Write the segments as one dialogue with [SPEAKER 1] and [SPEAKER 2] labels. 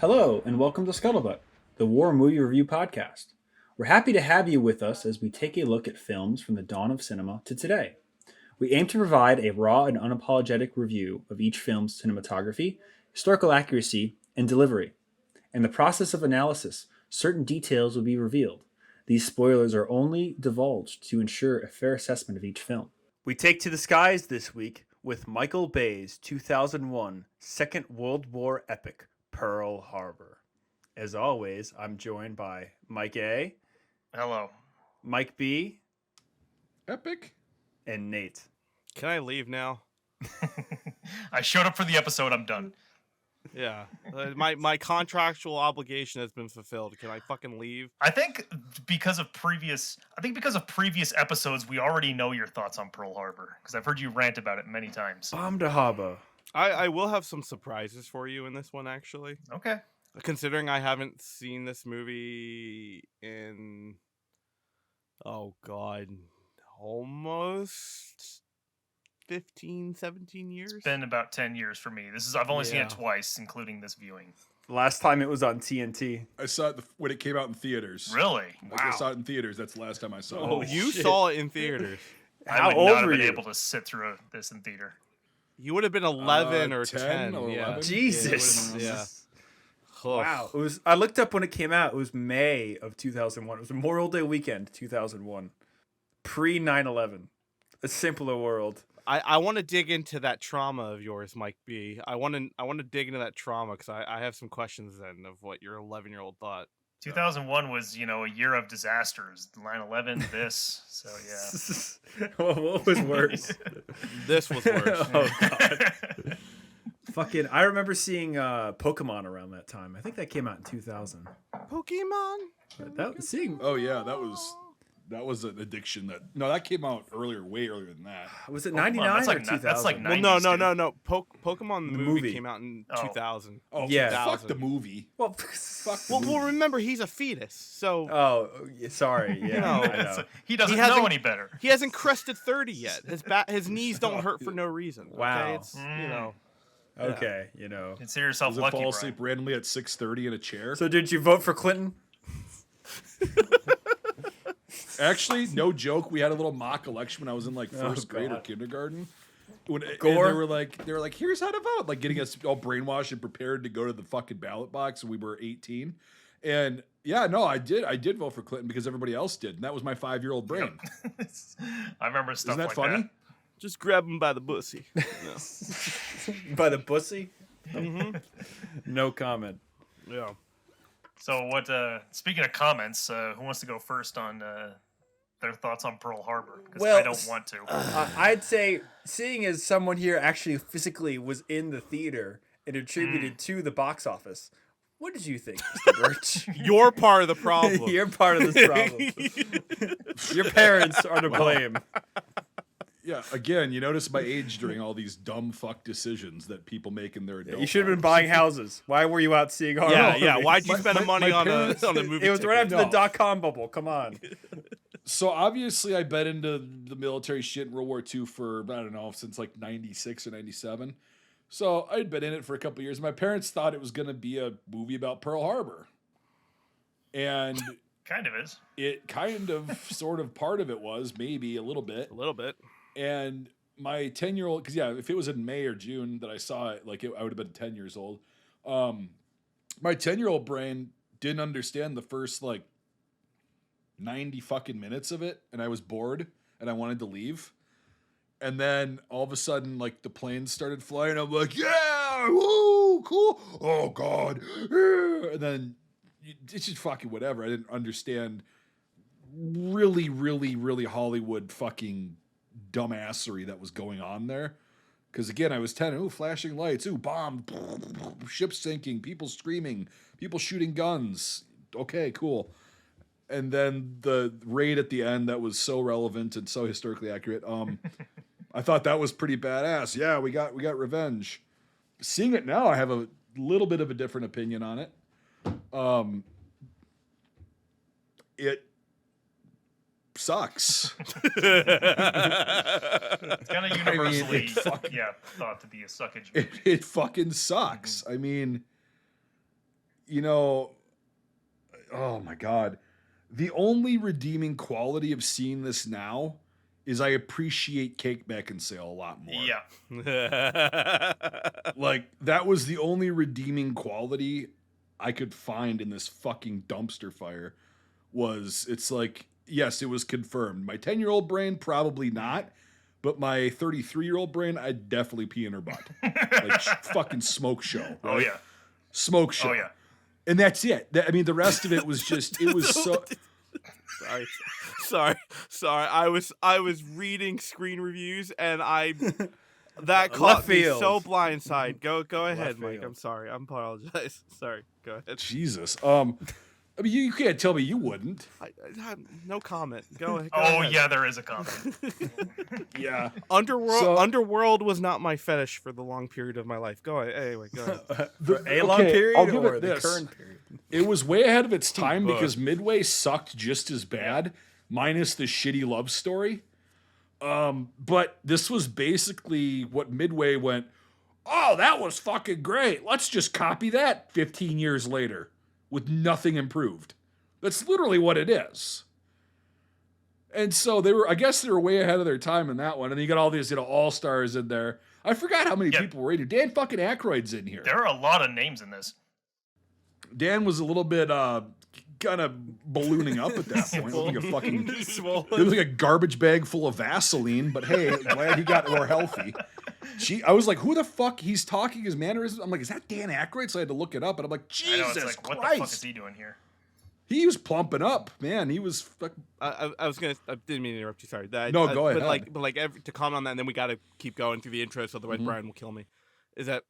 [SPEAKER 1] Hello, and welcome to Scuttlebutt, the War Movie Review Podcast. We're happy to have you with us as we take a look at films from the dawn of cinema to today. We aim to provide a raw and unapologetic review of each film's cinematography, historical accuracy, and delivery. In the process of analysis, certain details will be revealed. These spoilers are only divulged to ensure a fair assessment of each film. We take to the skies this week with Michael Bay's 2001 Second World War epic, Pearl Harbor. As always, I'm joined by Mike A.
[SPEAKER 2] Hello.
[SPEAKER 1] Mike B.
[SPEAKER 3] Epic.
[SPEAKER 1] And Nate.
[SPEAKER 4] Can I leave now?
[SPEAKER 2] I showed up for the episode. I'm done.
[SPEAKER 4] Yeah. My contractual obligation has been fulfilled. Can I fucking leave?
[SPEAKER 2] I think because of previous episodes, we already know your thoughts on Pearl Harbor because I've heard you rant about it many times.
[SPEAKER 1] Bomb to Haba.
[SPEAKER 4] I will have some surprises for you in this one, actually.
[SPEAKER 2] Okay.
[SPEAKER 4] Considering I haven't seen this movie in, oh god, almost 15, 17 years?
[SPEAKER 2] It's been about 10 years for me. I've only seen it twice, including this viewing.
[SPEAKER 1] Last time it was on TNT.
[SPEAKER 3] I saw it when it came out in theaters.
[SPEAKER 2] Really?
[SPEAKER 3] Like, I saw it in theaters. That's the last time I saw it.
[SPEAKER 4] Oh, you saw it in theaters.
[SPEAKER 1] How
[SPEAKER 2] I would
[SPEAKER 1] old
[SPEAKER 2] not have
[SPEAKER 1] were
[SPEAKER 2] been
[SPEAKER 1] you?
[SPEAKER 2] able to sit through this in theater.
[SPEAKER 4] You would have been 11 or
[SPEAKER 3] 10
[SPEAKER 4] 10.
[SPEAKER 3] or
[SPEAKER 4] yeah.
[SPEAKER 3] 11?
[SPEAKER 1] Jesus.
[SPEAKER 4] Yeah.
[SPEAKER 1] Wow. It was. I looked up when it came out. It was May of 2001. It was Memorial Day weekend, 2001. Pre 9/11. A simpler world.
[SPEAKER 4] I want to dig into that trauma of yours, Mike B. I want to dig into that trauma because I have some questions then of what your 11-year-old thought.
[SPEAKER 2] 2001 was, a year of disasters. 9/11, this. So, yeah.
[SPEAKER 1] What was worse?
[SPEAKER 4] This was worse.
[SPEAKER 1] Oh, God. Fucking, I remember seeing Pokemon around that time. I think that came out in 2000.
[SPEAKER 4] Pokemon?
[SPEAKER 1] That was seeing.
[SPEAKER 3] Oh yeah, that was an addiction. That came out earlier, way earlier than that.
[SPEAKER 1] Was it
[SPEAKER 2] Pokemon,
[SPEAKER 1] 99
[SPEAKER 2] that's
[SPEAKER 1] or
[SPEAKER 2] like
[SPEAKER 1] 2000?
[SPEAKER 2] that's like
[SPEAKER 4] Well,
[SPEAKER 2] 90s,
[SPEAKER 4] no. Pokemon the movie came out in
[SPEAKER 2] Oh.
[SPEAKER 4] 2000.
[SPEAKER 3] Oh
[SPEAKER 1] Yeah.
[SPEAKER 3] fuck the movie.
[SPEAKER 1] Well,
[SPEAKER 3] Fuck.
[SPEAKER 4] Well, remember he's a fetus, so
[SPEAKER 1] oh, sorry. Yeah,
[SPEAKER 4] No.
[SPEAKER 1] I know.
[SPEAKER 2] He doesn't
[SPEAKER 4] He
[SPEAKER 2] know
[SPEAKER 4] hasn't-
[SPEAKER 2] any better.
[SPEAKER 4] he hasn't crested 30 yet. His knees don't hurt for no reason. Okay?
[SPEAKER 1] Wow.
[SPEAKER 4] It's
[SPEAKER 1] Okay,
[SPEAKER 2] Consider yourself
[SPEAKER 3] Does it
[SPEAKER 2] lucky,
[SPEAKER 3] fall
[SPEAKER 2] Brian.
[SPEAKER 3] asleep randomly at 6:30 in a chair?
[SPEAKER 1] So did you vote for Clinton?
[SPEAKER 3] Actually, no joke. We had a little mock election when I was in like first grade or
[SPEAKER 1] God.
[SPEAKER 3] kindergarten. And
[SPEAKER 1] Gore?
[SPEAKER 3] they were like, here's how to vote, like getting us all brainwashed and prepared to go to the fucking ballot box. And we were 18, and yeah, no, I did vote for Clinton because everybody else did, and that was my 5-year-old brain.
[SPEAKER 2] I remember stuff
[SPEAKER 3] Isn't that
[SPEAKER 2] like
[SPEAKER 3] funny?
[SPEAKER 2] that.
[SPEAKER 4] just grab him by the pussy.
[SPEAKER 1] By the pussy?
[SPEAKER 4] Mm-hmm.
[SPEAKER 1] No comment.
[SPEAKER 4] Yeah.
[SPEAKER 2] So what? Speaking of comments, who wants to go first on their thoughts on Pearl Harbor? Because
[SPEAKER 1] Well,
[SPEAKER 2] I don't want to.
[SPEAKER 1] I'd say, seeing as someone here actually physically was in the theater and attributed to the box office, what did you think, Mr. Birch?
[SPEAKER 4] You're part of the problem.
[SPEAKER 1] You're part of this problem. Your parents are to blame.
[SPEAKER 3] Yeah, again, you notice my age during all these dumb fuck decisions that people make in their adult
[SPEAKER 1] You should have been
[SPEAKER 3] lives.
[SPEAKER 1] buying houses. Why were you out seeing horror
[SPEAKER 4] Yeah,
[SPEAKER 1] movies?
[SPEAKER 4] yeah. Why'd you spend the
[SPEAKER 3] my
[SPEAKER 4] money on
[SPEAKER 3] parents-
[SPEAKER 4] a movie?
[SPEAKER 1] It was right
[SPEAKER 4] ticket?
[SPEAKER 1] after the .com bubble. Come on.
[SPEAKER 3] So obviously, I bet into the military shit in World War II for, I don't know, since like 96 or 97. So I'd been in it for a couple years. My parents thought it was going to be a movie about Pearl Harbor. And
[SPEAKER 2] Kind of is.
[SPEAKER 3] it kind of, sort of part of it was, maybe a little bit.
[SPEAKER 4] A little bit.
[SPEAKER 3] And my 10-year-old, because yeah, if it was in May or June that I saw it, I would have been 10 years old. My 10-year-old brain didn't understand the first like 90 fucking minutes of it, and I was bored and I wanted to leave. And then all of a sudden, like the planes started flying. I'm like, yeah, woo, cool. Oh God, and then it's just fucking whatever. I didn't understand really, really, really Hollywood fucking dumbassery that was going on there. Because again, I was 10. Ooh, flashing lights. Ooh, bomb. Ships sinking. People screaming. People shooting guns. Okay, cool. And then the raid at the end that was so relevant and so historically accurate. I thought that was pretty badass. Yeah, we got revenge. Seeing it now, I have a little bit of a different opinion on it. It sucks.
[SPEAKER 2] It's kind of universally,
[SPEAKER 3] fucking-
[SPEAKER 2] thought to be a suckage movie.
[SPEAKER 3] It fucking sucks. I mean, oh my God. The only redeeming quality of seeing this now is I appreciate Cake Beckinsale a lot more.
[SPEAKER 2] Yeah.
[SPEAKER 3] Like, that was the only redeeming quality I could find in this fucking dumpster fire. It's like, yes, it was confirmed. My 10-year-old brain, probably not. But my 33-year-old brain, I'd definitely pee in her butt. Like, fucking smoke show. Right?
[SPEAKER 2] Oh yeah.
[SPEAKER 3] Smoke show.
[SPEAKER 2] Oh yeah.
[SPEAKER 3] And that's it. I mean, the rest of it was just, it was so...
[SPEAKER 4] Sorry. I was reading screen reviews and that caught me so blindside. Go ahead, Mike.
[SPEAKER 1] field.
[SPEAKER 4] I'm sorry. I apologize. Sorry. Go ahead.
[SPEAKER 3] Jesus. I mean, you can't tell me you wouldn't.
[SPEAKER 4] I no comment. Go ahead.
[SPEAKER 2] Oh yeah, there is a comment.
[SPEAKER 3] Yeah.
[SPEAKER 4] Underworld was not my fetish for the long period of my life. Go ahead. Anyway, go ahead.
[SPEAKER 1] Long period
[SPEAKER 3] I'll give
[SPEAKER 1] or
[SPEAKER 3] it
[SPEAKER 1] the
[SPEAKER 3] this.
[SPEAKER 1] current period?
[SPEAKER 3] It was way ahead of its time because Midway sucked just as bad, minus the shitty love story. But this was basically what Midway went, oh, that was fucking great. Let's just copy that 15 years later with nothing improved. That's literally what it is. And so I guess they were way ahead of their time in that one. And you got all these, all-stars in there. I forgot how many people were in here. Dan fucking Aykroyd's in here.
[SPEAKER 2] There are a lot of names in this.
[SPEAKER 3] Dan was a little bit kind of ballooning up at that point. Looked like a fucking he looked like a garbage bag full of Vaseline, but hey, glad he got more healthy. I was like, who the fuck? He's talking his mannerisms. I'm like, is that Dan Aykroyd? So I had to look it up, and I'm like, Jesus
[SPEAKER 2] I know, it's like,
[SPEAKER 3] Christ.
[SPEAKER 2] what the fuck is he doing here?
[SPEAKER 3] He was plumping up, man. He was.
[SPEAKER 4] I didn't mean to interrupt you. Sorry.
[SPEAKER 3] No, go ahead.
[SPEAKER 4] But to comment on that, and then we got to keep going through the intro, so otherwise Brian will kill me. Is that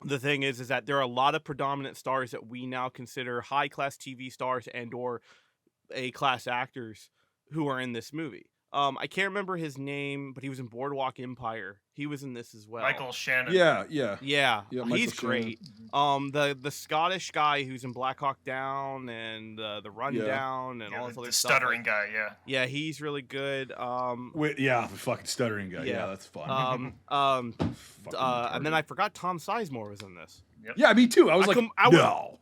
[SPEAKER 4] the thing is that there are a lot of predominant stars that we now consider high-class TV stars and/or A-class actors who are in this movie. I can't remember his name, but he was in Boardwalk Empire. He was in this as well.
[SPEAKER 2] Michael Shannon.
[SPEAKER 3] Yeah,
[SPEAKER 4] he's great. The Scottish guy who's in Black Hawk Down and the Rundown and all this other stuff.
[SPEAKER 2] The stuttering guy, yeah.
[SPEAKER 4] Yeah, he's really good.
[SPEAKER 3] the fucking stuttering guy. Yeah, that's fun.
[SPEAKER 4] And then I forgot Tom Sizemore was in this.
[SPEAKER 2] Yep.
[SPEAKER 3] Yeah, me too. I was no.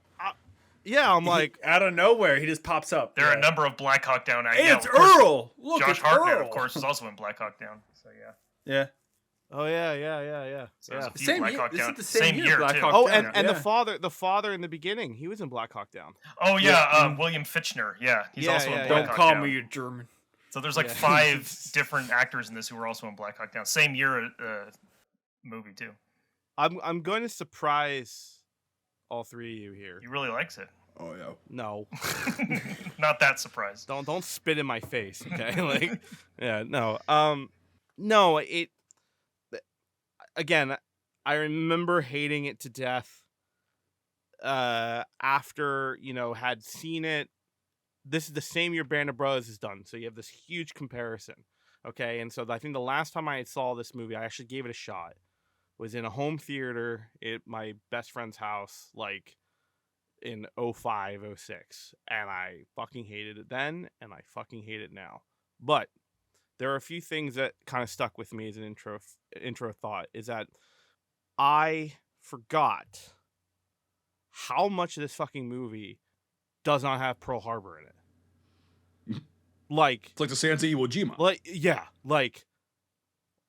[SPEAKER 4] Yeah, I'm like,
[SPEAKER 1] out of nowhere, he just pops up.
[SPEAKER 2] There are a number of Black Hawk Down.
[SPEAKER 1] Hey, it's Earl. Look,
[SPEAKER 2] Josh
[SPEAKER 1] it's
[SPEAKER 2] Hartnett,
[SPEAKER 1] Earl.
[SPEAKER 2] of course, was also in Black Hawk Down. So yeah.
[SPEAKER 1] Yeah.
[SPEAKER 4] Oh yeah.
[SPEAKER 2] So there's a few
[SPEAKER 1] Same
[SPEAKER 2] Black
[SPEAKER 1] year.
[SPEAKER 2] Hawk
[SPEAKER 1] This
[SPEAKER 2] Down.
[SPEAKER 1] is the same year, Black
[SPEAKER 2] too.
[SPEAKER 1] Hawk
[SPEAKER 4] Oh,
[SPEAKER 1] Down.
[SPEAKER 4] and the father in the beginning, he was in Black Hawk Down.
[SPEAKER 2] Oh yeah, William Fichtner. Yeah, he's also in Black
[SPEAKER 1] Don't
[SPEAKER 2] Hawk
[SPEAKER 1] call
[SPEAKER 2] Down.
[SPEAKER 1] me, you're German.
[SPEAKER 2] So there's like 5 different actors in this who were also in Black Hawk Down. Same year movie too.
[SPEAKER 4] I'm going to surprise all three of you here.
[SPEAKER 2] He really likes it.
[SPEAKER 3] Oh yeah.
[SPEAKER 4] No.
[SPEAKER 2] Not that surprised.
[SPEAKER 4] Don't spit in my face, okay? No, it again, I remember hating it to death after, had seen it. This is the same year Band of Brothers is done, so you have this huge comparison, okay? And so I think the last time I saw this movie, I actually gave it a shot, was in a home theater at my best friend's house, like in 05, 06, and I fucking hated it then, and I fucking hate it now. But there are a few things that kind of stuck with me as an intro thought, is that I forgot how much of this fucking movie does not have Pearl Harbor in it. Like,
[SPEAKER 3] it's like the Sansa Iwo Jima.
[SPEAKER 4] Like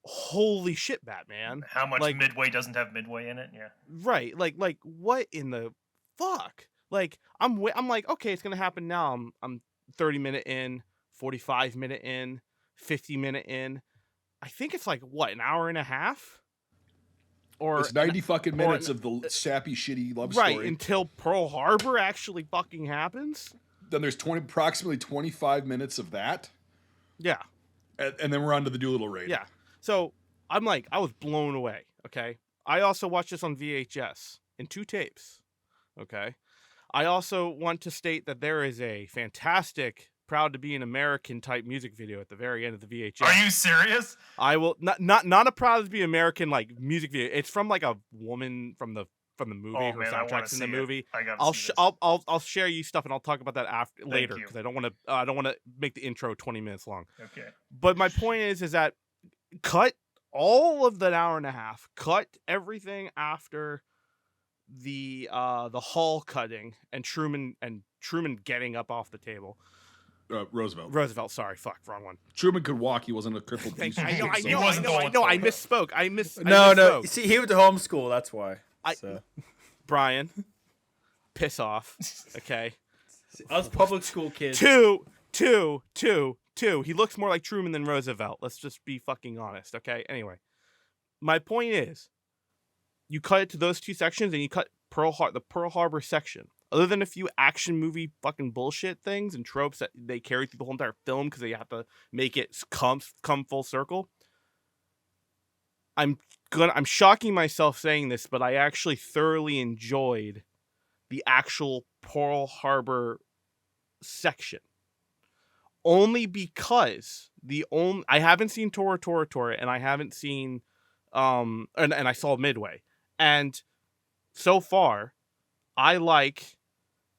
[SPEAKER 4] holy shit, Batman.
[SPEAKER 2] How much Midway doesn't have Midway in it? Yeah.
[SPEAKER 4] Right. Like what in the fuck? Like I'm like, okay, it's gonna happen now. I'm 30 minute in, 45 minute in, 50 minute in. I think it's like what, an hour and a half? Or
[SPEAKER 3] it's 90 fucking minutes of the sappy, shitty love story.
[SPEAKER 4] Right, until Pearl Harbor actually fucking happens.
[SPEAKER 3] Then there's approximately 25 minutes of that.
[SPEAKER 4] Yeah.
[SPEAKER 3] And then we're on to the Doolittle raid.
[SPEAKER 4] Yeah. So I'm like, I was blown away. Okay. I also watched this on VHS in 2 tapes. Okay. I also want to state that there is a fantastic Proud to Be an American type music video at the very end of the VHS.
[SPEAKER 2] Are you serious?
[SPEAKER 4] I will not a Proud to Be American like music video. It's from like a woman from the movie.
[SPEAKER 2] Oh,
[SPEAKER 4] her
[SPEAKER 2] man,
[SPEAKER 4] soundtrack's in the movie.
[SPEAKER 2] I'll
[SPEAKER 4] share you stuff and I'll talk about that later because I don't want to make the intro 20 minutes long.
[SPEAKER 2] Okay.
[SPEAKER 4] But my point is that cut all of that hour and a half. Cut everything after the hall cutting and Truman getting up off the table.
[SPEAKER 3] Roosevelt.
[SPEAKER 4] Sorry, fuck, wrong one.
[SPEAKER 3] Truman could walk. He wasn't a crippled piece of
[SPEAKER 4] I know,
[SPEAKER 3] shit.
[SPEAKER 4] I misspoke. I
[SPEAKER 1] No.
[SPEAKER 4] misspoke.
[SPEAKER 1] See, he went to homeschool. That's why.
[SPEAKER 4] Brian, piss off. Okay.
[SPEAKER 1] Us public school kids.
[SPEAKER 4] Two. He looks more like Truman than Roosevelt. Let's just be fucking honest. Okay. Anyway, my point is, you cut it to those two sections, and you cut the Pearl Harbor section. Other than a few action movie fucking bullshit things and tropes that they carry through the whole entire film because they have to make it come full circle. I'm shocking myself saying this, but I actually thoroughly enjoyed the actual Pearl Harbor section. Only because I haven't seen Tora Tora Tora, and I haven't seen and I saw Midway. And so far, I like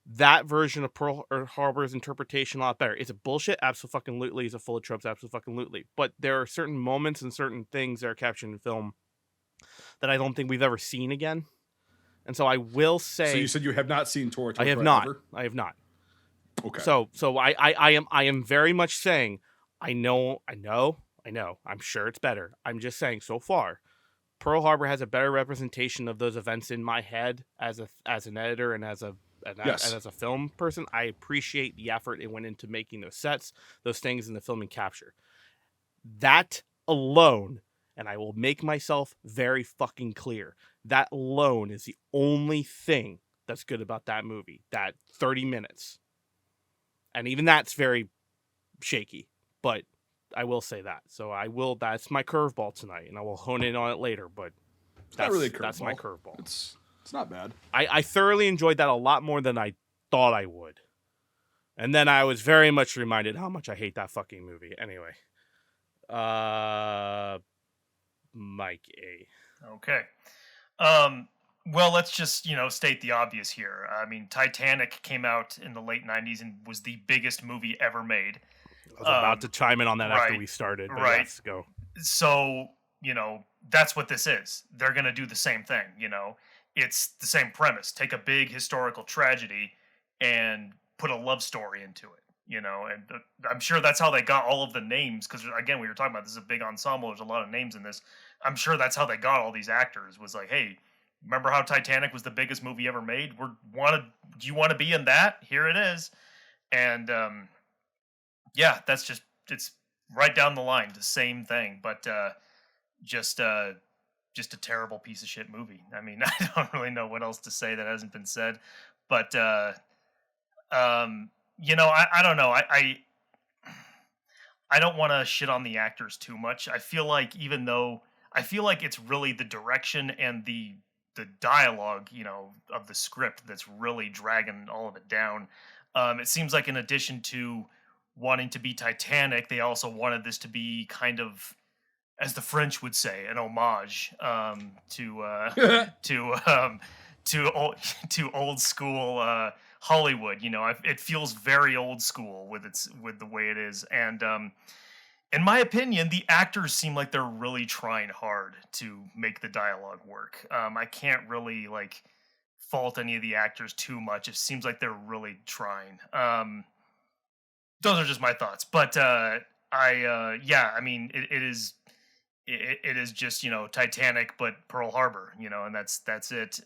[SPEAKER 4] that version of Pearl Harbor's interpretation a lot better. Is it bullshit? Absolutely. Is it full of tropes? Absolutely. But there are certain moments and certain things that are captured in film that I don't think we've ever seen again. And so I will say.
[SPEAKER 3] So you said you have not seen Tora Tora?
[SPEAKER 4] I have not.
[SPEAKER 3] Ever?
[SPEAKER 4] I have not.
[SPEAKER 3] Okay.
[SPEAKER 4] So I am very much saying I know. I'm sure it's better. I'm just saying so far, Pearl Harbor has a better representation of those events in my head as an editor and as a film person. I appreciate the effort it went into making those sets, those things in the filming capture. That alone, and I will make myself very fucking clear, that alone is the only thing that's good about that movie. That 30 minutes. And even that's very shaky, but I will say that. So that's my curveball tonight, and I will hone in on it later, but
[SPEAKER 3] not really a curveball.
[SPEAKER 4] That's my curveball.
[SPEAKER 3] It's not bad.
[SPEAKER 4] I thoroughly enjoyed that a lot more than I thought I would. And then I was very much reminded how much I hate that fucking movie. Anyway. Mike A.
[SPEAKER 2] Okay. Well, let's just, state the obvious here. I mean, Titanic came out in the late 90s and was the biggest movie ever made.
[SPEAKER 4] I was about to chime in on that after we started. But
[SPEAKER 2] right.
[SPEAKER 4] Yes, go.
[SPEAKER 2] So, that's what this is. They're going to do the same thing, It's the same premise. Take a big historical tragedy and put a love story into it, and I'm sure that's how they got all of the names. Because, again, we were talking about this is a big ensemble. There's a lot of names in this. I'm sure that's how they got all these actors was like, hey, remember how Titanic was the biggest movie ever made? Do you want to be in that? Here it is. And, it's right down the line, the same thing, but just a terrible piece of shit movie. I mean, I don't really know what else to say that hasn't been said, but I don't know. I don't want to shit on the actors too much. I feel like it's really the direction and the dialogue, of the script that's really dragging all of it down. It seems like in addition to wanting to be Titanic, they also wanted this to be kind of, as the French would say, an homage to old school Hollywood. It feels very old school with the way it is, and in my opinion, the actors seem like they're really trying hard to make the dialogue work. I can't really fault any of the actors too much. It seems like they're really trying. Those are just my thoughts, but I mean, it is just Titanic, but Pearl Harbor, and that's it.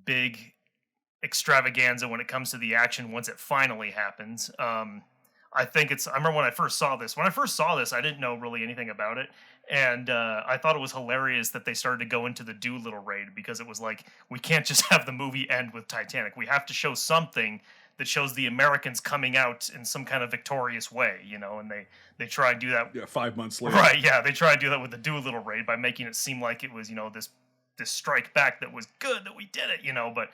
[SPEAKER 2] Big extravaganza when it comes to the action once it finally happens. I remember when I first saw this. When I first saw this, I didn't know really anything about it, and I thought it was hilarious that they started to go into the Doolittle raid because it was like, we can't just have the movie end with Titanic. We have to show something that shows the Americans coming out in some kind of victorious way, and they try and do that.
[SPEAKER 3] Yeah, 5 months later.
[SPEAKER 2] Right, yeah, they try and do that with the Doolittle raid by making it seem like it was, this strike back that was good, that we did it, but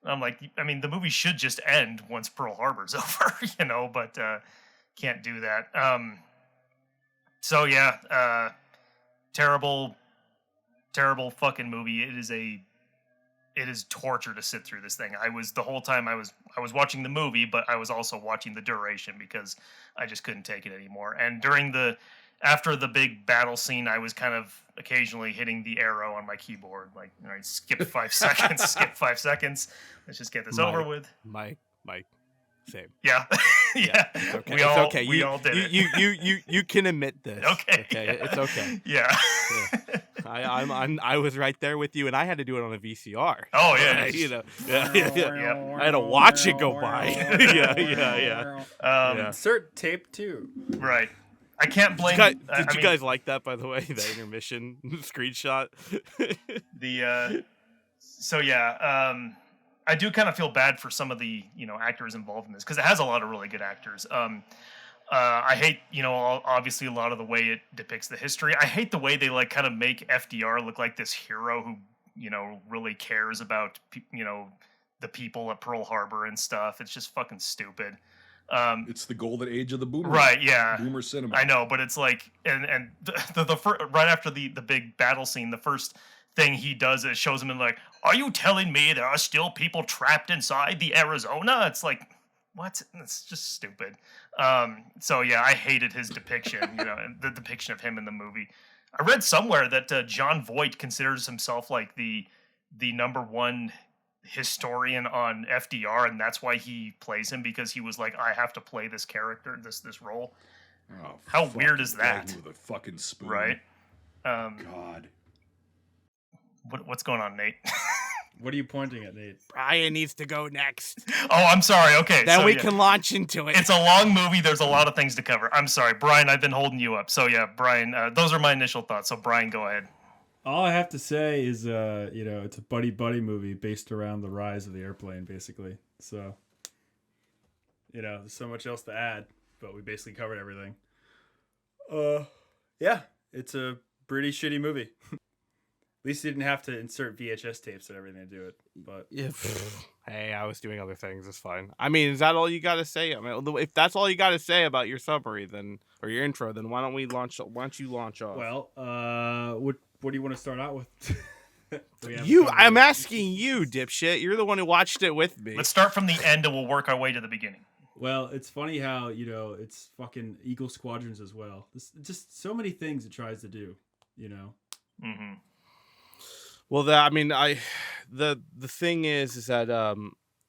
[SPEAKER 2] I'm like, I mean, the movie should just end once Pearl Harbor's over, but can't do that. So yeah, terrible fucking movie. It is torture to sit through this thing. The whole time I was watching the movie, but I was also watching the duration because I just couldn't take it anymore. And during after the big battle scene, I was kind of occasionally hitting the arrow on my keyboard, like, all right, skip 5 seconds, skip 5 seconds. Let's just get this over with.
[SPEAKER 4] Mike, same.
[SPEAKER 2] Yeah, yeah.
[SPEAKER 4] It's okay.
[SPEAKER 2] We
[SPEAKER 4] It's
[SPEAKER 2] all
[SPEAKER 4] okay.
[SPEAKER 2] we all did it.
[SPEAKER 4] You can admit this.
[SPEAKER 2] Okay,
[SPEAKER 4] Okay.
[SPEAKER 2] yeah.
[SPEAKER 4] It's okay.
[SPEAKER 2] Yeah.
[SPEAKER 4] I was right there with you, and I had to do it on a VCR.
[SPEAKER 2] Oh yeah.
[SPEAKER 4] You know.
[SPEAKER 2] Yep.
[SPEAKER 4] I had to watch it go by. Yeah.
[SPEAKER 1] Insert tape 2.
[SPEAKER 2] Right. I can't blame.
[SPEAKER 4] Did
[SPEAKER 2] I
[SPEAKER 4] you
[SPEAKER 2] mean,
[SPEAKER 4] guys like that, by the way? The intermission screenshot.
[SPEAKER 2] So yeah, I do kind of feel bad for some of the actors involved in this because it has a lot of really good actors. I hate obviously a lot of the way it depicts the history. I hate the way they like kind of make FDR look like this hero who really cares about the people at Pearl Harbor and stuff. It's just fucking stupid.
[SPEAKER 3] It's the golden age of the boomer.
[SPEAKER 2] Right, yeah.
[SPEAKER 3] Boomer cinema.
[SPEAKER 2] I know, but it's like, and right after the big battle scene, the first thing he does is shows him in like, are you telling me there are still people trapped inside the Arizona? It's like, what? It's just stupid. So yeah, I hated his depiction, the depiction of him in the movie. I read somewhere that Jon Voight considers himself like the number one historian on FDR, and that's why he plays him, because he was like, I have to play this character, this role.
[SPEAKER 3] Oh,
[SPEAKER 2] how weird is that?
[SPEAKER 3] With a fucking spoon.
[SPEAKER 2] Right.
[SPEAKER 3] God.
[SPEAKER 2] What's going on, Nate?
[SPEAKER 1] What are you pointing at, Nate?
[SPEAKER 4] Brian needs to go next.
[SPEAKER 2] Oh, I'm sorry. Okay,
[SPEAKER 4] then
[SPEAKER 2] so,
[SPEAKER 4] we can launch into it.
[SPEAKER 2] It's a long movie. There's a lot of things to cover. I'm sorry, Brian. I've been holding you up. So yeah, Brian. Those are my initial thoughts. So Brian, go ahead.
[SPEAKER 1] All I have to say is, it's a buddy movie based around the rise of the airplane, basically. So, there's so much else to add, but we basically covered everything. Yeah, it's a pretty shitty movie. At least you didn't have to insert VHS tapes and everything to do it. But
[SPEAKER 4] hey, I was doing other things. It's fine. I mean, is that all you got to say? I mean, if that's all you got to say about your summary, or your intro, then why don't you launch off?
[SPEAKER 1] Well, what do you want to start out with?
[SPEAKER 4] I'm asking you, dipshit. You're the one who watched it with me.
[SPEAKER 2] Let's start from the end and we'll work our way to the beginning.
[SPEAKER 1] Well, it's funny how, it's fucking Eagle Squadrons as well. Just so many things it tries to do,
[SPEAKER 2] Mm-hmm.
[SPEAKER 4] Well, the thing is that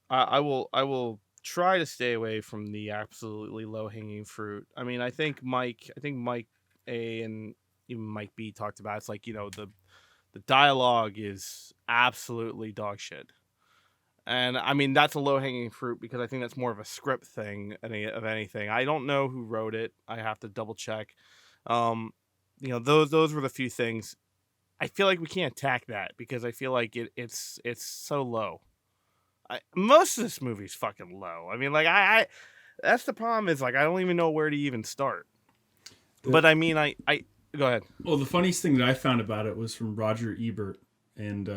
[SPEAKER 4] I will try to stay away from the absolutely low hanging fruit. I mean, I think Mike A and even Mike B talked about it's like the dialogue is absolutely dog shit, and I mean that's a low hanging fruit because I think that's more of a script thing of anything. I don't know who wrote it. I have to double check. Those were the few things. I feel like we can't attack that because I feel like it's so low. Most of this movie's fucking low. I mean, like I that's the problem is like I don't even know where to even start. But I mean, I go ahead.
[SPEAKER 1] Well, the funniest thing that I found about it was from Roger Ebert, and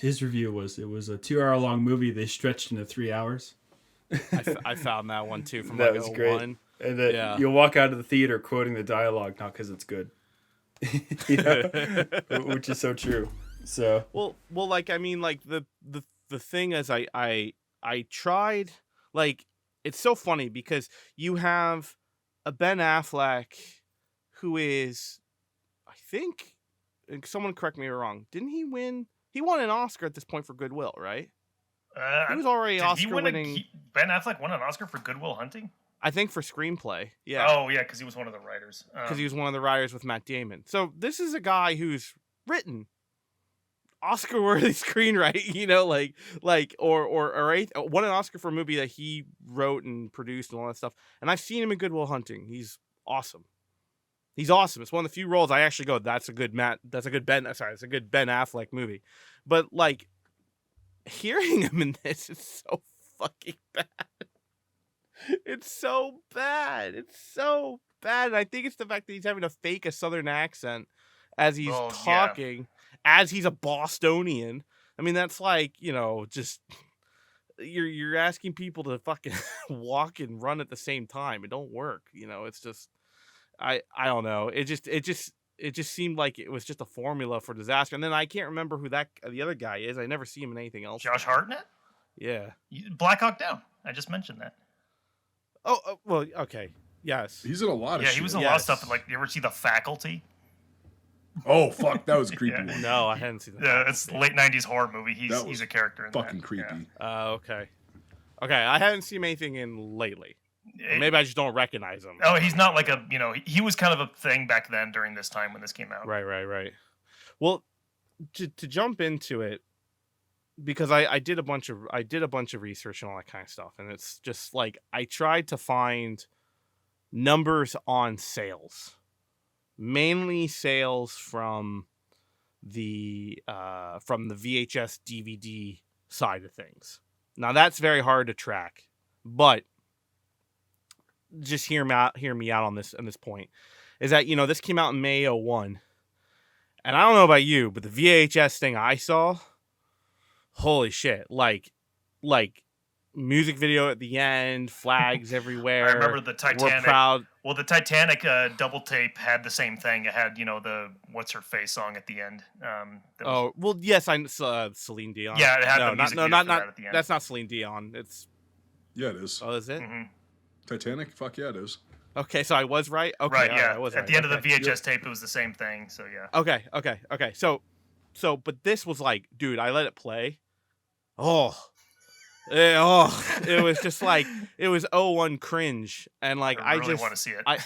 [SPEAKER 1] his review was it was a 2-hour long movie they stretched into 3 hours.
[SPEAKER 4] I found that one too from
[SPEAKER 1] that
[SPEAKER 4] like
[SPEAKER 1] was great.
[SPEAKER 4] 01.
[SPEAKER 1] And that you'll walk out of the theater quoting the dialogue, not because it's good. Which is so true. So
[SPEAKER 4] well, like I mean, like the thing is, I tried. Like it's so funny because you have a Ben Affleck who is, I think, someone correct me if I'm wrong. Didn't he win? He won an Oscar at this point for Goodwill, right? He was already Oscar winning.
[SPEAKER 2] Ben Affleck won an Oscar for Good Will Hunting?
[SPEAKER 4] I think for screenplay. Yeah.
[SPEAKER 2] Oh, yeah, because he was one of the writers.
[SPEAKER 4] Because he was one of the writers with Matt Damon. So this is a guy who's written Oscar-worthy screenwriting, or won an Oscar for a movie that he wrote and produced and all that stuff. And I've seen him in Good Will Hunting. He's awesome. He's awesome. It's one of the few roles I actually go, that's a good Ben Affleck movie. But like hearing him in this is so fucking bad. It's so bad. It's so bad. And I think it's the fact that he's having to fake a Southern accent as he's talking, as he's a Bostonian. I mean, that's like, just you're asking people to fucking walk and run at the same time. It don't work. It's just I don't know. It just seemed like it was just a formula for disaster. And then I can't remember who the other guy is. I never see him in anything else.
[SPEAKER 2] Josh Hartnett?
[SPEAKER 4] Yeah.
[SPEAKER 2] Black Hawk Down. I just mentioned that.
[SPEAKER 4] Oh, well, okay. Yes.
[SPEAKER 3] He's in a lot of
[SPEAKER 2] Yeah,
[SPEAKER 3] shit.
[SPEAKER 2] he was in a lot of
[SPEAKER 4] Yes.
[SPEAKER 2] stuff. Like, you ever see The Faculty?
[SPEAKER 3] Oh fuck, that was a creepy
[SPEAKER 2] Yeah.
[SPEAKER 3] one.
[SPEAKER 4] No, I hadn't seen that.
[SPEAKER 2] Yeah, it's a late '90s horror movie.
[SPEAKER 3] That
[SPEAKER 2] He's
[SPEAKER 3] was
[SPEAKER 2] a character in
[SPEAKER 3] Fucking
[SPEAKER 2] that.
[SPEAKER 3] creepy.
[SPEAKER 4] Okay. Okay, I haven't seen anything in lately.
[SPEAKER 2] Yeah.
[SPEAKER 4] Or maybe I just don't recognize him.
[SPEAKER 2] Oh, he's not like a, he was kind of a thing back then during this time when this came out.
[SPEAKER 4] Right. Well, to jump into it, because I did a bunch of research and all that kind of stuff, and it's just like I tried to find numbers on sales, mainly sales from the VHS DVD side of things. Now that's very hard to track, but just hear me out on this point. Is that this came out in May 2001, and I don't know about you, but the VHS thing I saw, holy shit! Like music video at the end, flags everywhere.
[SPEAKER 2] I remember the Titanic.
[SPEAKER 4] We're proud.
[SPEAKER 2] Well, the Titanic double tape had the same thing. It had, the What's Her Face song at the end.
[SPEAKER 4] Oh well, yes, I Celine Dion.
[SPEAKER 2] Yeah, it had the music video
[SPEAKER 4] not
[SPEAKER 2] for that at the end.
[SPEAKER 4] That's not Celine Dion. It's
[SPEAKER 3] Yeah, it is.
[SPEAKER 4] oh, is it?
[SPEAKER 2] Mhm.
[SPEAKER 3] Titanic? Fuck yeah, it is.
[SPEAKER 4] Okay, so I was right. Okay,
[SPEAKER 2] Right,
[SPEAKER 4] all
[SPEAKER 2] yeah.
[SPEAKER 4] I was
[SPEAKER 2] At
[SPEAKER 4] right.
[SPEAKER 2] the end of the
[SPEAKER 4] Okay.
[SPEAKER 2] VHS tape, it was the same thing. So yeah.
[SPEAKER 4] Okay. So, but this was like, dude, I let it play. It was just like it was 01 cringe, and like
[SPEAKER 2] I really want to see it.
[SPEAKER 4] I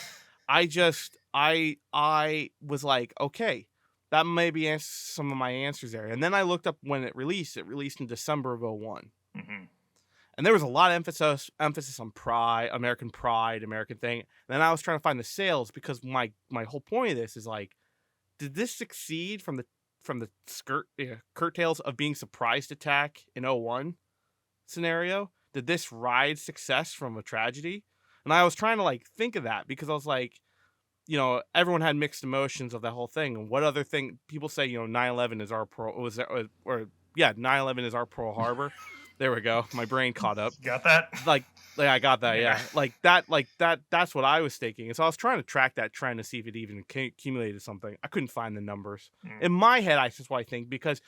[SPEAKER 4] was like, okay, that may be some of my answers there. And then I looked up when it released. It released in December of 01.
[SPEAKER 2] Mhm.
[SPEAKER 4] And there was a lot of emphasis on pride, American thing. And then I was trying to find the sales, because my whole point of this is like, did this succeed from the curtails of being Surprise Attack in 01 scenario? Did this ride success from a tragedy? And I was trying to like think of that, because I was like, everyone had mixed emotions of that whole thing. And what other thing people say, 9/11 is our 9/11 is our Pearl Harbor. There we go. My brain caught up.
[SPEAKER 2] Got that?
[SPEAKER 4] Like I got that. Yeah.
[SPEAKER 2] Yeah.
[SPEAKER 4] That's what I was thinking. And so I was trying to track that, trying to see if it even accumulated something. I couldn't find the numbers. In my head, that's what I think, because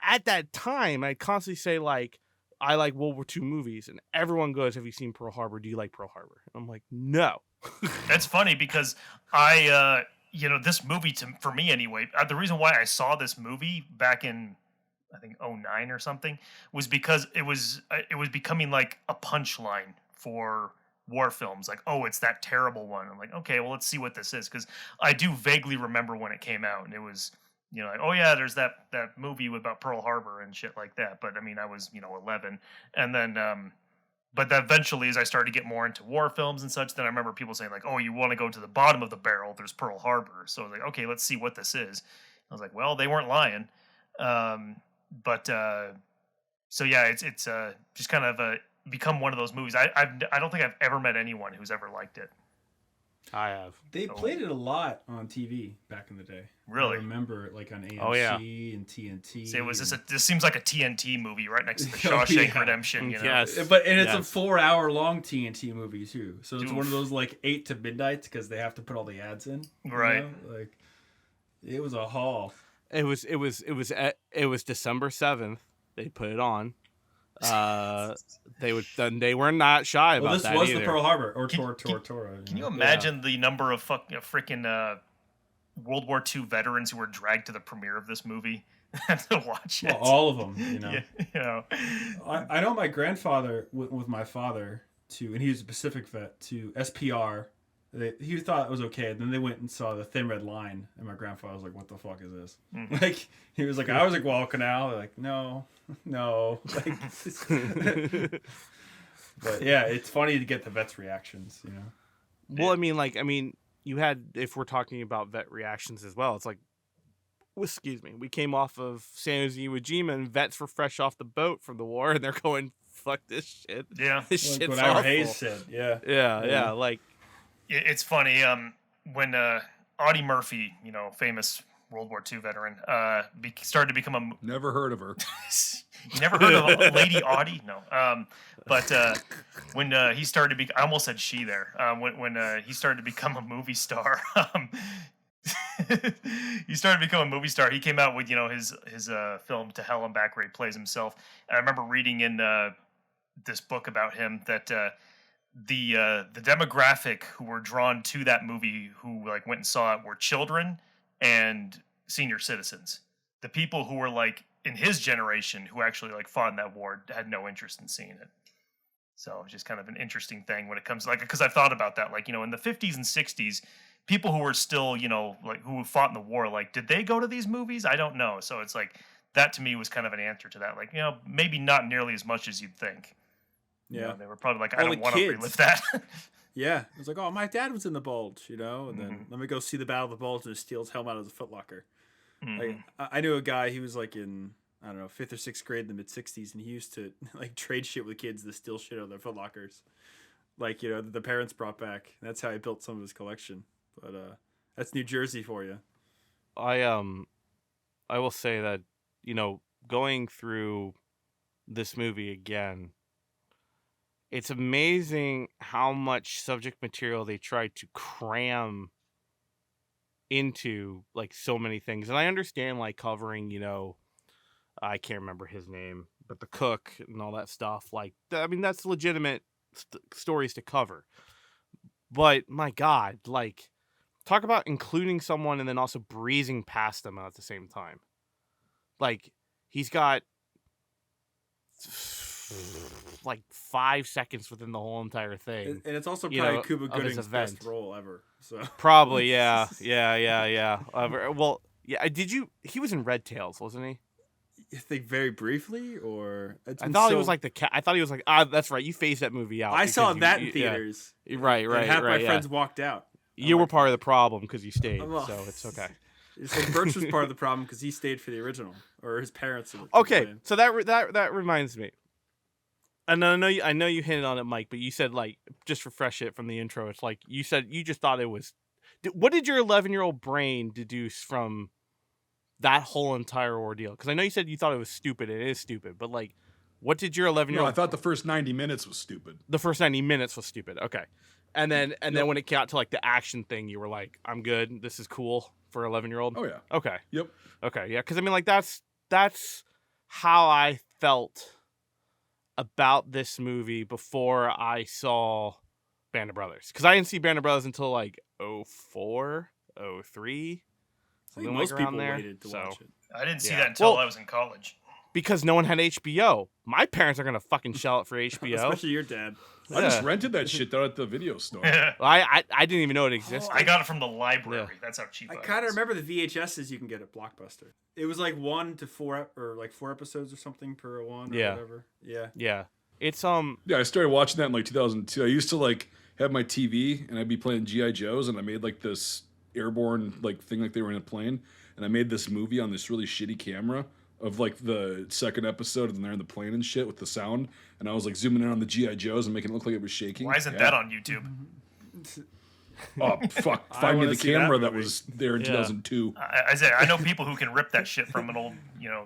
[SPEAKER 4] at that time, I'd constantly say like, I like World War II movies, and everyone goes, "Have you seen Pearl Harbor? Do you like Pearl Harbor?" And I'm like, "No."
[SPEAKER 2] That's funny, because I, this movie, for me anyway, the reason why I saw this movie back in, I think 2009 or something, was because it was becoming like a punchline for war films. Like, oh, it's that terrible one. I'm like, okay, well, let's see what this is, because I do vaguely remember when it came out, and it was, like, oh yeah, there's that movie about Pearl Harbor and shit like that. But I mean, I was 11, and then but then eventually, as I started to get more into war films and such, then I remember people saying like, oh, you want to go to the bottom of the barrel? There's Pearl Harbor. So I was like, okay, let's see what this is. I was like, well, they weren't lying. So yeah, it's just kind of become one of those movies. I don't think I've ever met anyone who's ever liked it.
[SPEAKER 4] I have.
[SPEAKER 1] They played it a lot on TV back in the day.
[SPEAKER 2] Really?
[SPEAKER 1] I remember it like on AMC and TNT.
[SPEAKER 2] So this seems like a TNT movie right next to the
[SPEAKER 1] Oh,
[SPEAKER 2] Shawshank
[SPEAKER 1] yeah.
[SPEAKER 2] Redemption.
[SPEAKER 4] Yes.
[SPEAKER 1] It's a 4-hour long TNT movie too. So it's one of those like 8 to midnight, because they have to put all the ads in.
[SPEAKER 2] Right.
[SPEAKER 1] Like, it was a haul.
[SPEAKER 4] It was December 7th. They put it on. They were not shy about that.
[SPEAKER 1] Well, this was
[SPEAKER 4] either.
[SPEAKER 1] the Pearl Harbor or
[SPEAKER 2] Can
[SPEAKER 1] Tora.
[SPEAKER 2] Can you imagine the number of freaking World War II veterans who were dragged to the premiere of this movie to watch it?
[SPEAKER 1] Well, all of them,
[SPEAKER 2] Yeah,
[SPEAKER 1] I know my grandfather with my father and he was a Pacific vet, to SPR. He thought it was okay. Then they went and saw the Thin Red Line, and my grandfather was like, "What the fuck is this?"
[SPEAKER 2] Mhm.
[SPEAKER 1] Like, he was like, "I was like Guadalcanal." They're like, no. Like, but yeah, it's funny to get the vets' reactions.
[SPEAKER 4] Well, I mean, you had, if we're talking about vet reactions as well, it's like, excuse me, we came off of San Jose, Iwo Jima, and vets were fresh off the boat from the war, and they're going, "Fuck this shit."
[SPEAKER 2] Yeah.
[SPEAKER 4] This
[SPEAKER 1] Like
[SPEAKER 4] shit's
[SPEAKER 1] what Ira
[SPEAKER 4] awful.
[SPEAKER 1] Hayes said.
[SPEAKER 4] Yeah. Like,
[SPEAKER 2] It's funny. When Audie Murphy, famous World War II veteran, started to become a.
[SPEAKER 3] Never heard of her.
[SPEAKER 2] You never heard of Lady Audie? No. But when he started to I almost said she there. When he started to become a movie star, he started to become a movie star. He came out with his film To Hell and Back, where he plays himself. And I remember reading in this book about him that the demographic who were drawn to that movie, who like went and saw it, were children and senior citizens. The people who were like in his generation who actually like fought in that war had no interest in seeing it. So it's just kind of an interesting thing when it comes like, because I've thought about that, like, in the 50s and 60s, people who were still, like who fought in the war, like, did they go to these movies? I don't know. So it's like that to me was kind of an answer to that. Like, maybe not nearly as much as you'd think.
[SPEAKER 1] Yeah.
[SPEAKER 2] They were probably like, I
[SPEAKER 1] Well,
[SPEAKER 2] don't
[SPEAKER 1] the
[SPEAKER 2] want to
[SPEAKER 1] kids.
[SPEAKER 2] relive that.
[SPEAKER 1] Yeah, it was like, oh, my dad was in the Bulge, and then let me go see the Battle of the Bulge and steal his helmet out of the Foot Locker. Like, I knew a guy, he was like in, I don't know, 5th or 6th grade in the mid-60s, and he used to like trade shit with kids to steal shit out of their Foot Lockers. Like, that the parents brought back. That's how he built some of his collection. But that's New Jersey for you.
[SPEAKER 4] I will say that, going through this movie again, it's amazing how much subject material they tried to cram into like so many things. And I understand like covering, I can't remember his name, but the cook and all that stuff. Like, I mean, that's legitimate stories to cover. But my God, like, talk about including someone and then also breezing past them at the same time. Like, he's got like 5 seconds within the whole entire thing,
[SPEAKER 1] and it's also probably Cuba
[SPEAKER 4] of his
[SPEAKER 1] Gooding's
[SPEAKER 4] event.
[SPEAKER 1] best role ever. So
[SPEAKER 4] Probably, yeah. Well, yeah. He was in Red Tails, wasn't he?
[SPEAKER 1] You think very briefly, or
[SPEAKER 4] I thought he was like the cat. I thought he was like, that's right. You phased that movie out.
[SPEAKER 1] I saw
[SPEAKER 4] because
[SPEAKER 1] that in theaters.
[SPEAKER 4] Yeah. Right.
[SPEAKER 1] And half my friends walked out.
[SPEAKER 4] You were part of the problem because you stayed,
[SPEAKER 1] Well,
[SPEAKER 4] so it's okay.
[SPEAKER 1] It's like Birch was part of the problem because he stayed for the original, or his parents.
[SPEAKER 4] Okay, so that reminds me. And I know you hinted on it, Mike, but you said, like, just refresh it from the intro. It's like you said you just thought it was. What did your 11-year-old brain deduce from that whole entire ordeal? Because I know you said you thought it was stupid. It is stupid, but like, what did your 11-year-old?
[SPEAKER 3] No, I thought the first 90 minutes was stupid.
[SPEAKER 4] The first 90 minutes was stupid. Okay, and then when it got to like the action thing, you were like, I'm good. This is cool for 11-year-old.
[SPEAKER 3] Oh yeah.
[SPEAKER 4] Okay.
[SPEAKER 3] Yep.
[SPEAKER 4] Okay. Yeah. Because I mean, like that's how I felt about this movie before I saw Band of Brothers, because I didn't see Band of Brothers until like 04, 03, something
[SPEAKER 1] most
[SPEAKER 4] like around
[SPEAKER 1] people
[SPEAKER 4] there.
[SPEAKER 1] waited to watch it.
[SPEAKER 2] I didn't see that until I was in college.
[SPEAKER 4] Because no one had HBO. My parents are gonna fucking shell it for HBO.
[SPEAKER 1] Especially your dad.
[SPEAKER 3] I just rented that shit down at the video store.
[SPEAKER 4] I didn't even know it existed.
[SPEAKER 2] I got it from the library. Yeah. That's how cheap
[SPEAKER 1] I kind of remember the VHSs you can get at Blockbuster. It was like 1 to 4 or like 4 episodes or something per one or whatever. Yeah.
[SPEAKER 4] Yeah. It's
[SPEAKER 3] Yeah, I started watching that in like 2002. I used to like have my TV and I'd be playing G.I. Joes, and I made like this airborne like thing like they were in a plane, and I made this movie on this really shitty camera of like the second episode, and they're in the plane and shit with the sound, and I was like zooming in on the G.I. Joes and making it look like it was shaking.
[SPEAKER 2] Why isn't that on YouTube?
[SPEAKER 3] Oh fuck! Find me the camera that was there in 2002.
[SPEAKER 2] I know people who can rip that shit from an old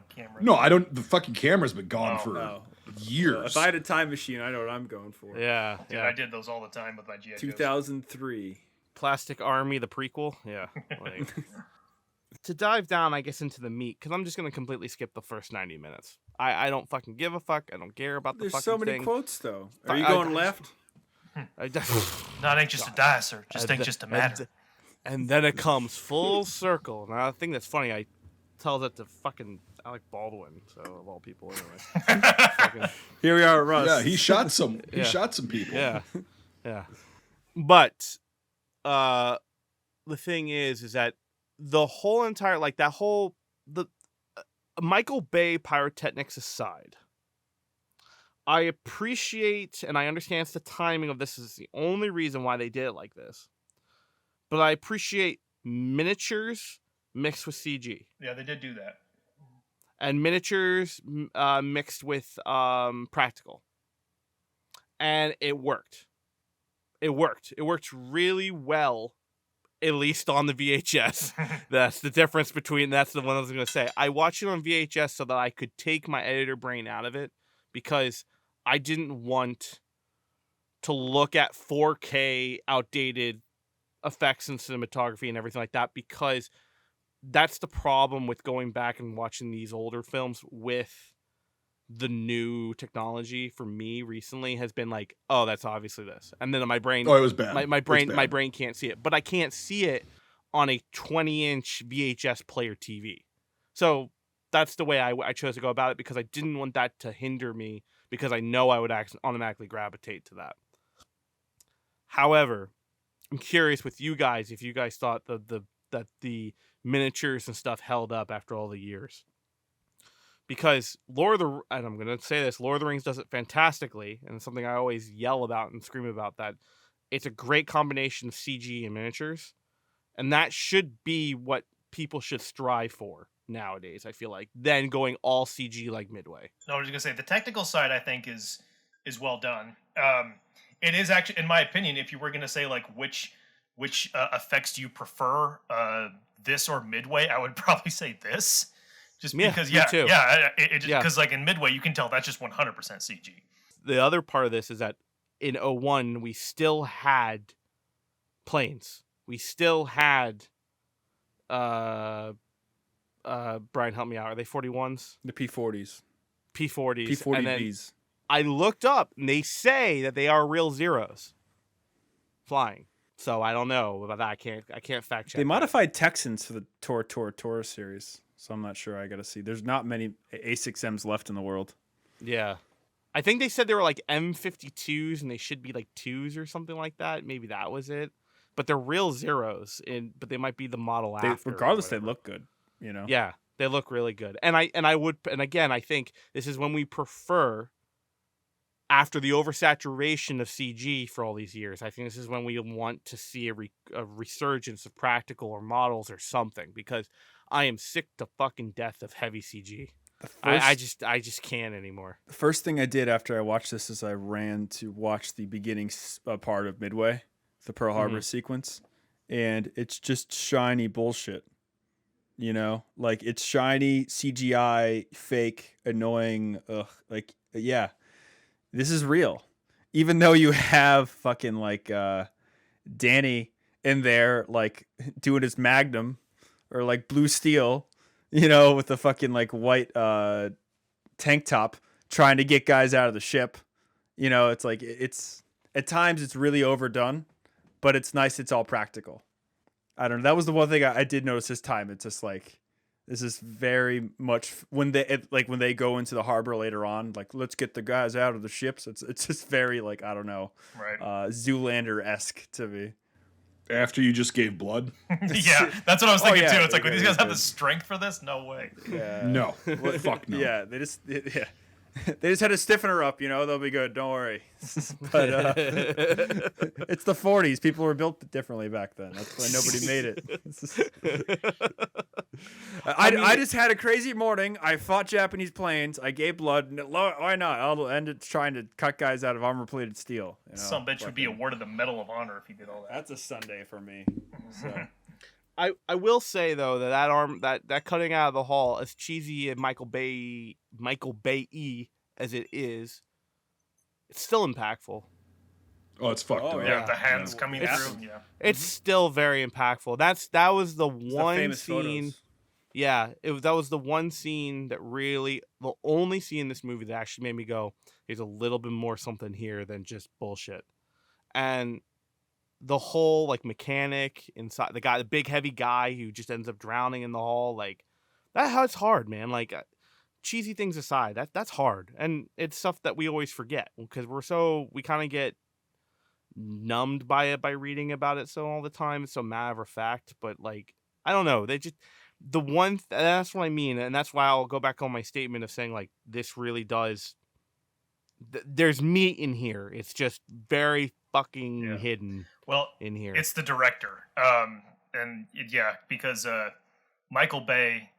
[SPEAKER 2] camera.
[SPEAKER 3] No, I don't. The fucking camera's been gone for years.
[SPEAKER 1] If I had a time machine, I know what I'm going for.
[SPEAKER 4] Yeah.
[SPEAKER 2] Dude, I did those all the time with my G.I. Joes.
[SPEAKER 1] 2003.
[SPEAKER 4] Plastic Army, the prequel. Yeah. Like, to dive down, I guess, into the meat, because I'm just going to completely skip the first 90 minutes. I don't fucking give a fuck. I don't care about the
[SPEAKER 1] There's
[SPEAKER 4] fucking
[SPEAKER 1] so many
[SPEAKER 4] thing.
[SPEAKER 1] quotes, though. Are you going left?
[SPEAKER 2] No, it ain't just a die, sir. Just ain't just a matter.
[SPEAKER 4] And then it comes full circle. Now, the thing that's funny, I tell that to fucking Alec Baldwin, so of all people, anyway.
[SPEAKER 1] Here we are at Russ.
[SPEAKER 3] Yeah, he shot some. He shot some people.
[SPEAKER 4] Yeah. But the thing is that the whole entire, like that whole, Michael Bay pyrotechnics aside, I appreciate and I understand the timing of this is the only reason why they did it like this. But I appreciate miniatures mixed with CG.
[SPEAKER 2] Yeah, they did do that.
[SPEAKER 4] And miniatures mixed with practical. And it worked. It worked really well, at least on the VHS. That's the difference between, that's the one I was going to say. I watched it on VHS so that I could take my editor brain out of it, because I didn't want to look at 4K outdated effects and cinematography and everything like that, because that's the problem with going back and watching these older films with the new technology for me recently has been like, oh, that's obviously this, and then my brain,
[SPEAKER 3] Oh, it was bad.
[SPEAKER 4] my
[SPEAKER 3] It's bad.
[SPEAKER 4] brain can't see it, but I can't see it on a 20-inch VHS player TV. So that's the way I chose to go about it, because I didn't want that to hinder me, because I know I would automatically gravitate to that. However, I'm curious with you guys if you guys thought that the miniatures and stuff held up after all the years. Because and I'm going to say this, Lord of the Rings does it fantastically, and it's something I always yell about and scream about, that it's a great combination of CG and miniatures, and that should be what people should strive for nowadays, I feel like, than going all CG like Midway.
[SPEAKER 2] No, I was going to say, the technical side, I think, is well done. It is actually, in my opinion, if you were going to say, like, which effects do you prefer, this or Midway, I would probably say this. Just because, because like in Midway, you can tell that's just 100% CG.
[SPEAKER 4] The other part of this is that in 01, we still had planes. We still had, Brian, help me out. Are they 41s?
[SPEAKER 1] The P40s.
[SPEAKER 4] P40s.
[SPEAKER 1] P40Bs.
[SPEAKER 4] I looked up, and they say that they are real Zeros flying. So I don't know about that. I can't fact check.
[SPEAKER 1] They modified Texans for the Tor series, so I'm not sure. I got to see. There's not many A6Ms left in the world.
[SPEAKER 4] Yeah. I think they said they were like M52s, and they should be like 2s or something like that. Maybe that was it. But they're real Zeros, but they might be the model after.
[SPEAKER 1] Regardless, they look good, you know?
[SPEAKER 4] Yeah, they look really good. And again, I think this is when we prefer, after the oversaturation of CG for all these years, I think this is when we want to see a resurgence of practical or models or something, because I am sick to fucking death of heavy CG. I just can't anymore.
[SPEAKER 1] The first thing I did after I watched this is I ran to watch the beginning part of Midway, the Pearl Harbor sequence, and it's just shiny bullshit. You know, like, it's shiny CGI, fake, annoying. Like, yeah. This is real. Even though you have fucking like Danny in there, like, doing his Magnum or like Blue Steel, you know, with the fucking like white tank top, trying to get guys out of the ship. You know, it's like, it's at times it's really overdone, but it's nice. It's all practical. I don't know. That was the one thing I did notice this time. It's just like, this is very much when they go into the harbor later on, like, let's get the guys out of the ships. It's just very, like, I don't know,
[SPEAKER 2] right?
[SPEAKER 1] Zoolander-esque to me.
[SPEAKER 3] After you just gave blood.
[SPEAKER 2] Yeah, that's what I was thinking too. It's like, when these guys have the strength for this? No way.
[SPEAKER 1] Yeah.
[SPEAKER 3] No. Fuck no.
[SPEAKER 1] Yeah, they just had to stiffen her up, you know. They'll be good. Don't worry. But it's the 40s. People were built differently back then. That's why nobody made it. I just had a crazy morning. I fought Japanese planes. I gave blood. Why not? I'll end it trying to cut guys out of armor-plated steel. You know?
[SPEAKER 2] Some bitch would be awarded the Medal of Honor if he did all that.
[SPEAKER 1] That's a Sunday for me. So.
[SPEAKER 4] I will say though that cutting out of the hall, as cheesy and Michael Bay as it is, it's still impactful.
[SPEAKER 3] Oh, it's fucked up.
[SPEAKER 2] Yeah, the hands coming through. Yeah,
[SPEAKER 4] it's still very impactful. That was the one scene.
[SPEAKER 1] Photos.
[SPEAKER 4] Yeah, that was the one scene that really, the only scene in this movie that actually made me go, there's a little bit more something here than just bullshit. And the whole like mechanic inside, the big heavy guy who just ends up drowning in the hall, like, that's hard, man. Like, cheesy things aside, that's hard, and it's stuff that we always forget because we kind of get numbed by it by reading about it so all the time. It's so matter of fact, but like, I don't know, they just that's what I mean, and that's why I'll go back on my statement of saying, like, this really does. There's meat in here. It's just very fucking hidden.
[SPEAKER 2] Well,
[SPEAKER 4] in here,
[SPEAKER 2] it's the director, because Michael Bay,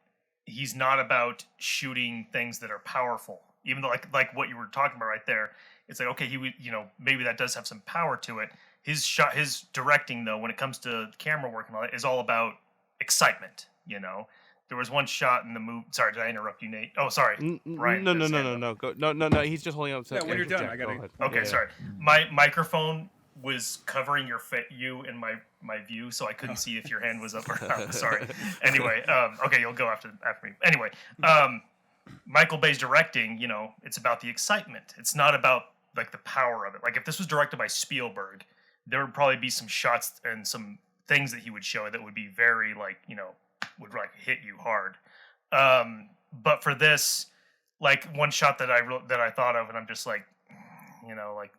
[SPEAKER 2] he's not about shooting things that are powerful. Even though, like what you were talking about right there, it's like, okay, he would, maybe that does have some power to it. His directing, though, when it comes to camera work and all that, is all about excitement. There was one shot in the movie. Sorry, did I interrupt you, Nate? Oh, sorry, Ryan.
[SPEAKER 4] No. No. He's just holding up.
[SPEAKER 1] Yeah, when you're done, I gotta.
[SPEAKER 2] Okay, sorry. My microphone was covering you in my view, so I couldn't see if your hand was up or not. Sorry. Anyway, okay, you'll go after me. Anyway, Michael Bay's directing, it's about the excitement. It's not about like the power of it. Like if this was directed by Spielberg, there would probably be some shots and some things that he would show that would be very like, would like hit you hard. But for this, like one shot that I thought of, and I'm just like,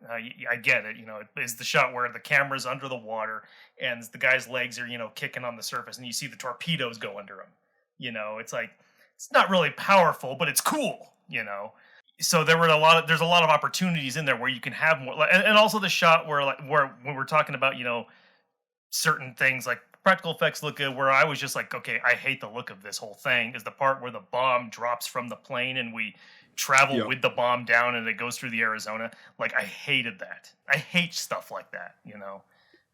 [SPEAKER 2] I get it. Is the shot where the camera's under the water and the guy's legs are, kicking on the surface, and you see the torpedoes go under him. It's like it's not really powerful, but it's cool. So there's a lot of opportunities in there where you can have more, and also the shot where when we're talking about certain things like practical effects look good, where I was just like, okay, I hate the look of this whole thing, is the part where the bomb drops from the plane and we travel with the bomb down and it goes through the Arizona. Like, I hated that. I hate stuff like that,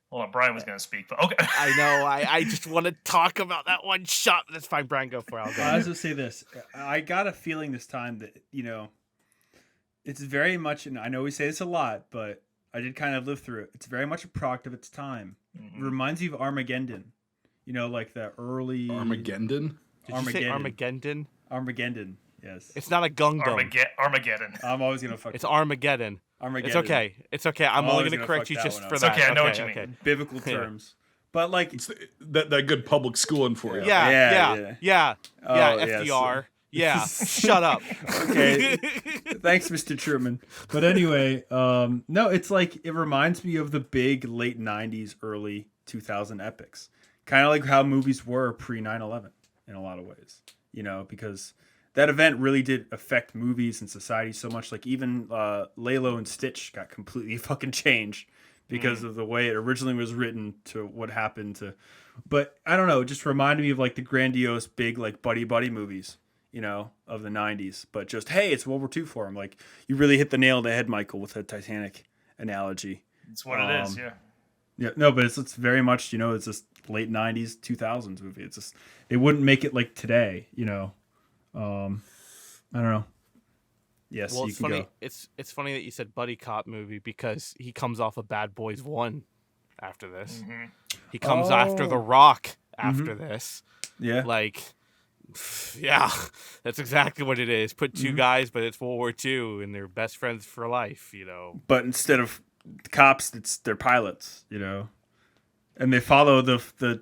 [SPEAKER 2] Hold on, Brian was going to speak, but okay.
[SPEAKER 4] I know. I just want to talk about that one shot. That's fine, Brian. Go for it. I'll go.
[SPEAKER 1] I was going to say this. I got a feeling this time that, it's very much, and I know we say this a lot, but I did kind of live through it. It's very much a product of its time. Mm-hmm. It reminds you of Armageddon. Like the early...
[SPEAKER 3] Armageddon?
[SPEAKER 4] Did you say Armageddon?
[SPEAKER 1] Armageddon, yes.
[SPEAKER 4] It's not a Gundam.
[SPEAKER 2] Armageddon.
[SPEAKER 1] I'm always going to fuck
[SPEAKER 4] It's Armageddon.
[SPEAKER 1] Armageddon.
[SPEAKER 4] It's okay. I'm only going to correct you just for that.
[SPEAKER 2] It's okay, I know what you mean.
[SPEAKER 1] Biblical terms. But like...
[SPEAKER 3] It's that good public schooling for you.
[SPEAKER 4] Yeah.
[SPEAKER 1] Oh,
[SPEAKER 4] FDR. Yeah, shut up.
[SPEAKER 1] Okay. Thanks, Mr. Truman. But anyway, no, it's like it reminds me of the big late 90s, early 2000 epics. Kind of like how movies were pre 9/11 in a lot of ways, because that event really did affect movies and society so much. Like even Lilo and Stitch got completely fucking changed because of the way it originally was written to what happened to. But I don't know, it just reminded me of like the grandiose big like buddy movies. Of the 90s, but just, hey, it's World War II for him. Like, you really hit the nail on the head, Michael, with the Titanic analogy.
[SPEAKER 2] It's what it is, yeah.
[SPEAKER 1] Yeah, no, but it's very much, it's just late 90s, 2000s movie. It's just, they wouldn't make it like today, I don't know. Yes,
[SPEAKER 4] well,
[SPEAKER 1] you
[SPEAKER 4] it's
[SPEAKER 1] can
[SPEAKER 4] funny.
[SPEAKER 1] go.
[SPEAKER 4] It's funny that you said buddy cop movie because he comes off of Bad Boys 1 after this. Mm-hmm. He comes after The Rock after this.
[SPEAKER 1] Yeah.
[SPEAKER 4] Like... Yeah, that's exactly what it is. Put two guys, but it's World War II, and they're best friends for life,
[SPEAKER 1] But instead of cops, they're pilots, And they follow the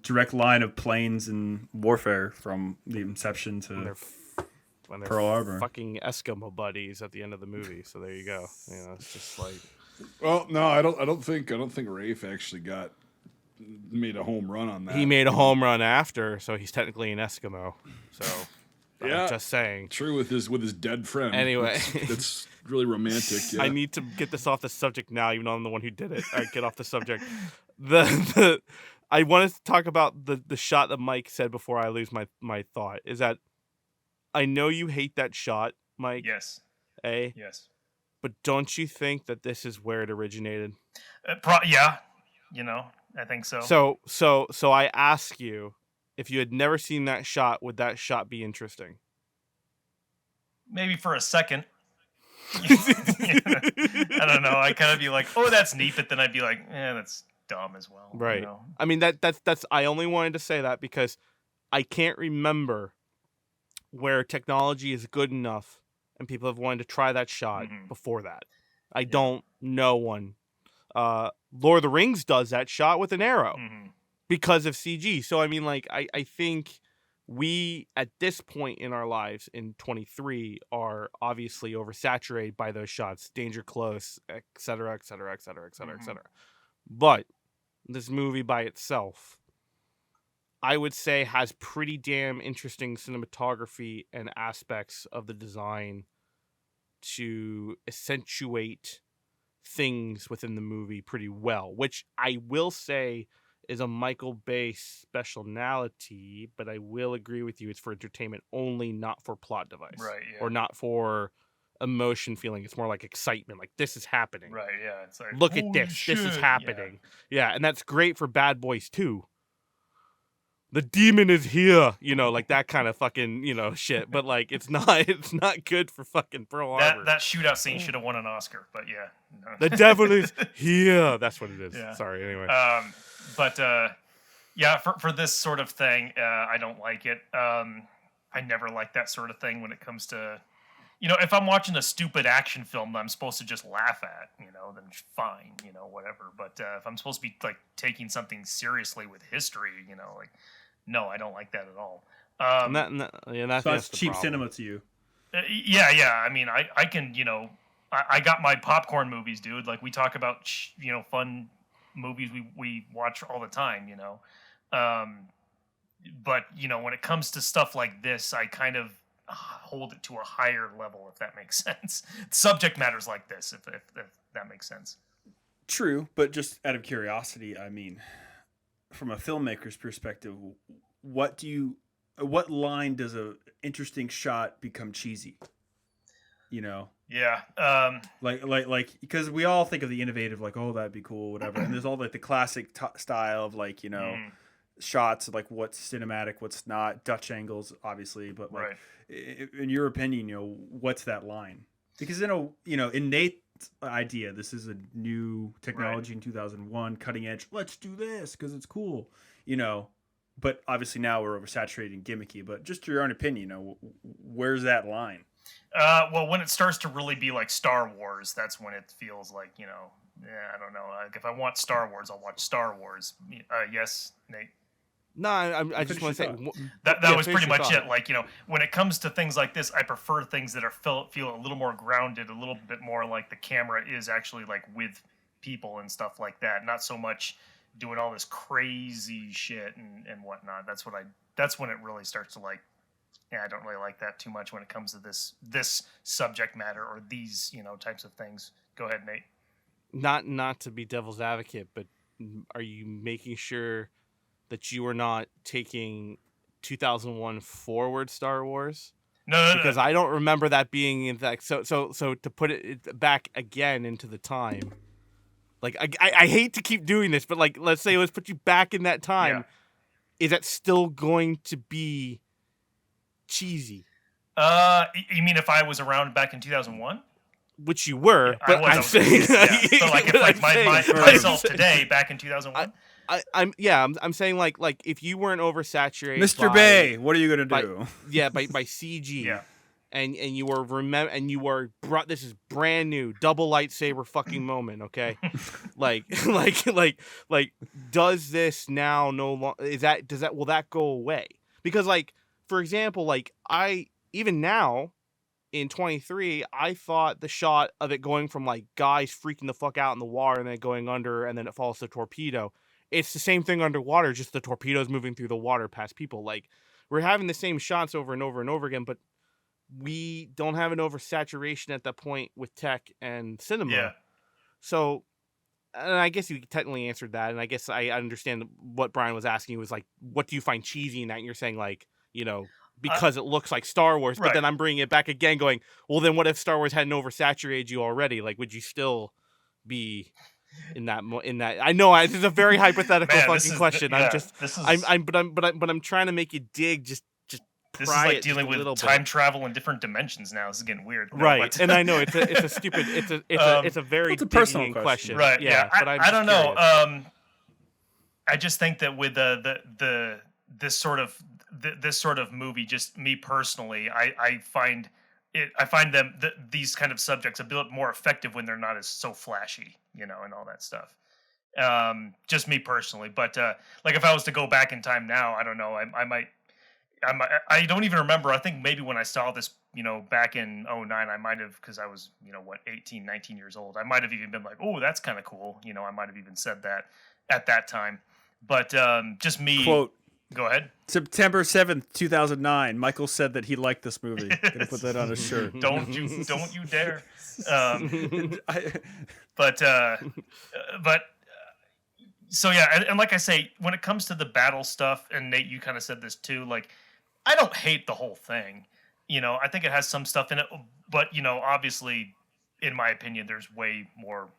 [SPEAKER 1] direct line of planes and warfare from the inception to
[SPEAKER 4] when they're
[SPEAKER 1] Pearl Harbor.
[SPEAKER 4] Fucking Eskimo buddies at the end of the movie. So there you go. It's just like.
[SPEAKER 3] Well, no, I don't think Rafe actually made a home run on that.
[SPEAKER 4] He made a home run after, so he's technically an Eskimo. So
[SPEAKER 3] yeah,
[SPEAKER 4] I'm just saying.
[SPEAKER 3] True with his dead friend.
[SPEAKER 4] Anyway,
[SPEAKER 3] that's really romantic. Yeah.
[SPEAKER 4] I need to get this off the subject now, even though I'm the one who did it. All right, get off the subject. I wanted to talk about the shot that Mike said before I lose my thought. Is that I know you hate that shot, Mike.
[SPEAKER 2] Yes.
[SPEAKER 4] Yes. But don't you think that this is where it originated?
[SPEAKER 2] Yeah. I think so.
[SPEAKER 4] So I ask you, if you had never seen that shot, would that shot be interesting?
[SPEAKER 2] Maybe for a second. I don't know. I kind of be like, oh, that's neat, but then I'd be like, that's dumb as well.
[SPEAKER 4] Right. I mean, that's. I only wanted to say that because I can't remember where technology is good enough and people have wanted to try that shot before that. I don't know one. Lord of the Rings does that shot with an arrow because of CG. So, I mean, like, I think we, at this point in our lives in 23, are obviously oversaturated by those shots, danger close, et cetera, et cetera, et cetera, et cetera, et cetera. But this movie by itself, I would say, has pretty damn interesting cinematography and aspects of the design to accentuate things within the movie pretty well, which I will say is a Michael Bay speciality, but I will agree with you, it's for entertainment only, not for plot device.
[SPEAKER 2] Right, yeah.
[SPEAKER 4] Or not for emotion feeling. It's more like excitement, like this is happening.
[SPEAKER 2] Right, yeah. It's like,
[SPEAKER 4] look at this.
[SPEAKER 2] Shit.
[SPEAKER 4] This is happening. Yeah, and that's great for Bad Boys 2. The demon is here, like that kind of fucking, shit. But like, it's not good for fucking Pearl Harbor.
[SPEAKER 2] That shootout scene should have won an Oscar, but yeah. No.
[SPEAKER 4] The devil is here. That's what it is.
[SPEAKER 2] Yeah.
[SPEAKER 4] Sorry. Anyway.
[SPEAKER 2] But yeah, for this sort of thing, I don't like it. I never like that sort of thing when it comes to, if I'm watching a stupid action film that I'm supposed to just laugh at, then fine, whatever. But if I'm supposed to be like taking something seriously with history, like, no, I don't like that at all.
[SPEAKER 4] And that's
[SPEAKER 1] So that's
[SPEAKER 4] the
[SPEAKER 1] cheap
[SPEAKER 4] problem.
[SPEAKER 1] cinema to you.
[SPEAKER 2] Yeah. I mean, I can, I got my popcorn movies, dude. Like we talk about, fun movies we watch all the time, but when it comes to stuff like this, I kind of hold it to a higher level, if that makes sense. Subject matters like this, if that makes sense.
[SPEAKER 1] True, but just out of curiosity, I mean, from a filmmaker's perspective, what line does a interesting shot become cheesy?
[SPEAKER 2] Yeah.
[SPEAKER 1] Like because we all think of the innovative, like, oh, that'd be cool, whatever. And there's all like the classic style of like, shots of like what's cinematic, what's not, Dutch angles, obviously. But like, in your opinion, what's that line? Because in Nate's idea, this is a new technology in 2001, cutting edge. Let's do this because it's cool, But obviously now we're oversaturated and gimmicky. But just your own opinion, where's that line?
[SPEAKER 2] Well, when it starts to really be like Star Wars, that's when it feels like, I don't know. Like if I want Star Wars, I'll watch Star Wars. Yes, Nate?
[SPEAKER 4] No, I just want to say
[SPEAKER 2] that was pretty much it. Like, when it comes to things like this, I prefer things that are feel a little more grounded, a little bit more like the camera is actually like with people and stuff like that. Not so much doing all this crazy shit and whatnot. That's when it really starts to like, I don't really like that too much when it comes to this subject matter or these, types of things. Go ahead, Nate.
[SPEAKER 4] Not to be devil's advocate, but are you making sure that you are not taking 2001 forward Star Wars?
[SPEAKER 2] No.
[SPEAKER 4] Because I don't remember that being in that. So to put it back again into the time, like I hate to keep doing this, but like let's put you back in that time. Yeah. Is that still going to be cheesy?
[SPEAKER 2] You mean if I was around back in 2001?
[SPEAKER 4] Which you were, but I'm saying,
[SPEAKER 2] so like if like myself today back in 2001.
[SPEAKER 4] I'm saying like if you weren't oversaturated,
[SPEAKER 1] Mr. Bay, what are you gonna do?
[SPEAKER 4] By CG, and you were this is brand new double lightsaber fucking moment, okay? like does this now no longer will that go away? Because like for example, like even now in 23, I thought the shot of it going from like guys freaking the fuck out in the water and then going under and then it falls to torpedo. It's the same thing underwater, just the torpedoes moving through the water past people. Like we're having the same shots over and over and over again, but we don't have an oversaturation at that point with tech and cinema.
[SPEAKER 2] Yeah.
[SPEAKER 4] So, and I guess you technically answered that, and I guess I understand what Brian was asking was like, what do you find cheesy in that? And you're saying like, because it looks like Star Wars, but then I'm bringing it back again going, well, then what if Star Wars hadn't oversaturated you already? Like, would you still be in that? I know this is a very hypothetical question. I'm trying to make you dig. Just
[SPEAKER 2] this is like dealing with time travel in different dimensions now. This is getting weird,
[SPEAKER 4] right? And I know it's a stupid. It's a very
[SPEAKER 1] personal question,
[SPEAKER 2] right? Yeah,
[SPEAKER 4] but
[SPEAKER 2] I don't know. I just think that with this sort of movie, just me personally, I find these kind of subjects a bit more effective when they're not as so flashy, and all that stuff. Just me personally, but like if I was to go back in time now, I don't know, I don't even remember. I think maybe when I saw this, back in 2009, I might have, because I was, 18, 19 years old, I might have even been like, oh, that's kind of cool. I might have even said that at that time. But just me.
[SPEAKER 1] Quote.
[SPEAKER 2] Go ahead.
[SPEAKER 1] September 7th, 2009. Michael said that he liked this movie. Gonna put that on his shirt.
[SPEAKER 2] Don't you dare. But so yeah, and like I say, when it comes to the battle stuff, and Nate, you kind of said this too, like I don't hate the whole thing. I think it has some stuff in it, but obviously, in my opinion, there's way more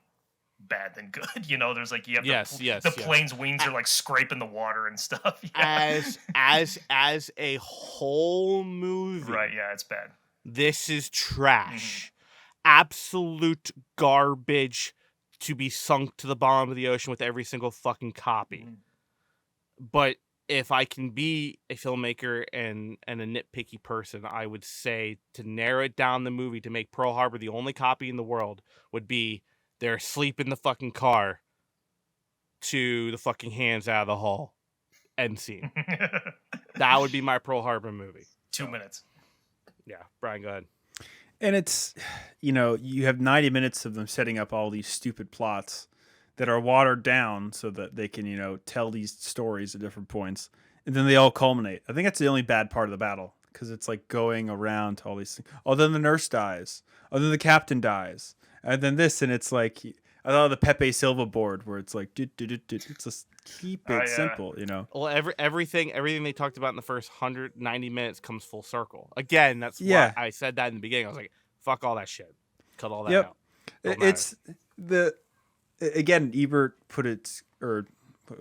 [SPEAKER 2] bad than good. There's like you have the plane's wings are like scraping the water and stuff.
[SPEAKER 4] Yeah. As a whole movie,
[SPEAKER 2] right? Yeah, it's bad.
[SPEAKER 4] This is trash. Absolute garbage to be sunk to the bottom of the ocean with every single fucking copy. But if I can be a filmmaker and a nitpicky person, I would say to narrow it down the movie to make Pearl Harbor the only copy in the world would be they're asleep in the fucking car to the fucking hands out of the hall end scene. That would be my Pearl Harbor movie.
[SPEAKER 2] 2 minutes.
[SPEAKER 4] Yeah, Brian, go ahead.
[SPEAKER 1] And it's, you have 90 minutes of them setting up all these stupid plots that are watered down so that they can, tell these stories at different points. And then they all culminate. I think that's the only bad part of the battle because it's like going around to all these things. Oh, then the nurse dies. Oh, then the captain dies. And then this, and it's like, I love the Pepe Silva board where it's like, it's just keep it simple,
[SPEAKER 4] Well, everything they talked about in the first 190 minutes comes full circle. Again, that's why I said that in the beginning. I was like, fuck all that shit. Cut all that out.
[SPEAKER 1] It's again, Ebert put it, or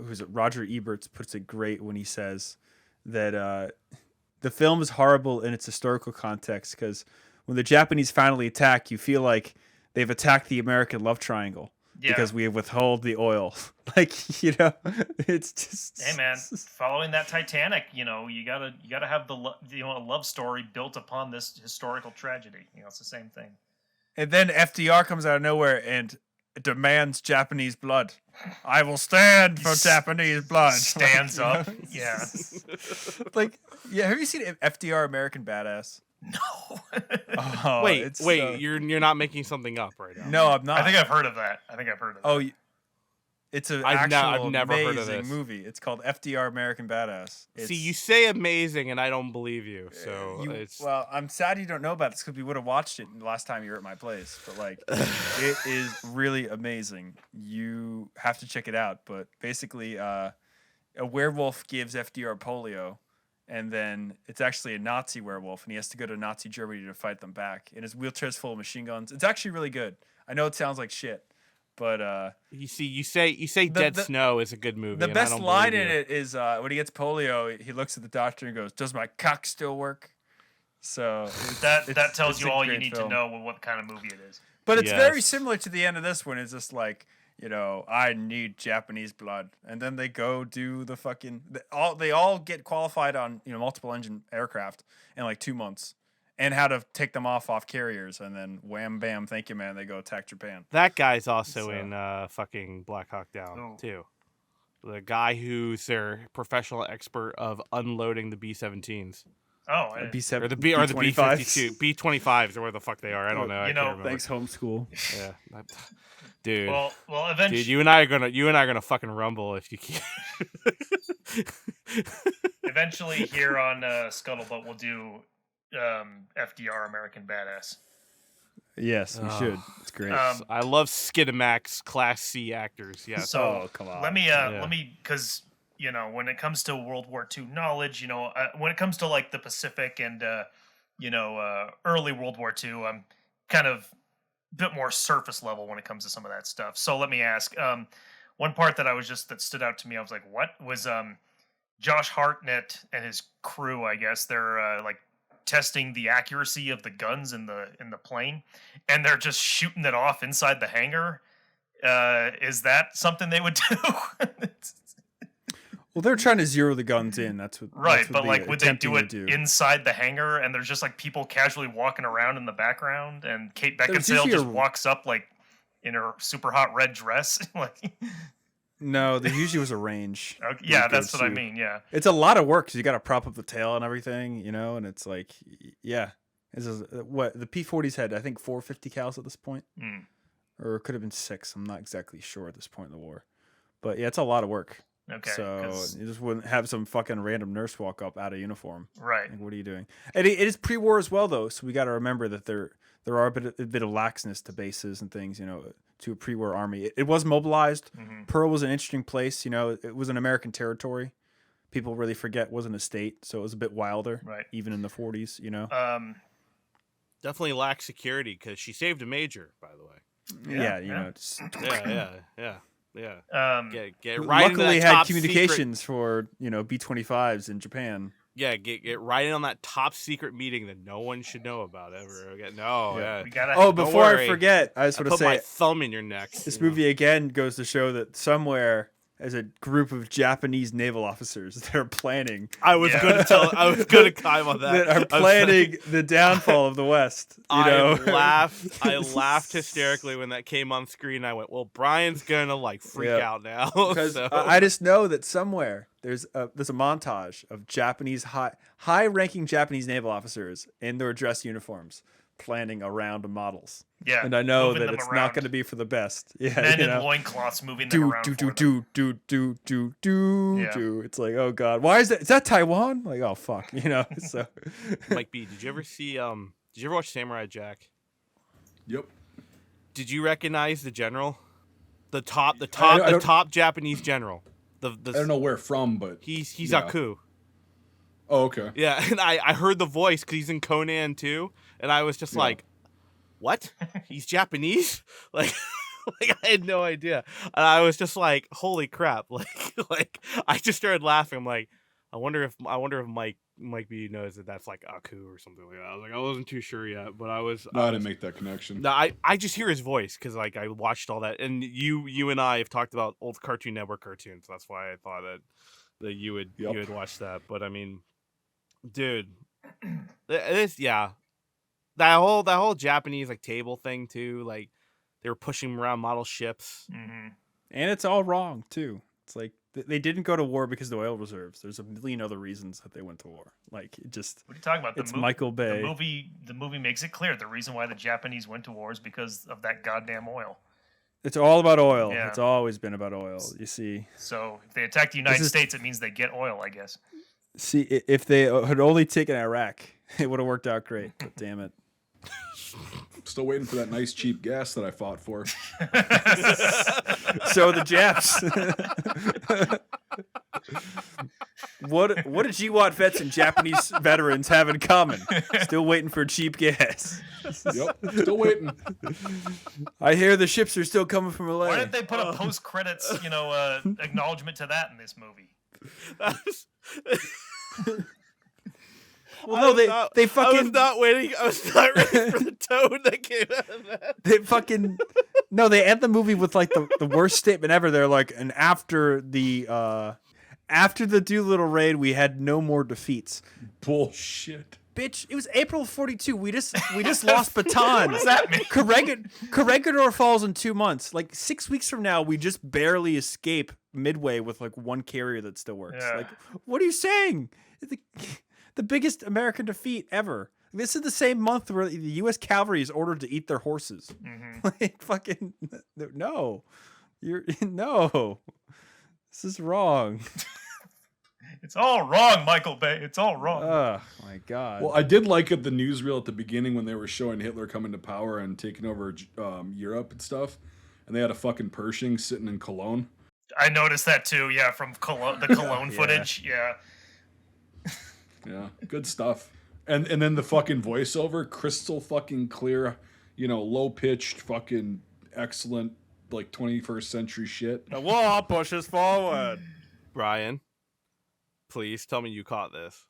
[SPEAKER 1] who's it? Roger Ebert puts it great when he says that the film is horrible in its historical context because when the Japanese finally attack, you feel like they've attacked the American love triangle because we have withheld the oil. It's just.
[SPEAKER 2] Hey man, following that Titanic, you gotta have the a love story built upon this historical tragedy. It's the same thing.
[SPEAKER 1] And then FDR comes out of nowhere and demands Japanese blood. I will stand for Japanese blood.
[SPEAKER 2] Stands up. Yeah.
[SPEAKER 1] Have you seen FDR American Badass?
[SPEAKER 2] No.
[SPEAKER 1] Oh,
[SPEAKER 4] wait, you're not making something up right now.
[SPEAKER 1] No, I'm not.
[SPEAKER 2] I think I've heard of that.
[SPEAKER 1] Oh, it's an
[SPEAKER 4] I've
[SPEAKER 1] actual
[SPEAKER 4] never
[SPEAKER 1] amazing
[SPEAKER 4] heard of this
[SPEAKER 1] movie. It's called FDR American Badass.
[SPEAKER 4] See, you say amazing, and I don't believe you. So
[SPEAKER 1] well, I'm sad you don't know about this because we would have watched it the last time you were at my place. But it is really amazing. You have to check it out. But basically, a werewolf gives FDR polio. And then it's actually a Nazi werewolf, and he has to go to Nazi Germany to fight them back. And his wheelchair's full of machine guns. It's actually really good. I know it sounds like shit, but
[SPEAKER 4] you say Dead Snow is a good movie.
[SPEAKER 1] The best line in it is when he gets polio, he looks at the doctor and goes, "Does my cock still work?" So
[SPEAKER 2] that tells you all you need to know what kind of movie it is.
[SPEAKER 1] But it's very similar to the end of this one. It's just like, I need Japanese blood. And then they go do the fucking... They all get qualified on, multiple engine aircraft in like 2 months. And how to take them off carriers. And then wham, bam, thank you, man. They go attack Japan.
[SPEAKER 4] That guy's also in fucking Black Hawk Down, too. The guy who's their professional expert of unloading the B-17s.
[SPEAKER 2] Oh,
[SPEAKER 1] B-7
[SPEAKER 4] or the B-52, B-25s or where the fuck they are. I don't know. I can't remember.
[SPEAKER 1] Thanks, homeschool.
[SPEAKER 4] Yeah, dude.
[SPEAKER 2] Well, eventually,
[SPEAKER 4] dude, you and I are gonna fucking rumble if you keep.
[SPEAKER 2] Eventually, here on Scuttlebutt, we'll do FDR American Badass.
[SPEAKER 1] Yes, we should. It's great.
[SPEAKER 4] I love Skidamax Class C actors. Yeah.
[SPEAKER 2] So
[SPEAKER 1] come on.
[SPEAKER 2] Let me, because when it comes to World War II knowledge, when it comes to like the Pacific and early World War II, I'm kind of a bit more surface level when it comes to some of that stuff. So let me ask, one part that stood out to me, I was like, what was Josh Hartnett and his crew? I guess they're testing the accuracy of the guns in the plane, and they're just shooting it off inside the hangar. Is that something they would do?
[SPEAKER 1] Well, they're trying to zero the guns in. That's what.
[SPEAKER 2] Right,
[SPEAKER 1] that's what
[SPEAKER 2] but would they do it inside the hangar? And there's just people casually walking around in the background, and Kate Beckinsale just walks up in her super hot red dress.
[SPEAKER 1] No, there usually was a range.
[SPEAKER 2] Okay, yeah, that's what I mean. Yeah,
[SPEAKER 1] it's a lot of work because you got to prop up the tail and everything, and it's like, yeah, this is what the P-40s had. I think 450 cals at this point, or it could have been 6. I'm not exactly sure at this point in the war, but yeah, it's a lot of work.
[SPEAKER 2] Okay,
[SPEAKER 1] so you just wouldn't have some fucking random nurse walk up out of uniform,
[SPEAKER 2] right?
[SPEAKER 1] What are you doing? And it is pre-war as well, though, so we got to remember that there are a bit of laxness to bases and things, to a pre-war army. It was mobilized. Mm-hmm. Pearl was an interesting place. It was an American territory. People really forget it wasn't a state, so it was a bit wilder,
[SPEAKER 2] right?
[SPEAKER 1] Even in the 40s,
[SPEAKER 4] Definitely lacked security because she saved a major, by the way.
[SPEAKER 1] Yeah.
[SPEAKER 4] Get right.
[SPEAKER 1] Luckily, had communications for B-25s in Japan.
[SPEAKER 4] Yeah, get right in on that top secret meeting that no one should know about ever again. No,
[SPEAKER 2] we gotta.
[SPEAKER 1] Before I forget, I just want to say,
[SPEAKER 4] put my thumb in your neck.
[SPEAKER 1] This movie again goes to show that somewhere, as a group of Japanese naval officers that are planning.
[SPEAKER 4] I was going to climb on that.
[SPEAKER 1] That are planning the downfall of the West.
[SPEAKER 4] I laughed hysterically when that came on screen. I went, well, Brian's gonna like freak out now.
[SPEAKER 1] Because I just know that somewhere there's a montage of Japanese high-ranking Japanese naval officers in their dress uniforms planning around models.
[SPEAKER 2] Yeah,
[SPEAKER 1] and I know that it's
[SPEAKER 2] around.
[SPEAKER 1] not going to be for the best. Yeah,
[SPEAKER 2] men in loincloths moving them around.
[SPEAKER 1] Do. It's like, oh god, why is that? Is that Taiwan? Like, oh fuck, So,
[SPEAKER 4] Mike B, did you ever see? Did you ever watch Samurai Jack?
[SPEAKER 3] Yep.
[SPEAKER 4] Did you recognize the general? The top Japanese general. I
[SPEAKER 3] don't know where from, but
[SPEAKER 4] he's Aku.
[SPEAKER 3] Oh, okay.
[SPEAKER 4] Yeah, and I heard the voice because he's in Conan too, and I was just like, what? He's Japanese? Like I had no idea. And I was just like, holy crap. Like I just started laughing. I'm like, I wonder if Mike B knows that that's like Aku or something like that. I was like, I wasn't too sure yet, but I didn't
[SPEAKER 3] make that connection.
[SPEAKER 4] No, I just hear his voice because like I watched all that, and you and I have talked about old Cartoon Network cartoons. That's why I thought that you would watch that. But I mean, dude, that whole Japanese like table thing too, like they were pushing around model ships,
[SPEAKER 1] and it's all wrong too. It's like they didn't go to war because of the oil reserves. There's a million other reasons that they went to war. Like it just.
[SPEAKER 2] What are you talking about?
[SPEAKER 1] It's Michael Bay.
[SPEAKER 2] The movie makes it clear the reason why the Japanese went to war is because of that goddamn oil.
[SPEAKER 1] It's all about oil.
[SPEAKER 2] Yeah.
[SPEAKER 1] It's always been about oil. You see.
[SPEAKER 2] So if they attack the United States, it means they get oil, I guess.
[SPEAKER 1] See, if they had only taken Iraq, it would have worked out great. But damn it.
[SPEAKER 3] Still waiting for that nice cheap gas that I fought for.
[SPEAKER 1] So the Japs. What do GWAT vets and Japanese veterans have in common? Still waiting for cheap gas.
[SPEAKER 3] Yep, still waiting.
[SPEAKER 1] I hear the ships are still coming from LA.
[SPEAKER 2] Why didn't they put a post-credits, acknowledgement to that in this movie?
[SPEAKER 1] Well, no, they fucking.
[SPEAKER 4] I was not waiting. I was not ready for the tone that came out of that.
[SPEAKER 1] They fucking. No, they end the movie with like the worst statement ever. They're like, and after the Doolittle raid, we had no more defeats.
[SPEAKER 3] Bullshit.
[SPEAKER 1] Bitch, it was April 42. We just lost Bataan.
[SPEAKER 2] What does that mean?
[SPEAKER 1] Corregidor falls in 2 months. Like 6 weeks from now, we just barely escape Midway with like one carrier that still works.
[SPEAKER 2] Yeah.
[SPEAKER 1] Like, what are you saying? The biggest American defeat ever. This is the same month where the U.S. cavalry is ordered to eat their horses.
[SPEAKER 2] Mm-hmm.
[SPEAKER 1] Like fucking no, no. This is wrong.
[SPEAKER 2] It's all wrong, Michael Bay. It's all wrong.
[SPEAKER 1] Oh my god.
[SPEAKER 3] Well, I did like at the newsreel at the beginning when they were showing Hitler coming to power and taking over Europe and stuff, and they had a fucking Pershing sitting in Cologne.
[SPEAKER 2] I noticed that too. Yeah, from Cologne, the Cologne footage. Yeah.
[SPEAKER 3] Yeah, good stuff. And then the fucking voiceover, crystal fucking clear, low pitched, fucking excellent, like 21st century shit.
[SPEAKER 1] The war pushes forward.
[SPEAKER 4] Brian, please tell me you caught this.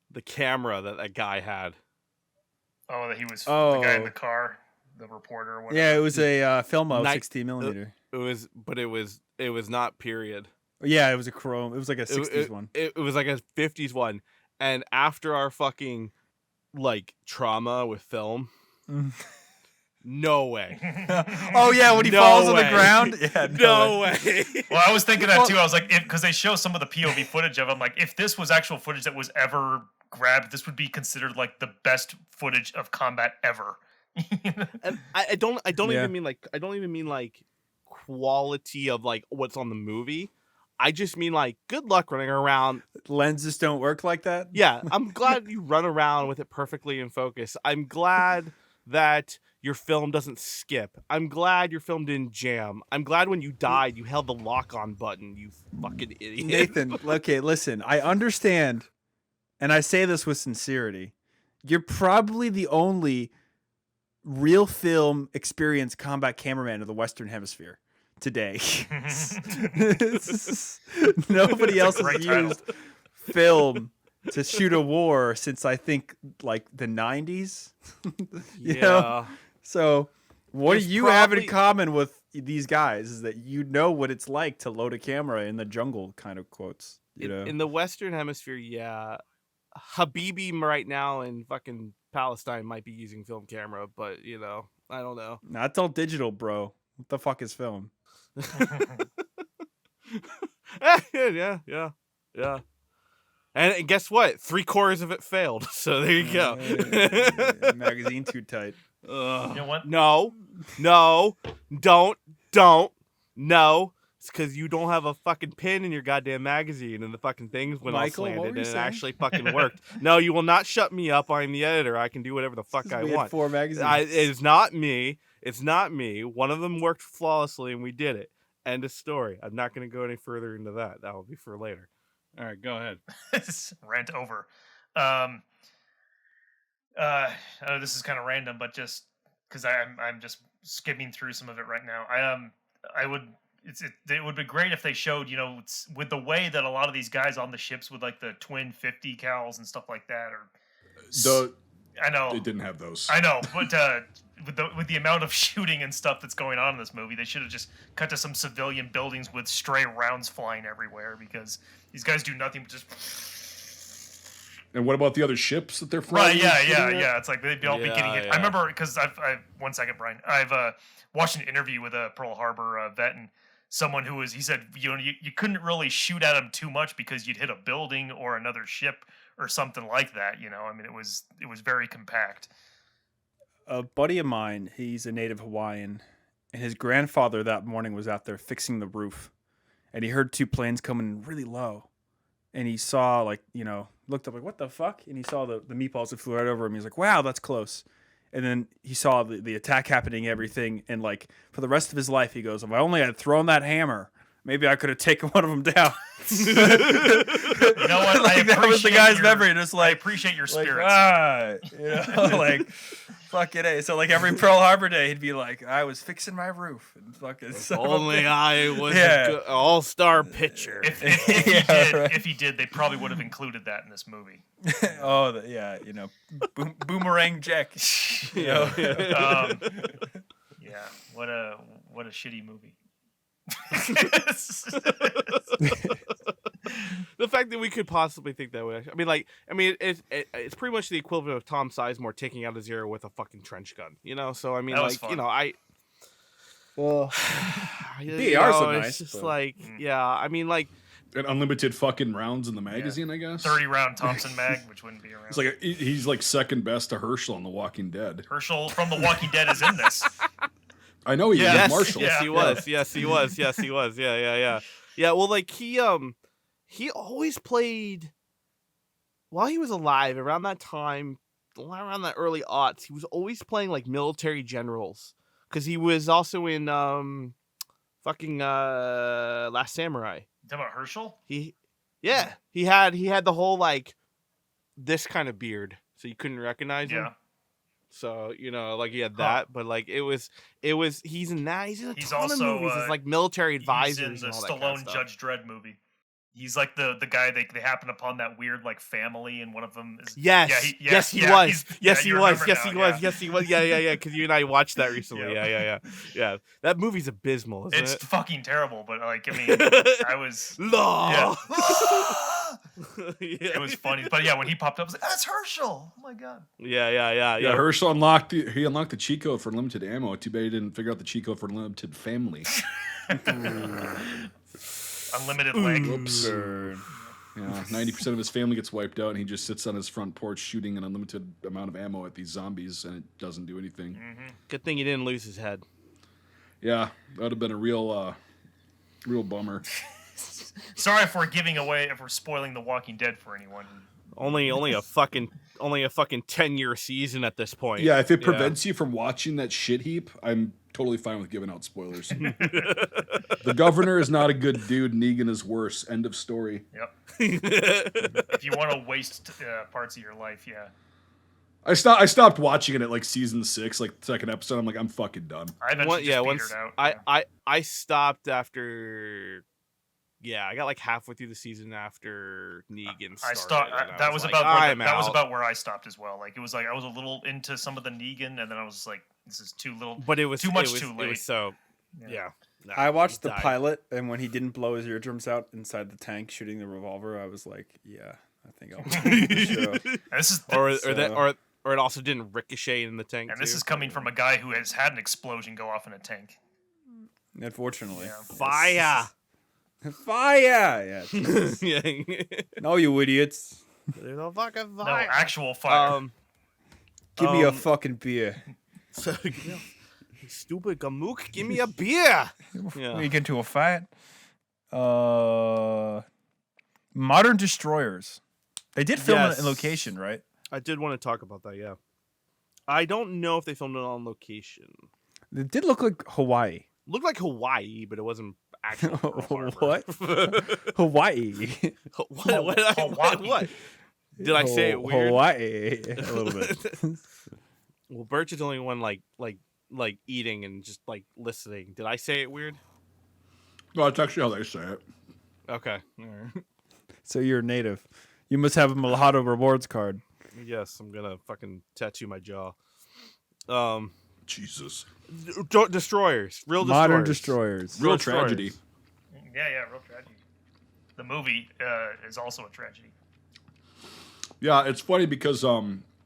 [SPEAKER 4] The camera that guy had.
[SPEAKER 2] Oh, that he was the guy in the car, the reporter or whatever.
[SPEAKER 1] Yeah, it was a Filmo 16 millimeter.
[SPEAKER 4] It was not period.
[SPEAKER 1] Yeah, it was a chrome. It was like a 60s one.
[SPEAKER 4] It was like a 50s one. And after our fucking like trauma with film, no way.
[SPEAKER 1] Oh yeah, when he falls on the ground. Yeah,
[SPEAKER 4] no way.
[SPEAKER 2] Well, I was thinking that too. I was like, because they show some of the POV footage of him. Like, if this was actual footage that was ever grabbed, this would be considered like the best footage of combat ever.
[SPEAKER 4] And I don't even mean like quality of like what's on the movie. I just mean like good luck running around.
[SPEAKER 1] Lenses don't work like that.
[SPEAKER 4] Yeah, I'm glad you run around with it perfectly in focus. I'm glad that your film doesn't skip. I'm glad your film didn't jam. I'm glad when you died you held the lock-on button, you fucking idiot.
[SPEAKER 1] Nathan, okay, listen. I understand, and I say this with sincerity. You're probably the only real film experienced combat cameraman of the Western Hemisphere today. Nobody else has used film to shoot a war since I think like the 90s. you know? So what do you have in common with these guys is that you know what it's like to load a camera in the jungle, kind of quotes. You know,
[SPEAKER 4] In the Western Hemisphere, yeah, Habibi right now in fucking Palestine might be using film camera, but you know, I don't know.
[SPEAKER 1] not all digital, bro. What the fuck is film?
[SPEAKER 4] yeah. And guess what? 3/4 of it failed. So there you go.
[SPEAKER 1] Magazine too tight.
[SPEAKER 2] You know what?
[SPEAKER 4] No, don't. No, it's because you don't have a fucking pin in your goddamn magazine, and the fucking things went
[SPEAKER 1] Michael,
[SPEAKER 4] all
[SPEAKER 1] what
[SPEAKER 4] slanted,
[SPEAKER 1] were you
[SPEAKER 4] and it
[SPEAKER 1] saying?
[SPEAKER 4] actually fucking worked. No, you will not shut me up. I'm the editor. I can do whatever the fuck I
[SPEAKER 1] We had
[SPEAKER 4] want.
[SPEAKER 1] 4 magazines.
[SPEAKER 4] It's not me. It's not me. One of them worked flawlessly, and we did it. End of story. I'm not going to go any further into that. That will be for later. All right, go ahead.
[SPEAKER 2] Rant over. This is kind of random, but just because I'm just skimming through some of it right now. It would be great if they showed, with the way that a lot of these guys on the ships with like the twin 50 cals and stuff like that, I know
[SPEAKER 3] They didn't have those.
[SPEAKER 2] I know, but with the amount of shooting and stuff that's going on in this movie, they should have just cut to some civilian buildings with stray rounds flying everywhere, because these guys do nothing but just.
[SPEAKER 3] And what about the other ships that they're flying?
[SPEAKER 2] Right? Yeah. It's like they'd all be getting it.
[SPEAKER 4] Yeah.
[SPEAKER 2] I remember because I've 1 second, Brian. I've watched an interview with a Pearl Harbor vet, and someone he said you couldn't really shoot at them too much because you'd hit a building or another ship or something like that. I mean, it was very compact.
[SPEAKER 1] A buddy of mine, he's a native Hawaiian, and his grandfather that morning was out there fixing the roof, and he heard 2 planes coming really low, and he saw looked up like, what the fuck? And he saw the meatballs that flew right over him. He's like, wow, that's close. And then he saw the attack happening, everything, and like for the rest of his life, he goes, if I only had thrown that hammer, maybe I could have taken one of them down.
[SPEAKER 2] You know what?
[SPEAKER 1] Like, that was the guy's memory. Just
[SPEAKER 2] I
[SPEAKER 1] like,
[SPEAKER 2] appreciate your
[SPEAKER 1] like,
[SPEAKER 2] spirits.
[SPEAKER 1] like fucking A. So like every Pearl Harbor day, he'd be like, I was fixing my roof. And fucking
[SPEAKER 4] Only I was an all-star pitcher.
[SPEAKER 2] If he did, they probably would have included that in this movie.
[SPEAKER 1] Boomerang Jack.
[SPEAKER 2] Yeah, what a shitty movie.
[SPEAKER 4] The fact that we could possibly think that way. I mean, it's pretty much the equivalent of Tom Sizemore taking out a Zero with a fucking trench gun. So I mean,
[SPEAKER 2] that was fun.
[SPEAKER 1] Well,
[SPEAKER 4] BARs
[SPEAKER 1] are
[SPEAKER 4] it's
[SPEAKER 1] nice.
[SPEAKER 4] just
[SPEAKER 1] But...
[SPEAKER 4] like, yeah. I mean, like.
[SPEAKER 3] And unlimited fucking rounds in the magazine, I guess.
[SPEAKER 2] 30-round Thompson mag, which wouldn't be around.
[SPEAKER 3] It's like he's like second best to Herschel on The Walking Dead.
[SPEAKER 2] Herschel from The Walking Dead is in this.
[SPEAKER 3] I know he is Marshall.
[SPEAKER 4] Yes, he was. Yes, he was. Yes, he was. Yeah. Yeah, well, like he always played while he was alive around that time, around that early aughts. He was always playing like military generals, because he was also in Last Samurai.
[SPEAKER 2] You talking about Herschel?
[SPEAKER 4] He had the whole like this kind of beard, so you couldn't recognize him.
[SPEAKER 2] Yeah.
[SPEAKER 4] So like he had that, but like it was he's in that. He's in a ton of movies. It's like military advisors.
[SPEAKER 2] He's in the
[SPEAKER 4] and all that
[SPEAKER 2] Stallone
[SPEAKER 4] kind of stuff.
[SPEAKER 2] Judge Dredd movie. He's like the guy they happen upon that weird like family, and one of them is
[SPEAKER 4] Yes, he was. Yes, he was. Yeah. Because you and I watched that recently.
[SPEAKER 2] Yep.
[SPEAKER 4] Yeah. That movie's abysmal, isn't
[SPEAKER 2] It's
[SPEAKER 4] it?
[SPEAKER 2] fucking terrible, but like I mean, I was
[SPEAKER 4] Law.
[SPEAKER 2] It was funny, but yeah, when he popped up, I was like, "That's Herschel!" Oh my god.
[SPEAKER 3] Yeah, Herschel unlocked the cheat code for limited ammo. Too bad he didn't figure out the cheat code for limited family.
[SPEAKER 2] Unlimited leg.
[SPEAKER 3] Whoops. Yeah, 90% of his family gets wiped out, and he just sits on his front porch shooting an unlimited amount of ammo at these zombies, and it doesn't do anything.
[SPEAKER 2] Mm-hmm.
[SPEAKER 4] Good thing he didn't lose his head.
[SPEAKER 3] Yeah, that would have been a real bummer.
[SPEAKER 2] Sorry if we're spoiling The Walking Dead for anyone.
[SPEAKER 4] Only a fucking 10-year season at this point.
[SPEAKER 3] Yeah, if it prevents you from watching that shit heap, I'm totally fine with giving out spoilers. The governor is not a good dude. Negan is worse. End of story.
[SPEAKER 2] Yep. If you want to waste parts of your life, yeah.
[SPEAKER 3] I stopped watching it at like season 6, like second episode. I'm like, I'm fucking done.
[SPEAKER 2] I eventually just petered out.
[SPEAKER 4] I stopped after. Yeah, I got like halfway through the season after Negan started.
[SPEAKER 2] That was about where I stopped as well. Like it was like I was a little into some of the Negan, and then I was like, this is too little.
[SPEAKER 4] But it was
[SPEAKER 2] too much too late.
[SPEAKER 4] Yeah. Nah,
[SPEAKER 1] I watched the
[SPEAKER 4] died.
[SPEAKER 1] pilot, and when he didn't blow his eardrums out inside the tank shooting the revolver, I was like, yeah, I think I'll watch the show.
[SPEAKER 2] This is
[SPEAKER 4] Or it also didn't ricochet in the tank.
[SPEAKER 2] and this
[SPEAKER 4] too.
[SPEAKER 2] is coming from a guy who has had an explosion go off in a tank.
[SPEAKER 1] Unfortunately.
[SPEAKER 2] Yeah.
[SPEAKER 4] Fire.
[SPEAKER 1] Fire! Yeah.
[SPEAKER 4] Yeah.
[SPEAKER 1] No, you idiots.
[SPEAKER 4] There's no fucking
[SPEAKER 2] No,
[SPEAKER 4] fire.
[SPEAKER 2] actual fire.
[SPEAKER 1] Give me a fucking beer.
[SPEAKER 4] So, stupid Gamook, give me a beer. Yeah.
[SPEAKER 1] We get into a fight. Modern Destroyers. They did film it in location, right?
[SPEAKER 4] I did want to talk about that, yeah. I don't know if they filmed it on location.
[SPEAKER 1] It did look like Hawaii.
[SPEAKER 4] Looked like Hawaii, but it wasn't actual Pearl Harbor.
[SPEAKER 1] What? Hawaii.
[SPEAKER 4] What? Did I say it weird?
[SPEAKER 1] Hawaii. A little bit.
[SPEAKER 4] Well, Birch is the only one like eating and just like listening. Did I say it weird?
[SPEAKER 3] No, that's actually how they say it.
[SPEAKER 4] Okay. All right.
[SPEAKER 1] So you're a native. You must have a Malhado rewards card.
[SPEAKER 4] Yes, I'm gonna fucking tattoo my jaw.
[SPEAKER 3] Jesus.
[SPEAKER 4] Destroyers. Real destroyers.
[SPEAKER 1] Modern Destroyers.
[SPEAKER 3] Real
[SPEAKER 4] Destroyers.
[SPEAKER 3] tragedy.
[SPEAKER 2] Yeah, real tragedy. The movie is also a tragedy.
[SPEAKER 3] Yeah, it's funny because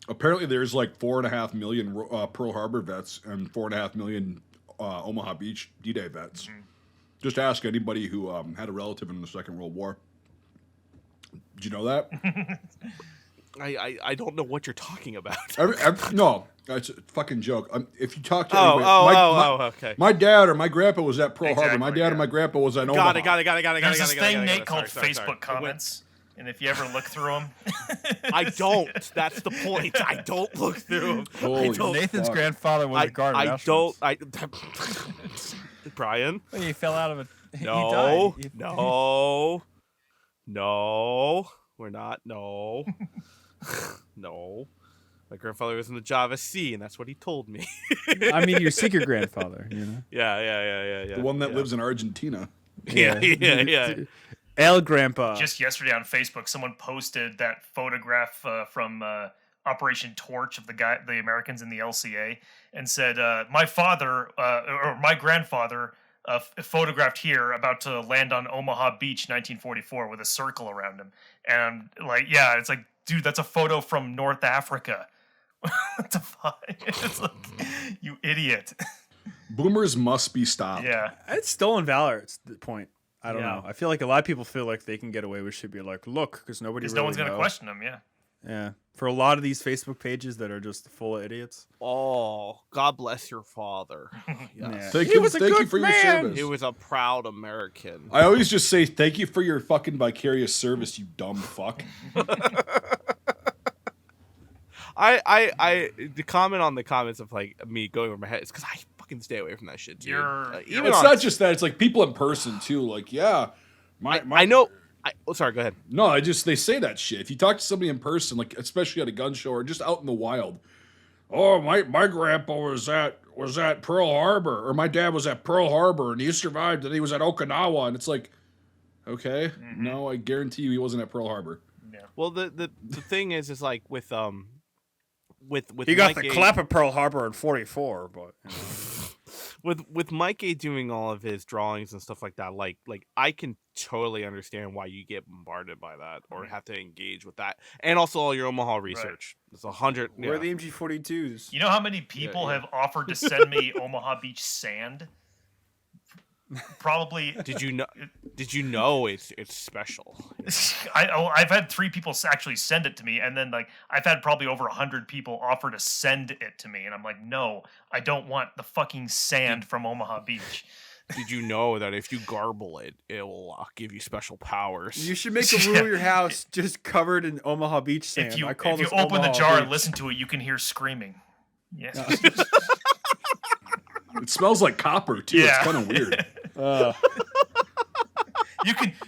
[SPEAKER 3] apparently there's like 4.5 million Pearl Harbor vets and 4.5 million Omaha Beach D-Day vets.
[SPEAKER 2] Mm-hmm.
[SPEAKER 3] Just ask anybody who had a relative in the Second World War. Did you know that?
[SPEAKER 4] I don't know what you're talking about.
[SPEAKER 3] No, it's a fucking joke. If you talk to
[SPEAKER 4] okay.
[SPEAKER 3] My dad or my grandpa was at Pearl Harbor. My
[SPEAKER 2] Exactly,
[SPEAKER 3] dad and my grandpa was at Omaha.
[SPEAKER 4] Got it.
[SPEAKER 2] There's this thing, Nate, called
[SPEAKER 4] Sorry.
[SPEAKER 2] Facebook comments. And if you ever look through them,
[SPEAKER 4] I don't. That's the point. I don't look through them.
[SPEAKER 3] Holy
[SPEAKER 1] Nathan's
[SPEAKER 3] fuck.
[SPEAKER 1] grandfather was a guard.
[SPEAKER 4] I don't. Brian.
[SPEAKER 1] He fell out of it.
[SPEAKER 4] No.
[SPEAKER 1] He died.
[SPEAKER 4] No. We're not. No. No. My grandfather was in the Java Sea, and that's what he told me.
[SPEAKER 1] I mean, your secret grandfather, you know?
[SPEAKER 4] Yeah.
[SPEAKER 3] The one that lives in Argentina.
[SPEAKER 4] Yeah.
[SPEAKER 1] El Grandpa.
[SPEAKER 2] just yesterday on Facebook, someone posted that photograph from Operation Torch of the Americans in the LCA, and said, "My father or my grandfather photographed here, about to land on Omaha Beach, 1944, with a circle around him." And like, yeah, it's like, dude, that's a photo from North Africa. What the fuck? It's like, you idiot.
[SPEAKER 3] Boomers must be stopped.
[SPEAKER 2] Yeah.
[SPEAKER 1] It's stolen valor at the point. I don't
[SPEAKER 2] Yeah.
[SPEAKER 1] know. I feel like a lot of people feel like they can get away with shit. Be like, look, because nobody
[SPEAKER 2] Because
[SPEAKER 1] really
[SPEAKER 2] no one's going to
[SPEAKER 1] knows.
[SPEAKER 2] question them, yeah.
[SPEAKER 1] Yeah. For a lot of these Facebook pages that are just full of idiots.
[SPEAKER 4] Oh, God bless your father.
[SPEAKER 1] Yeah.
[SPEAKER 4] Yes.
[SPEAKER 3] Thank
[SPEAKER 1] He
[SPEAKER 3] you,
[SPEAKER 1] was a
[SPEAKER 3] thank you
[SPEAKER 1] good
[SPEAKER 3] for your
[SPEAKER 1] man.
[SPEAKER 3] service.
[SPEAKER 4] He was a proud American.
[SPEAKER 3] I always just say thank you for your fucking vicarious service, you dumb fuck.
[SPEAKER 4] The comment on the comments of like me going over my head is because I fucking stay away from that shit, dude. Even
[SPEAKER 3] It's
[SPEAKER 4] on-
[SPEAKER 3] not just that; it's like people in person too. Like, yeah,
[SPEAKER 4] I know. Sorry, go ahead.
[SPEAKER 3] No, they say that shit. If you talk to somebody in person, like especially at a gun show or just out in the wild, oh my grandpa was at Pearl Harbor, or my dad was at Pearl Harbor and he survived and he was at Okinawa, and it's like, okay, no, I guarantee you he wasn't at Pearl Harbor.
[SPEAKER 2] Yeah.
[SPEAKER 4] Well, the thing is like with
[SPEAKER 1] He got
[SPEAKER 4] Mike
[SPEAKER 1] the
[SPEAKER 4] A-
[SPEAKER 1] clap at Pearl Harbor in 44, but you know.
[SPEAKER 4] with Mike A doing all of his drawings and stuff like that, like I can totally understand why you get bombarded by that or have to engage with that, and also all your Omaha research. It's 100.
[SPEAKER 1] Where are the MG42s?
[SPEAKER 2] You know how many people
[SPEAKER 4] yeah.
[SPEAKER 2] have offered to send me Omaha Beach sand? Probably.
[SPEAKER 4] Did you know it's special?
[SPEAKER 2] I've had 3 people actually send it to me, and then like I've had probably over 100 people offer to send it to me, and I'm like, no, I don't want the fucking sand from Omaha Beach.
[SPEAKER 4] Did you know that if you garble it, it will give you special powers?
[SPEAKER 1] You should make a room of your house just covered in Omaha Beach sand.
[SPEAKER 2] If you
[SPEAKER 1] I call
[SPEAKER 2] open
[SPEAKER 1] this
[SPEAKER 2] the
[SPEAKER 1] Omaha
[SPEAKER 2] jar
[SPEAKER 1] Beach.
[SPEAKER 2] and listen to it, you can hear screaming. Yeah.
[SPEAKER 3] It smells like copper too.
[SPEAKER 2] Yeah.
[SPEAKER 3] It's kind of weird.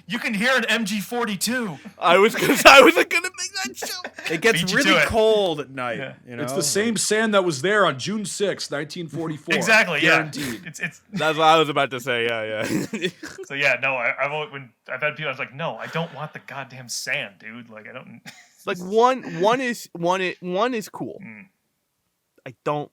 [SPEAKER 2] You can hear an MG42.
[SPEAKER 4] I was gonna make that joke.
[SPEAKER 1] It gets
[SPEAKER 2] Beat you
[SPEAKER 1] really
[SPEAKER 2] to it.
[SPEAKER 1] cold at night.
[SPEAKER 2] Yeah.
[SPEAKER 1] You know?
[SPEAKER 3] It's the same sand that was there on June 6th, 1944.
[SPEAKER 2] Exactly. Yeah.
[SPEAKER 3] Guaranteed.
[SPEAKER 2] It's
[SPEAKER 4] That's what I was about to say. Yeah.
[SPEAKER 2] so yeah. No, when I've had people, I was like, no, I don't want the goddamn sand, dude. Like I don't.
[SPEAKER 4] Like one is cool.
[SPEAKER 2] Mm.
[SPEAKER 4] I don't.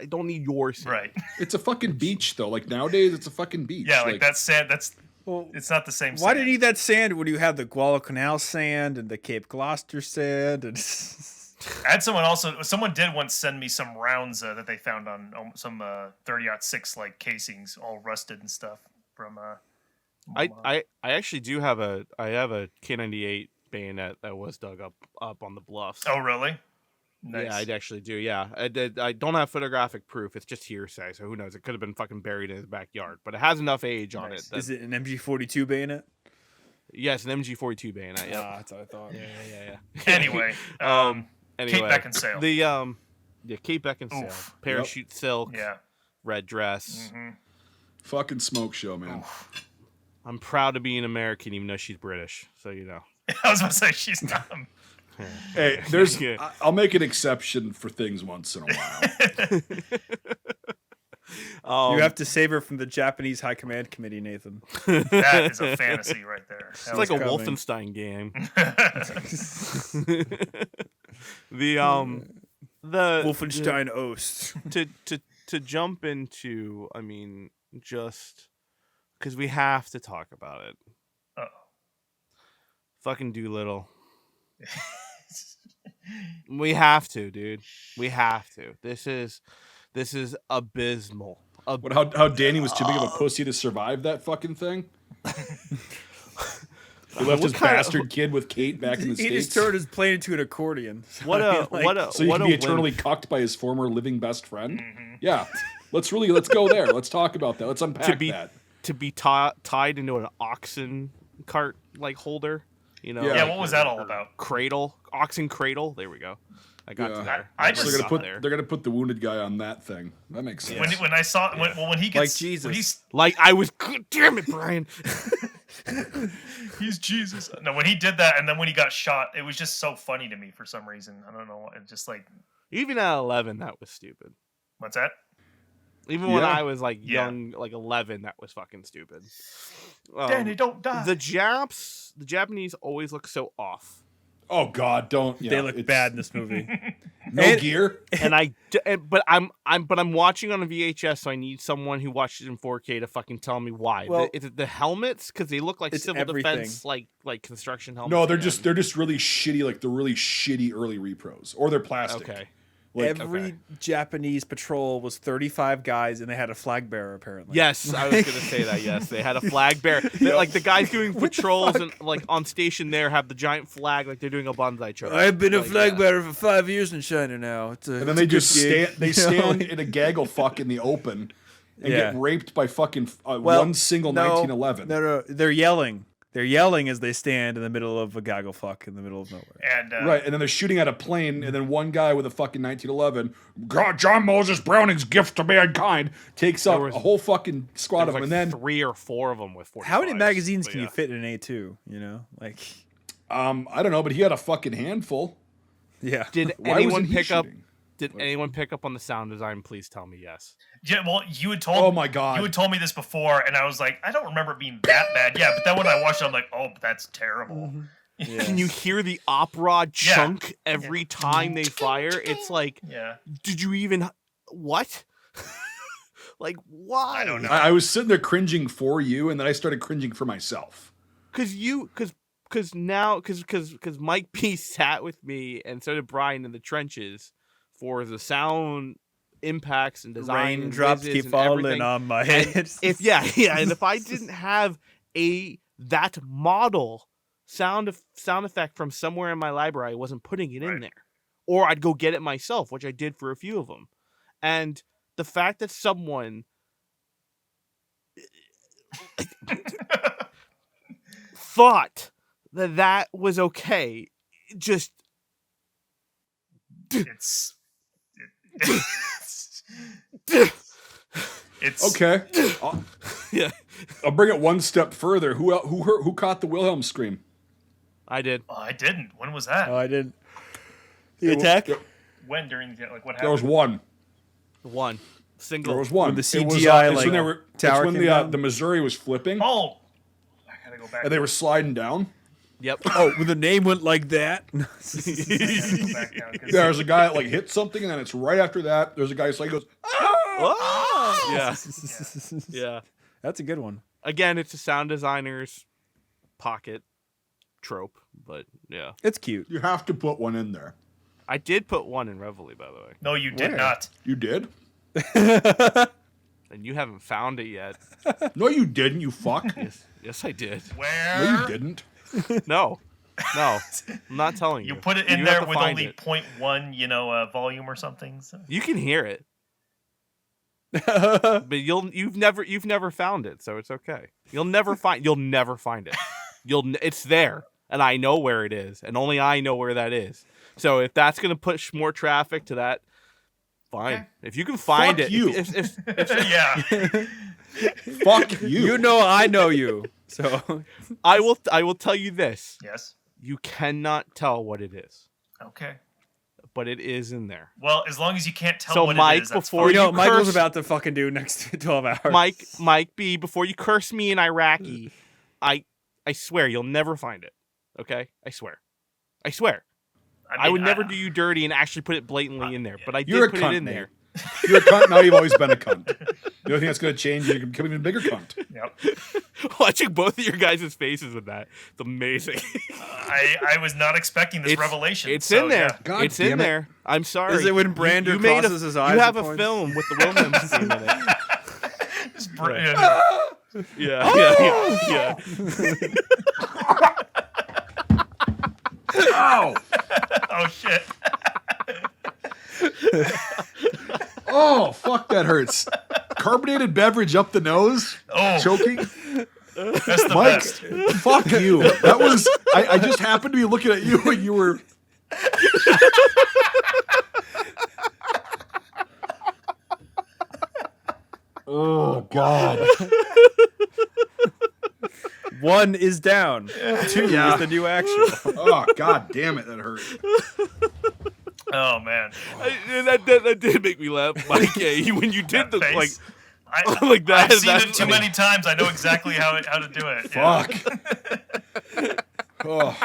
[SPEAKER 4] I don't need your sand.
[SPEAKER 2] Right.
[SPEAKER 3] It's a fucking beach though. Like nowadays, it's a fucking beach.
[SPEAKER 2] Yeah, like that's sand. That's
[SPEAKER 1] Well,
[SPEAKER 2] it's not the same.
[SPEAKER 1] why
[SPEAKER 2] sand.
[SPEAKER 1] do you need that sand when you have the Guadalcanal sand and the Cape Gloucester sand? And
[SPEAKER 2] I had someone did once send me some rounds that they found on some 30-06 like casings, all rusted and stuff from.
[SPEAKER 4] I actually do have a K98 bayonet that was dug up on the bluffs.
[SPEAKER 2] Oh really? Nice.
[SPEAKER 4] Yeah, I actually do. Yeah, I don't have photographic proof. It's just hearsay, so who knows? It could have been fucking buried in his backyard, but it has enough age on it.
[SPEAKER 1] Is it an MG42 bayonet?
[SPEAKER 4] Yes, an MG42 bayonet. Yeah,
[SPEAKER 1] that's what I thought.
[SPEAKER 4] Yeah.
[SPEAKER 2] Anyway,
[SPEAKER 4] Anyway,
[SPEAKER 2] Kate Beckinsale.
[SPEAKER 4] The Kate Beckinsale,
[SPEAKER 2] Oof.
[SPEAKER 4] parachute silk,
[SPEAKER 2] Yeah.
[SPEAKER 4] red dress.
[SPEAKER 2] Mm-hmm.
[SPEAKER 3] fucking smoke show, man.
[SPEAKER 2] Oof.
[SPEAKER 4] I'm proud to be an American, even though she's British. So you know.
[SPEAKER 2] I was gonna say she's not.
[SPEAKER 3] Hey, I'll make an exception for things once in a while.
[SPEAKER 1] You have to save her from the Japanese High Command Committee, Nathan.
[SPEAKER 2] That is a fantasy right there.
[SPEAKER 4] It's like a
[SPEAKER 1] coming.
[SPEAKER 4] Wolfenstein game. The
[SPEAKER 1] Wolfenstein Ost.
[SPEAKER 4] to jump into, I mean, just because we have to talk about it.
[SPEAKER 2] Uh-oh.
[SPEAKER 4] Fucking Doolittle. We have to, dude. We have to. This is abysmal.
[SPEAKER 3] How Danny was too big of a pussy to survive that fucking thing? He left his bastard kid with Kate back in the
[SPEAKER 1] He
[SPEAKER 3] States.
[SPEAKER 1] just turned his plane into an accordion. So
[SPEAKER 4] What a
[SPEAKER 3] So you
[SPEAKER 4] what
[SPEAKER 3] can
[SPEAKER 4] a
[SPEAKER 3] be
[SPEAKER 4] win.
[SPEAKER 3] eternally cucked by his former living best friend?
[SPEAKER 2] Mhm.
[SPEAKER 3] Yeah. Let's go there. Let's talk about that. Let's unpack that.
[SPEAKER 4] to be tied into an oxen cart like holder. You know,
[SPEAKER 3] Yeah,
[SPEAKER 2] what was that all about?
[SPEAKER 4] Oxen cradle. There we go. I got to there.
[SPEAKER 2] I
[SPEAKER 3] So
[SPEAKER 2] just-
[SPEAKER 3] they're gonna put the wounded guy on that thing. That makes sense.
[SPEAKER 2] When I saw when he gets
[SPEAKER 1] Like Jesus.
[SPEAKER 2] when he's
[SPEAKER 4] Like I was. God damn it, Brian.
[SPEAKER 2] he's Jesus. No, when he did that, and then when he got shot, it was just so funny to me for some reason. I don't know. It just like
[SPEAKER 4] Even at 11, that was stupid.
[SPEAKER 2] what's that?
[SPEAKER 4] Even when
[SPEAKER 3] Yeah.
[SPEAKER 4] I was like
[SPEAKER 2] Yeah.
[SPEAKER 4] young, like 11, that was fucking stupid.
[SPEAKER 2] Danny, don't die.
[SPEAKER 4] The Japanese always look so off.
[SPEAKER 3] Oh God, don't. Yeah,
[SPEAKER 1] they look
[SPEAKER 3] it's-
[SPEAKER 1] bad in this movie.
[SPEAKER 3] No
[SPEAKER 1] And-
[SPEAKER 3] gear.
[SPEAKER 4] But I'm watching on a VHS, so I need someone who watches in 4K to fucking tell me why.
[SPEAKER 1] Well,
[SPEAKER 4] Is it the helmets? Because they look like
[SPEAKER 1] it's
[SPEAKER 4] civil
[SPEAKER 1] everything.
[SPEAKER 4] defense, like construction helmets.
[SPEAKER 3] No, they're
[SPEAKER 4] again.
[SPEAKER 3] just really shitty, like the really shitty early repros, or they're plastic.
[SPEAKER 4] Okay.
[SPEAKER 3] Like,
[SPEAKER 1] Every Japanese patrol was 35 guys, and they had a flag bearer, apparently.
[SPEAKER 4] Yes, I was gonna say that. Yes, they had a flag bearer. Like the guys doing patrols and like on station there have the giant flag, like they're doing a bonsai charge.
[SPEAKER 1] I've been a
[SPEAKER 4] Like,
[SPEAKER 1] flag
[SPEAKER 4] yeah.
[SPEAKER 1] bearer for 5 years in China now.
[SPEAKER 3] and then they just stand. They stand in a gaggle fuck in the open and
[SPEAKER 1] Yeah.
[SPEAKER 3] get raped by fucking
[SPEAKER 1] Well,
[SPEAKER 3] one single 1911.
[SPEAKER 1] No, they're yelling. They're yelling as they stand in the middle of a gaggle fuck in the middle of nowhere.
[SPEAKER 2] And
[SPEAKER 3] Right, and then they're shooting at a plane, and then one guy with a fucking 1911, God, John Moses Browning's gift to mankind, takes up
[SPEAKER 4] was-
[SPEAKER 3] a whole fucking squad
[SPEAKER 4] There
[SPEAKER 3] of
[SPEAKER 4] was
[SPEAKER 3] them,
[SPEAKER 4] like
[SPEAKER 3] and then
[SPEAKER 4] 3 or 4 of them with 45s.
[SPEAKER 1] How many magazines
[SPEAKER 4] but
[SPEAKER 1] can
[SPEAKER 4] yeah.
[SPEAKER 1] you fit in an A2? You know, like,
[SPEAKER 3] I don't know, but he had a fucking handful.
[SPEAKER 1] yeah.
[SPEAKER 4] Did
[SPEAKER 3] Why
[SPEAKER 4] anyone
[SPEAKER 3] wasn't he
[SPEAKER 4] pick up?
[SPEAKER 3] shooting?
[SPEAKER 4] Did anyone pick up on the sound design? Please tell me yes.
[SPEAKER 2] yeah, well, you had told.
[SPEAKER 3] Oh my God.
[SPEAKER 2] You had told me this before, and I was like, I don't remember it being that bad. Yeah, but then when I watched it, I'm like, oh, that's terrible.
[SPEAKER 1] Yeah.
[SPEAKER 4] Can you hear the op rod
[SPEAKER 2] Yeah.
[SPEAKER 4] chunk every time they fire? It's like,
[SPEAKER 2] Yeah.
[SPEAKER 4] did you even what? Like why?
[SPEAKER 2] I don't know.
[SPEAKER 3] I was sitting there cringing for you, and then I started cringing for myself.
[SPEAKER 4] Because Mike P sat with me and so did Brian in the trenches for the sound impacts and design. and
[SPEAKER 1] Raindrops
[SPEAKER 4] whizzes
[SPEAKER 1] keep
[SPEAKER 4] and
[SPEAKER 1] falling
[SPEAKER 4] everything.
[SPEAKER 1] on my
[SPEAKER 4] And
[SPEAKER 1] head.
[SPEAKER 4] and if I didn't have that model sound effect from somewhere in my library, I wasn't putting it in
[SPEAKER 2] Right.
[SPEAKER 4] there, or I'd go get it myself, which I did for a few of them. And the fact that someone thought that was okay, just
[SPEAKER 2] It's. It's
[SPEAKER 3] Okay, I'll,
[SPEAKER 4] yeah,
[SPEAKER 3] I'll bring it one step further. Who caught the Wilhelm scream?
[SPEAKER 4] I did.
[SPEAKER 2] Oh, I didn't. When was that?
[SPEAKER 1] Oh, I didn't. The attack?
[SPEAKER 2] When during the like what
[SPEAKER 3] There was
[SPEAKER 2] happened?
[SPEAKER 3] one.
[SPEAKER 4] One single.
[SPEAKER 3] There was one.
[SPEAKER 1] When the
[SPEAKER 3] It was,
[SPEAKER 1] CGI,
[SPEAKER 3] it's
[SPEAKER 1] like,
[SPEAKER 3] when they were,
[SPEAKER 1] tower
[SPEAKER 3] it's when
[SPEAKER 1] came down?
[SPEAKER 3] the Missouri was flipping,
[SPEAKER 2] Oh, I gotta go back.
[SPEAKER 3] and they were sliding down.
[SPEAKER 4] Yep.
[SPEAKER 1] Oh, when the name went like that.
[SPEAKER 2] I gotta go back now, 'cause-
[SPEAKER 3] There's a guy that like hits something, and then it's right after that. There's a guy who like goes,
[SPEAKER 4] Oh! Yeah. Yeah.
[SPEAKER 1] That's a good one.
[SPEAKER 4] Again, it's a sound designer's pocket trope, but yeah.
[SPEAKER 1] It's cute.
[SPEAKER 3] you have to put one in there.
[SPEAKER 4] I did put one in Reveille, by the way.
[SPEAKER 2] No, you did
[SPEAKER 1] Where?
[SPEAKER 2] not.
[SPEAKER 3] You did?
[SPEAKER 4] And you haven't found it yet.
[SPEAKER 3] No, you didn't. You fuck.
[SPEAKER 4] Yes, I did.
[SPEAKER 2] Where?
[SPEAKER 3] No, you didn't.
[SPEAKER 4] No. I'm not telling you.
[SPEAKER 2] You put it in
[SPEAKER 4] You
[SPEAKER 2] there
[SPEAKER 4] have to
[SPEAKER 2] with
[SPEAKER 4] find
[SPEAKER 2] only
[SPEAKER 4] it.
[SPEAKER 2] 0.1, volume or something. So.
[SPEAKER 4] You can hear it, but you've never found it, so it's okay. You'll never find it. It's there, and I know where it is, and only I know where that is. So if that's gonna push more traffic to that, fine.
[SPEAKER 2] Okay.
[SPEAKER 4] If you can find
[SPEAKER 3] Fuck
[SPEAKER 4] it,
[SPEAKER 3] you.
[SPEAKER 4] if
[SPEAKER 2] Yeah.
[SPEAKER 3] Fuck you.
[SPEAKER 1] You know I know you. So
[SPEAKER 4] I will tell you this:
[SPEAKER 2] Yes.
[SPEAKER 4] you cannot tell what it is,
[SPEAKER 2] Okay.
[SPEAKER 4] but it is in there.
[SPEAKER 2] Well, as long as you can't tell
[SPEAKER 4] So,
[SPEAKER 2] what
[SPEAKER 4] Mike,
[SPEAKER 2] it is, that's
[SPEAKER 4] before
[SPEAKER 2] fine.
[SPEAKER 1] you know
[SPEAKER 4] you
[SPEAKER 1] what Michael's
[SPEAKER 4] curse-
[SPEAKER 1] about to fucking do next 12 hours.
[SPEAKER 4] Mike B, before you curse me in Iraqi, I swear you'll never find it. Okay? I swear. I
[SPEAKER 2] mean,
[SPEAKER 4] would never do you dirty and actually put it blatantly in there, but I
[SPEAKER 3] You're
[SPEAKER 4] did
[SPEAKER 3] a
[SPEAKER 4] put
[SPEAKER 3] cunt,
[SPEAKER 4] it in
[SPEAKER 3] Nate.
[SPEAKER 4] there.
[SPEAKER 3] You're a cunt. Now you've always been a cunt. The only thing that's going to change is you're going to become an even bigger cunt.
[SPEAKER 2] Yep.
[SPEAKER 4] Watching both of your guys' faces with that, it's amazing.
[SPEAKER 2] I was not expecting this revelation.
[SPEAKER 4] It's
[SPEAKER 2] so,
[SPEAKER 4] in there.
[SPEAKER 2] yeah.
[SPEAKER 3] God
[SPEAKER 4] It's
[SPEAKER 3] damn
[SPEAKER 4] in
[SPEAKER 3] it.
[SPEAKER 4] there. I'm sorry.
[SPEAKER 1] Is it when Brander
[SPEAKER 4] made
[SPEAKER 1] crosses his eyes
[SPEAKER 4] You have
[SPEAKER 1] at
[SPEAKER 4] a
[SPEAKER 1] points?
[SPEAKER 4] film with the Williams scene in it.
[SPEAKER 2] Just
[SPEAKER 4] Right. Yeah.
[SPEAKER 3] Ow!
[SPEAKER 2] Oh shit.
[SPEAKER 3] Oh, fuck, that hurts. Carbonated beverage up the nose.
[SPEAKER 2] Oh,
[SPEAKER 3] Choking.
[SPEAKER 2] that's the
[SPEAKER 3] Mike,
[SPEAKER 2] best.
[SPEAKER 3] fuck you. That was, I just happened to be looking at you when you were. Oh, God.
[SPEAKER 1] One is down. 2
[SPEAKER 3] Yeah.
[SPEAKER 1] is the new actual.
[SPEAKER 3] Oh, God damn it, that hurt.
[SPEAKER 2] Oh man.
[SPEAKER 4] That did make me laugh, Mike. Yeah, when you did
[SPEAKER 2] That
[SPEAKER 4] the
[SPEAKER 2] face.
[SPEAKER 4] like
[SPEAKER 2] I,
[SPEAKER 4] like that.
[SPEAKER 2] I've seen
[SPEAKER 4] that's
[SPEAKER 2] it too
[SPEAKER 4] funny.
[SPEAKER 2] many times. I know exactly how to do it. Yeah.
[SPEAKER 3] Fuck. Oh.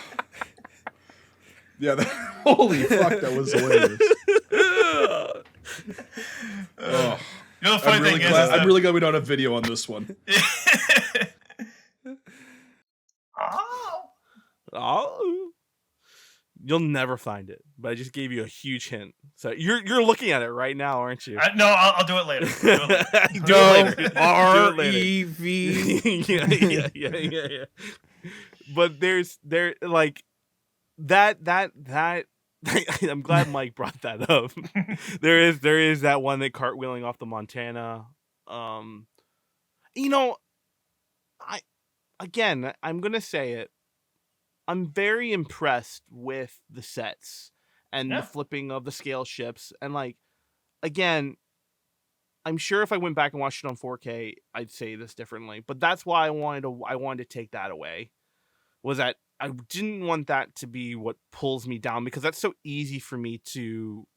[SPEAKER 3] Yeah, holy fuck, that was hilarious. Oh.
[SPEAKER 2] You know the funny
[SPEAKER 3] I'm
[SPEAKER 2] thing
[SPEAKER 3] really
[SPEAKER 2] is
[SPEAKER 3] glad.
[SPEAKER 2] that-
[SPEAKER 3] I'm really glad we don't have video on this one.
[SPEAKER 2] Oh.
[SPEAKER 4] Oh. You'll never find it, but I just gave you a huge hint. So you're looking at it right now, aren't you?
[SPEAKER 2] No, I'll do it later. I'll do it later.
[SPEAKER 4] Do it later.
[SPEAKER 1] R-E-V.
[SPEAKER 4] yeah. But there's like that. I'm glad Mike brought that up. there is that one that cartwheeling off the Montana. You know, I'm gonna say it. I'm very impressed with the sets and
[SPEAKER 2] Yeah.
[SPEAKER 4] the flipping of the scale ships. And like, again, I'm sure if I went back and watched it on 4K, I'd say this differently. But that's why I wanted to take that away. Was that I didn't want that to be what pulls me down, because that's so easy for me to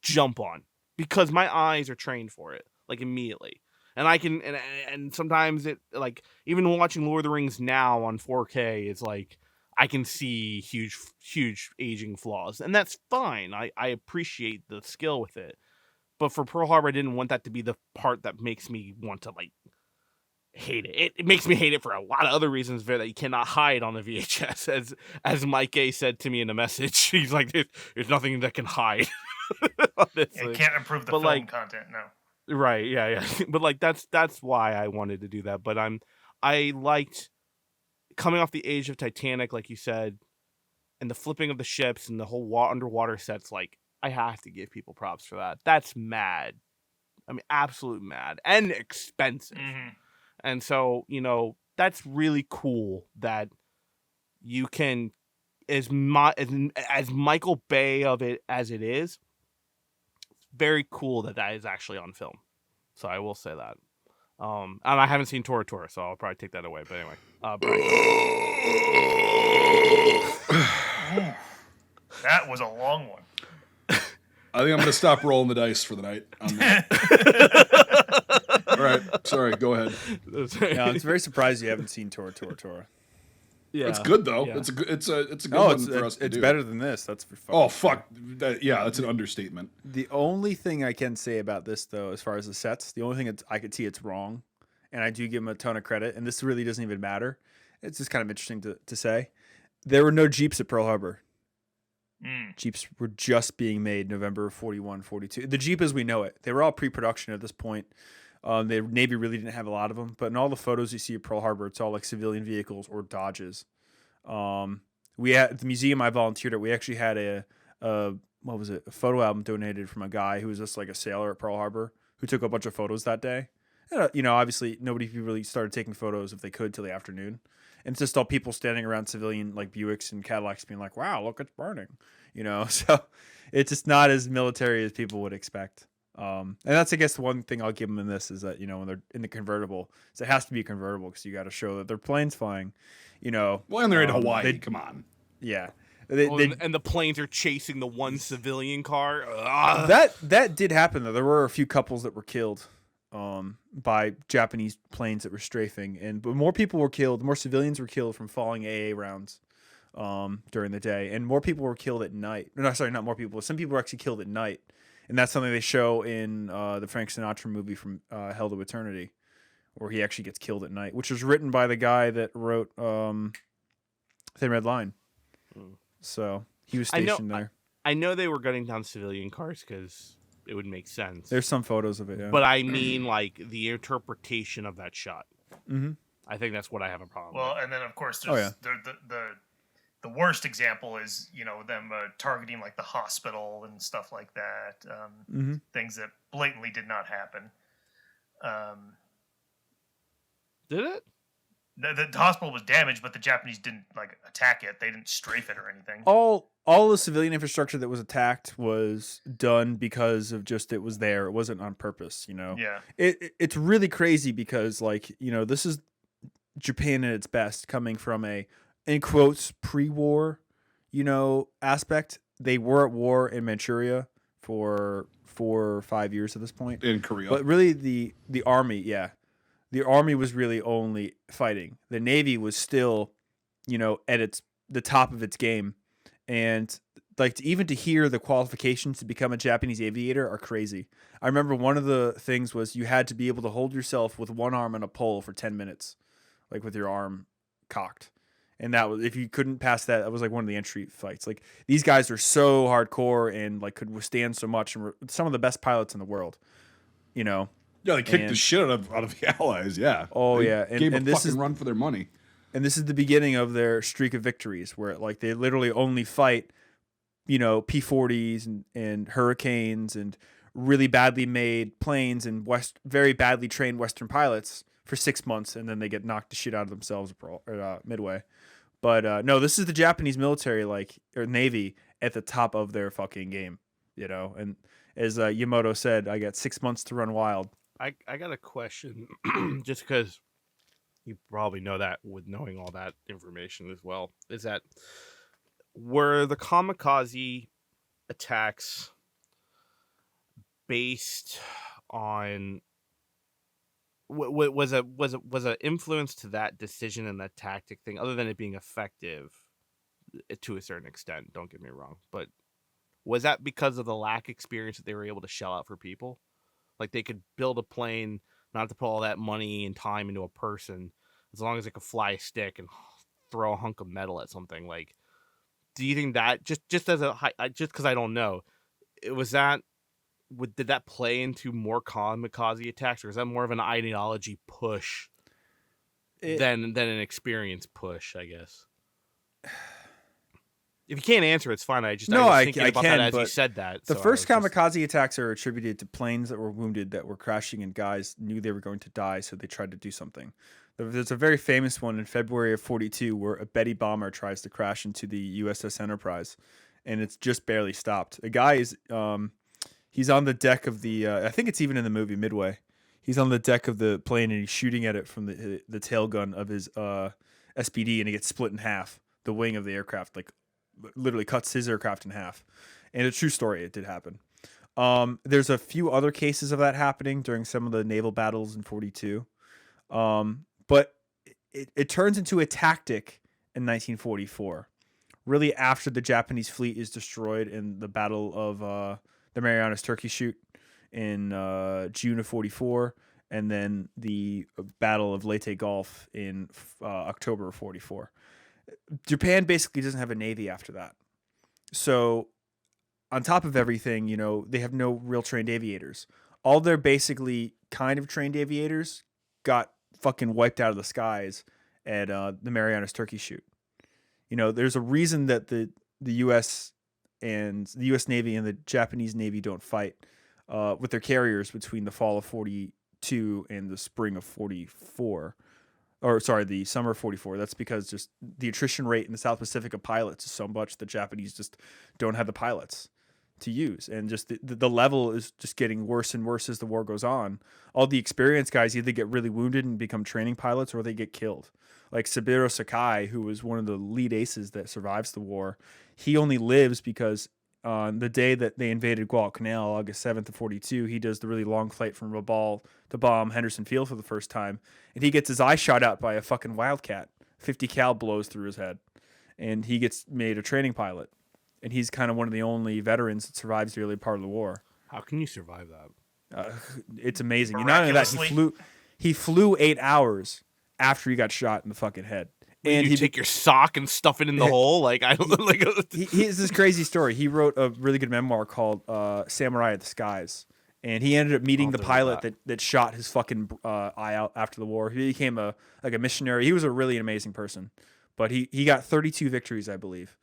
[SPEAKER 4] jump on, because my eyes are trained for it like immediately. And I can, and sometimes it, like, even watching Lord of the Rings now on 4K, it's like, I can see huge aging flaws. And that's fine. I appreciate the skill with it. But for Pearl Harbor, I didn't want that to be the part that makes me want to, like, hate it. It makes me hate it for a lot of other reasons that you cannot hide on the VHS. As Mike A said to me in a message, he's like, there's nothing that can hide. on this
[SPEAKER 2] It
[SPEAKER 4] thing.
[SPEAKER 2] can't improve the
[SPEAKER 4] But,
[SPEAKER 2] film
[SPEAKER 4] like,
[SPEAKER 2] content. No.
[SPEAKER 4] Right, yeah. But like that's why I wanted to do that. But I liked coming off the age of Titanic, like you said, and the flipping of the ships and the whole underwater sets. Like, I have to give people props for that. That's mad. I mean, absolute mad and expensive.
[SPEAKER 2] Mm-hmm.
[SPEAKER 4] And so, you know, that's really cool that you can, as Michael Bay of it as it is, very cool that is actually on film. So I will say that. And I haven't seen Tora Tora, so I'll probably take that away. But anyway,
[SPEAKER 2] That was a long one.
[SPEAKER 3] I think I'm going to stop rolling the dice for the night on that. All right. Sorry. Go ahead.
[SPEAKER 1] Yeah, I'm very surprised you haven't seen Tora Tora Tora.
[SPEAKER 4] Yeah,
[SPEAKER 3] It's good though.
[SPEAKER 4] yeah.
[SPEAKER 3] It's a good
[SPEAKER 1] Oh,
[SPEAKER 3] one for us to
[SPEAKER 1] it's
[SPEAKER 3] do.
[SPEAKER 1] better than this. That's for fucking
[SPEAKER 3] Oh
[SPEAKER 1] sure.
[SPEAKER 3] fuck! That's an understatement.
[SPEAKER 1] The only thing I can say about this, though, as far as the sets, the only thing I could see it's wrong, and I do give them a ton of credit, and this really doesn't even matter. It's just kind of interesting to say. There were no Jeeps at Pearl Harbor. Jeeps were just being made November 41, 42. The Jeep as we know it. They were all pre-production at this point. The Navy really didn't have a lot of them, but in all the photos you see of Pearl Harbor, it's all like civilian vehicles or Dodges. We had at the museum I volunteered at. We actually had a what was it? A photo album donated from a guy who was just like a sailor at Pearl Harbor who took a bunch of photos that day. And, obviously nobody really started taking photos if they could till the afternoon. And it's just all people standing around civilian like Buicks and Cadillacs being like, wow, look, it's burning. So it's just not as military as people would expect. And that's, I guess, the one thing I'll give them in this is that, when they're in the convertible, it has to be a convertible because you got to show that their plane's flying,
[SPEAKER 3] Well, and they're in Hawaii. Come on.
[SPEAKER 1] Yeah.
[SPEAKER 4] And the planes are chasing the one civilian car.
[SPEAKER 1] That did happen, though. There were a few couples that were killed by Japanese planes that were strafing. But more people were killed. More civilians were killed from falling AA rounds during the day. And more people were killed at night. No, sorry, not more people. Some people were actually killed at night. And that's something they show in the Frank Sinatra movie from Hell to Eternity, where he actually gets killed at night, which was written by the guy that wrote Thin Red Line. So he was stationed there.
[SPEAKER 4] I know they were gunning down civilian cars because it would make sense.
[SPEAKER 1] There's some photos of it, yeah.
[SPEAKER 4] But I mean, like, the interpretation of that shot.
[SPEAKER 1] Mm-hmm.
[SPEAKER 4] I think that's what I have a problem
[SPEAKER 2] Well,
[SPEAKER 4] with.
[SPEAKER 2] and then, of course, there's the worst example is, them targeting, like, the hospital and stuff like that. Things that blatantly did not happen.
[SPEAKER 4] Did it?
[SPEAKER 2] The hospital was damaged, but the Japanese didn't attack it. They didn't strafe it or anything.
[SPEAKER 1] All the civilian infrastructure that was attacked was done because of just it was there. It wasn't on purpose.
[SPEAKER 2] Yeah.
[SPEAKER 1] It's really crazy because this is Japan at its best, coming from a in quotes pre-war aspect. They were at war in Manchuria for 4 or 5 years at this point.
[SPEAKER 3] In Korea,
[SPEAKER 1] but really the army, yeah. The army was really only fighting. The Navy was still, at the top of its game. And even to hear the qualifications to become a Japanese aviator are crazy. I remember one of the things was you had to be able to hold yourself with one arm on a pole for 10 minutes, with your arm cocked. And that was, if you couldn't pass that, that was one of the entry fights. These guys are so hardcore and could withstand so much and were some of the best pilots in the world,
[SPEAKER 3] Yeah, they kicked the shit out of the Allies. Yeah.
[SPEAKER 1] Oh,
[SPEAKER 3] they
[SPEAKER 1] yeah.
[SPEAKER 3] Gave a
[SPEAKER 1] this
[SPEAKER 3] fucking run for their money.
[SPEAKER 1] And this is the beginning of their streak of victories, where they literally only fight, P-40s and Hurricanes and really badly made planes and very badly trained Western pilots for 6 months, and then they get knocked the shit out of themselves midway. But no, this is the Japanese military, or Navy, at the top of their fucking game, And as Yamoto said, I got 6 months to run wild.
[SPEAKER 4] I got a question, just because you probably know that with knowing all that information as well, is that were the kamikaze attacks based on was a influence to that decision and that tactic thing, other than it being effective to a certain extent, don't get me wrong, but was that because of the lack of experience that they were able to shell out for people? They could build a plane, not have to put all that money and time into a person, as long as it could fly a stick and throw a hunk of metal at something. Do you think that just as just because I don't know, did that play into more kamikaze attacks, or is that more of an ideology push than an experience push? I guess. If you can't answer, it's fine. I was thinking about that as you said that.
[SPEAKER 1] The first kamikaze attacks are attributed to planes that were wounded, that were crashing, and guys knew they were going to die, so they tried to do something. There's a very famous one in February of 42 where a Betty bomber tries to crash into the USS Enterprise, and it's just barely stopped. A guy is he's on the deck of the I think it's even in the movie Midway. He's on the deck of the plane and he's shooting at it from the tail gun of his SPD, and it gets split in half. The wing of the aircraft literally cuts his aircraft in half. And a true story, it did happen. There's a few other cases of that happening during some of the naval battles in 42. But it turns into a tactic in 1944, really after the Japanese fleet is destroyed in the Battle of the Marianas Turkey Shoot in June of 44, and then the Battle of Leyte Gulf in October of 44. Japan basically doesn't have a navy after that. So on top of everything, you know, they have no real trained aviators. All their basically kind of trained aviators got fucking wiped out of the skies at the Marianas Turkey Shoot. You know, there's a reason that the U.S. and the U.S. Navy and the Japanese Navy don't fight with their carriers between the fall of 42 and the spring of 44. Or sorry, the summer of 44. That's because just the attrition rate in the South Pacific of pilots is so much the Japanese just don't have the pilots to use, and just the level is just getting worse and worse as the war goes on. All the experienced guys either get really wounded and become training pilots, or they get killed. Like Saburo Sakai, who was one of the lead aces that survives the war, he only lives because on the day that they invaded Guadalcanal, August 7th of 42, he does the really long flight from Rabaul to bomb Henderson Field for the first time, and he gets his eye shot out by a fucking Wildcat. 50 cal blows through his head, and he gets made a training pilot. And he's kind of one of the only veterans that survives the early part of the war.
[SPEAKER 4] How can you survive that?
[SPEAKER 1] It's amazing. Not only that, he flew 8 hours after he got shot in the fucking head.
[SPEAKER 4] And you take your sock and stuff it in the hole. Like I don't like.
[SPEAKER 1] He has this crazy story. He wrote a really good memoir called "Samurai of the Skies," and he ended up meeting the pilot that shot his fucking eye out after the war. He became a missionary. He was a really amazing person, but he got 32 victories, I believe.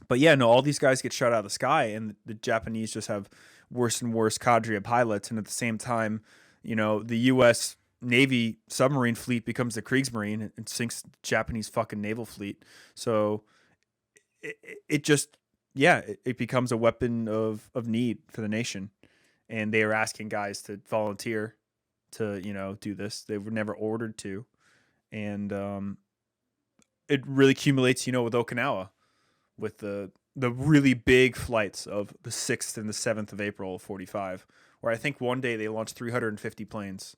[SPEAKER 1] But yeah, no, all these guys get shot out of the sky, and the Japanese just have worse and worse cadre of pilots. And at the same time, you know, the U.S. Navy submarine fleet becomes the Kriegsmarine and sinks the Japanese fucking naval fleet. So it just, yeah, it becomes a weapon of need for the nation. And they are asking guys to volunteer to, you know, do this. They were never ordered to. And it really accumulates, you know, with Okinawa, with the really big flights of the 6th and the 7th of April of 45, where I think one day they launched 350 planes.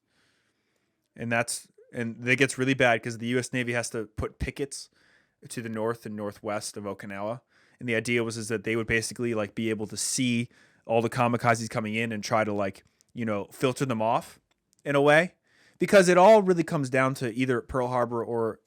[SPEAKER 1] And that gets really bad because the U.S. Navy has to put pickets to the north and northwest of Okinawa. And the idea is that they would basically like be able to see all the kamikazes coming in and try to like, you know, filter them off in a way, because it all really comes down to either Pearl Harbor or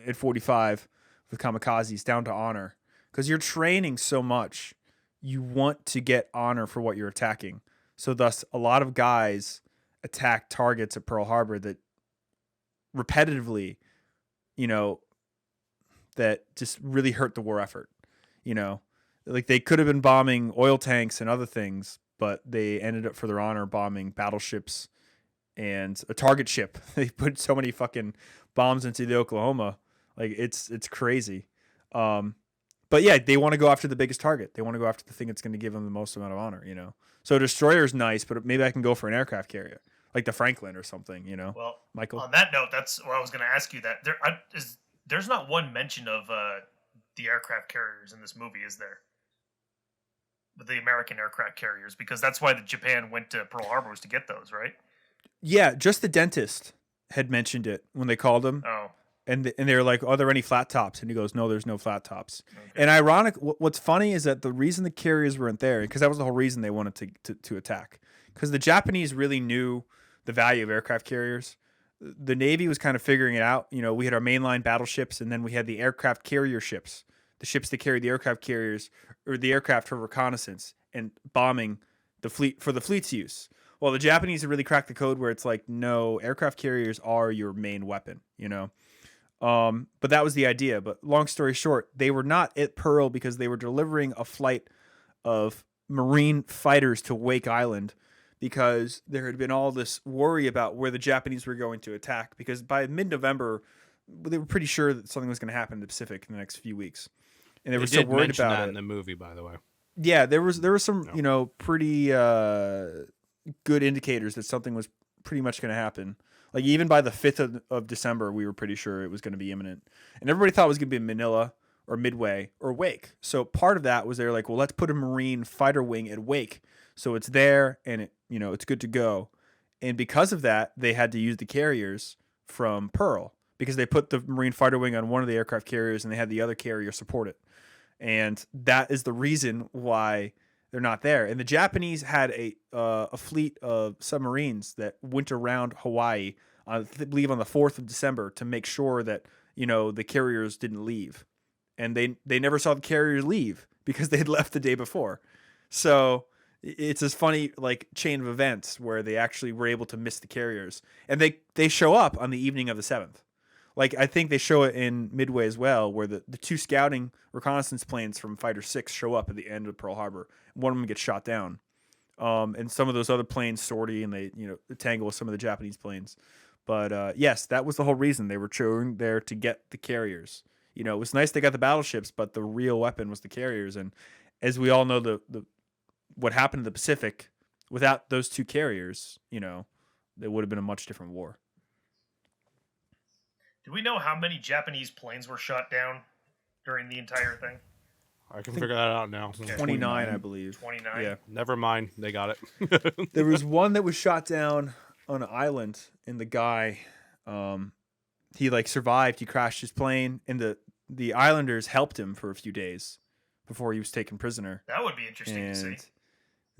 [SPEAKER 1] at 45 with kamikazes down to honor. Because you're training so much, you want to get honor for what you're attacking. So thus, a lot of guys attack targets at Pearl Harbor that repetitively, you know, that just really hurt the war effort. You know, like they could have been bombing oil tanks and other things, but they ended up for their honor bombing battleships and a target ship. They put so many fucking bombs into the Oklahoma. Like it's crazy. But yeah, they want to go after the biggest target. They want to go after the thing that's going to give them the most amount of honor, you know? So a destroyer's nice, but maybe I can go for an aircraft carrier, like the Franklin or something, you know?
[SPEAKER 2] Well,
[SPEAKER 1] Michael?
[SPEAKER 2] On that note, that's what I was going to ask you. That there's not one mention of the aircraft carriers in this movie, is there? The American aircraft carriers, because that's why Japan went to Pearl Harbor, was to get those, right?
[SPEAKER 1] Yeah, just the dentist had mentioned it when they called him.
[SPEAKER 2] Oh.
[SPEAKER 1] And they were like, "Are there any flat tops?" And he goes, "No, there's no flat tops."
[SPEAKER 2] Okay.
[SPEAKER 1] And ironic, what's funny is that the reason the carriers weren't there, because that was the whole reason they wanted to attack, because the Japanese really knew the value of aircraft carriers. The Navy was kind of figuring it out. You know, we had our mainline battleships, and then we had the aircraft carrier ships, the ships that carried the aircraft carriers or the aircraft for reconnaissance and bombing the fleet for the fleet's use. Well, the Japanese had really cracked the code where it's like, no, aircraft carriers are your main weapon, you know? But that was the idea. But long story short, they were not at Pearl because they were delivering a flight of Marine fighters to Wake Island, because there had been all this worry about where the Japanese were going to attack, because by mid-November, they were pretty sure that something was going to happen in the Pacific in the next few weeks. And they were so worried about
[SPEAKER 4] that
[SPEAKER 1] it.
[SPEAKER 4] In the movie, by the way.
[SPEAKER 1] Yeah, there was some, you know, pretty good indicators that something was pretty much going to happen. Like even by the 5th of December, we were pretty sure it was going to be imminent. And everybody thought it was going to be Manila or Midway or Wake. So part of that was they're like, well, let's put a Marine fighter wing at Wake. So it's there and it, you know, it's good to go. And because of that, they had to use the carriers from Pearl, because they put the Marine fighter wing on one of the aircraft carriers and they had the other carrier support it. And that is the reason why they're not there. And the Japanese had a fleet of submarines that went around Hawaii, I believe on the 4th of December, to make sure that, the carriers didn't leave. And they never saw the carriers leave because they had left the day before. So it's this funny chain of events where they actually were able to miss the carriers. And they show up on the evening of the 7th. I think they show it in Midway as well, where the two scouting reconnaissance planes from Fighter 6 show up at the end of Pearl Harbor. One of them gets shot down. And some of those other planes sortie and they, tangle with some of the Japanese planes. But yes, that was the whole reason. They were chosen there to get the carriers. It was nice they got the battleships, but the real weapon was the carriers. And as we all know, the what happened in the Pacific, without those two carriers, there would have been a much different war.
[SPEAKER 2] Do we know how many Japanese planes were shot down during the entire thing?
[SPEAKER 4] I can figure that out now.
[SPEAKER 1] 29, I believe.
[SPEAKER 2] 29?
[SPEAKER 1] Yeah.
[SPEAKER 4] Never mind. They got it.
[SPEAKER 1] There was one that was shot down on an island, and the guy, he survived. He crashed his plane, and the islanders helped him for a few days before he was taken prisoner.
[SPEAKER 2] That would be interesting to see.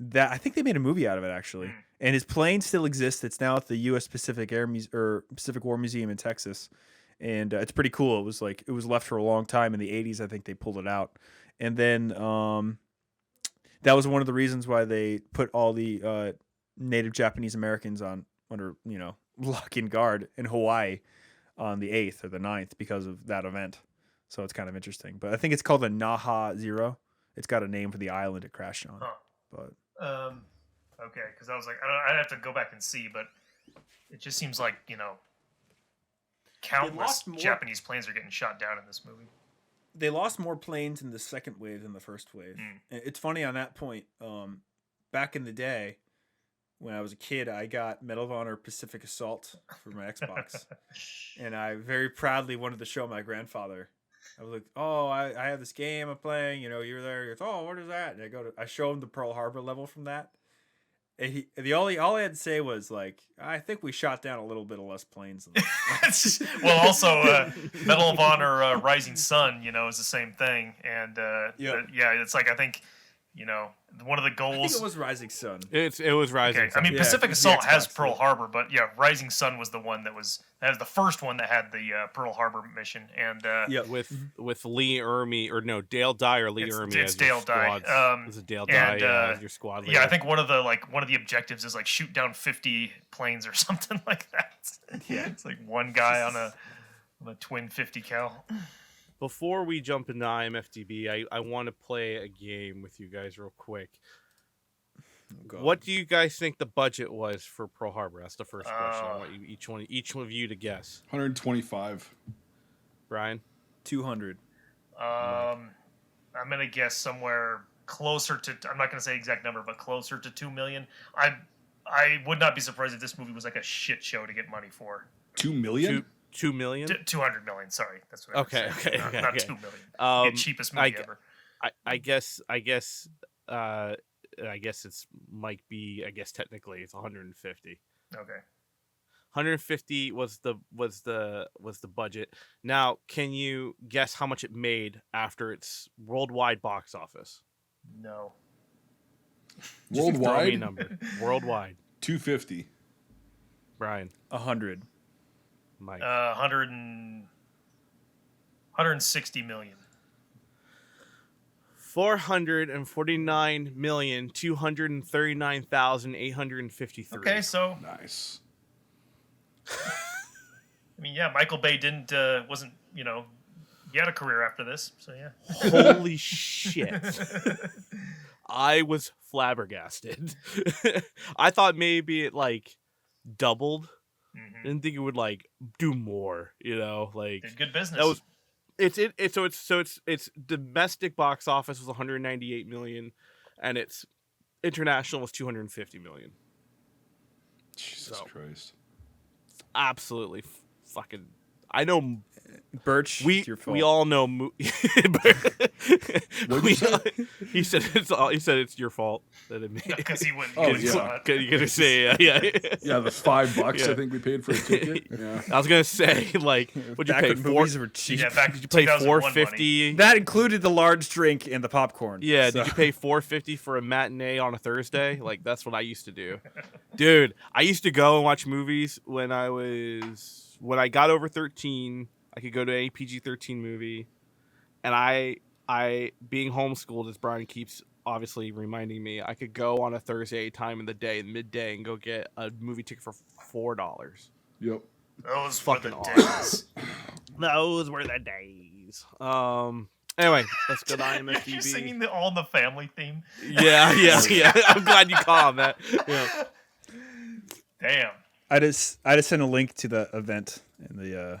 [SPEAKER 1] That I think they made a movie out of it actually. And his plane still exists. It's now at the U.S. Pacific Pacific War Museum in Texas, and it's pretty cool. It was left for a long time in the 80s. I think they pulled it out, and then that was one of the reasons why they put all the native Japanese Americans under lock and guard in Hawaii on the 8th or the 9th because of that event. So it's kind of interesting. But I think it's called the Naha Zero. It's got a name for the island it crashed on.
[SPEAKER 2] Huh.
[SPEAKER 1] But
[SPEAKER 2] okay, because I was I'd have to go back and see, but it just seems like countless Japanese planes are getting shot down in this movie.
[SPEAKER 1] They lost more planes in the second wave than the first wave. It's funny on that point. Back in the day, when I was a kid, I got Medal of Honor Pacific Assault for my Xbox, and I very proudly wanted to show my grandfather. I was like, "Oh, I have this game I'm playing. You were there. He goes, oh, what is that?" And I show him the Pearl Harbor level from that. And all I had to say was I think we shot down a little bit of less planes than that.
[SPEAKER 2] Well, also Medal of Honor Rising Sun, is the same thing, and it's I think one of the goals.
[SPEAKER 1] I think it was Rising Sun.
[SPEAKER 4] It was Rising Sun.
[SPEAKER 2] I mean, Pacific Assault has Pearl Harbor, but Rising Sun was the one that was the first one that had the Pearl Harbor mission, and
[SPEAKER 4] with Lee Ermey Dale Dye or Lee Ermey.
[SPEAKER 2] It's Dale Dye.
[SPEAKER 4] Is it Dale Dye as your squad leader?
[SPEAKER 2] Yeah, I think one of the objectives is shoot down 50 planes or something like that.
[SPEAKER 1] Yeah,
[SPEAKER 2] it's one guy on a twin 50 cal.
[SPEAKER 4] Before we jump into IMFDB, I want to play a game with you guys real quick. What do you guys think the budget was for Pearl Harbor? That's the first question. I want each one of you to guess.
[SPEAKER 3] 125.
[SPEAKER 4] Brian?
[SPEAKER 1] 200.
[SPEAKER 2] I'm gonna guess somewhere closer to. I'm not gonna say exact number, but closer to 2 million. I would not be surprised if this movie was a shit show to get money for.
[SPEAKER 3] 2 million.
[SPEAKER 4] 2 million?
[SPEAKER 2] 200 million. Sorry, that's what.
[SPEAKER 4] Okay.
[SPEAKER 2] Not 2 million. The cheapest movie ever.
[SPEAKER 4] I guess it's might be. I guess technically it's 150.
[SPEAKER 2] Okay.
[SPEAKER 4] 150 was the budget. Now, can you guess how much it made after its worldwide box office?
[SPEAKER 2] No.
[SPEAKER 3] Worldwide
[SPEAKER 4] number. Worldwide.
[SPEAKER 3] 250.
[SPEAKER 4] Brian.
[SPEAKER 1] 100.
[SPEAKER 4] Mike.
[SPEAKER 2] 160 million.
[SPEAKER 4] 449,239,853.
[SPEAKER 2] Okay, so
[SPEAKER 3] nice.
[SPEAKER 2] I mean, Michael Bay wasn't, he had a career after this, so yeah.
[SPEAKER 4] Holy shit. I was flabbergasted. I thought maybe it doubled.
[SPEAKER 2] Mm-hmm.
[SPEAKER 4] Didn't think it would do more,
[SPEAKER 2] Did good business.
[SPEAKER 4] That was its domestic box office was 198 million, and its international was 250 million.
[SPEAKER 3] Jesus Christ!
[SPEAKER 4] Absolutely fucking. I know
[SPEAKER 1] Birch, it's your fault.
[SPEAKER 4] We all know.
[SPEAKER 3] What'd you say?
[SPEAKER 4] He said it's your fault that it made.
[SPEAKER 2] Because he wouldn't
[SPEAKER 3] Oh,
[SPEAKER 2] get
[SPEAKER 3] yeah.
[SPEAKER 2] it.
[SPEAKER 4] You're gonna say yeah.
[SPEAKER 3] Yeah, the $5
[SPEAKER 4] Yeah.
[SPEAKER 3] I think we paid for a ticket. Yeah.
[SPEAKER 4] I was gonna say like, would you
[SPEAKER 1] Back
[SPEAKER 4] pay
[SPEAKER 1] when
[SPEAKER 4] four?
[SPEAKER 1] movies were cheap.
[SPEAKER 2] Yeah, back
[SPEAKER 4] Did you pay
[SPEAKER 2] 2001
[SPEAKER 4] $4.50?
[SPEAKER 1] That included the large drink and the popcorn.
[SPEAKER 4] Yeah,
[SPEAKER 1] so.
[SPEAKER 4] did you pay $4.50 for a matinee on a Thursday? Like that's what I used to do. Dude, I used to go and watch movies when I got over 13. I could go to a PG-13 movie, and I being homeschooled, as Brian keeps obviously reminding me, I could go on a Thursday time in the day, midday, and go get a movie ticket for $4.
[SPEAKER 3] Yep.
[SPEAKER 2] Those were the
[SPEAKER 4] Fucking awesome.
[SPEAKER 2] days.
[SPEAKER 4] Those were the days. Anyway, let's go to IMDb.
[SPEAKER 2] You're singing the All in the Family theme.
[SPEAKER 4] Yeah. I'm glad you caught on that. Yeah.
[SPEAKER 2] Damn.
[SPEAKER 1] I just sent a link to the event in the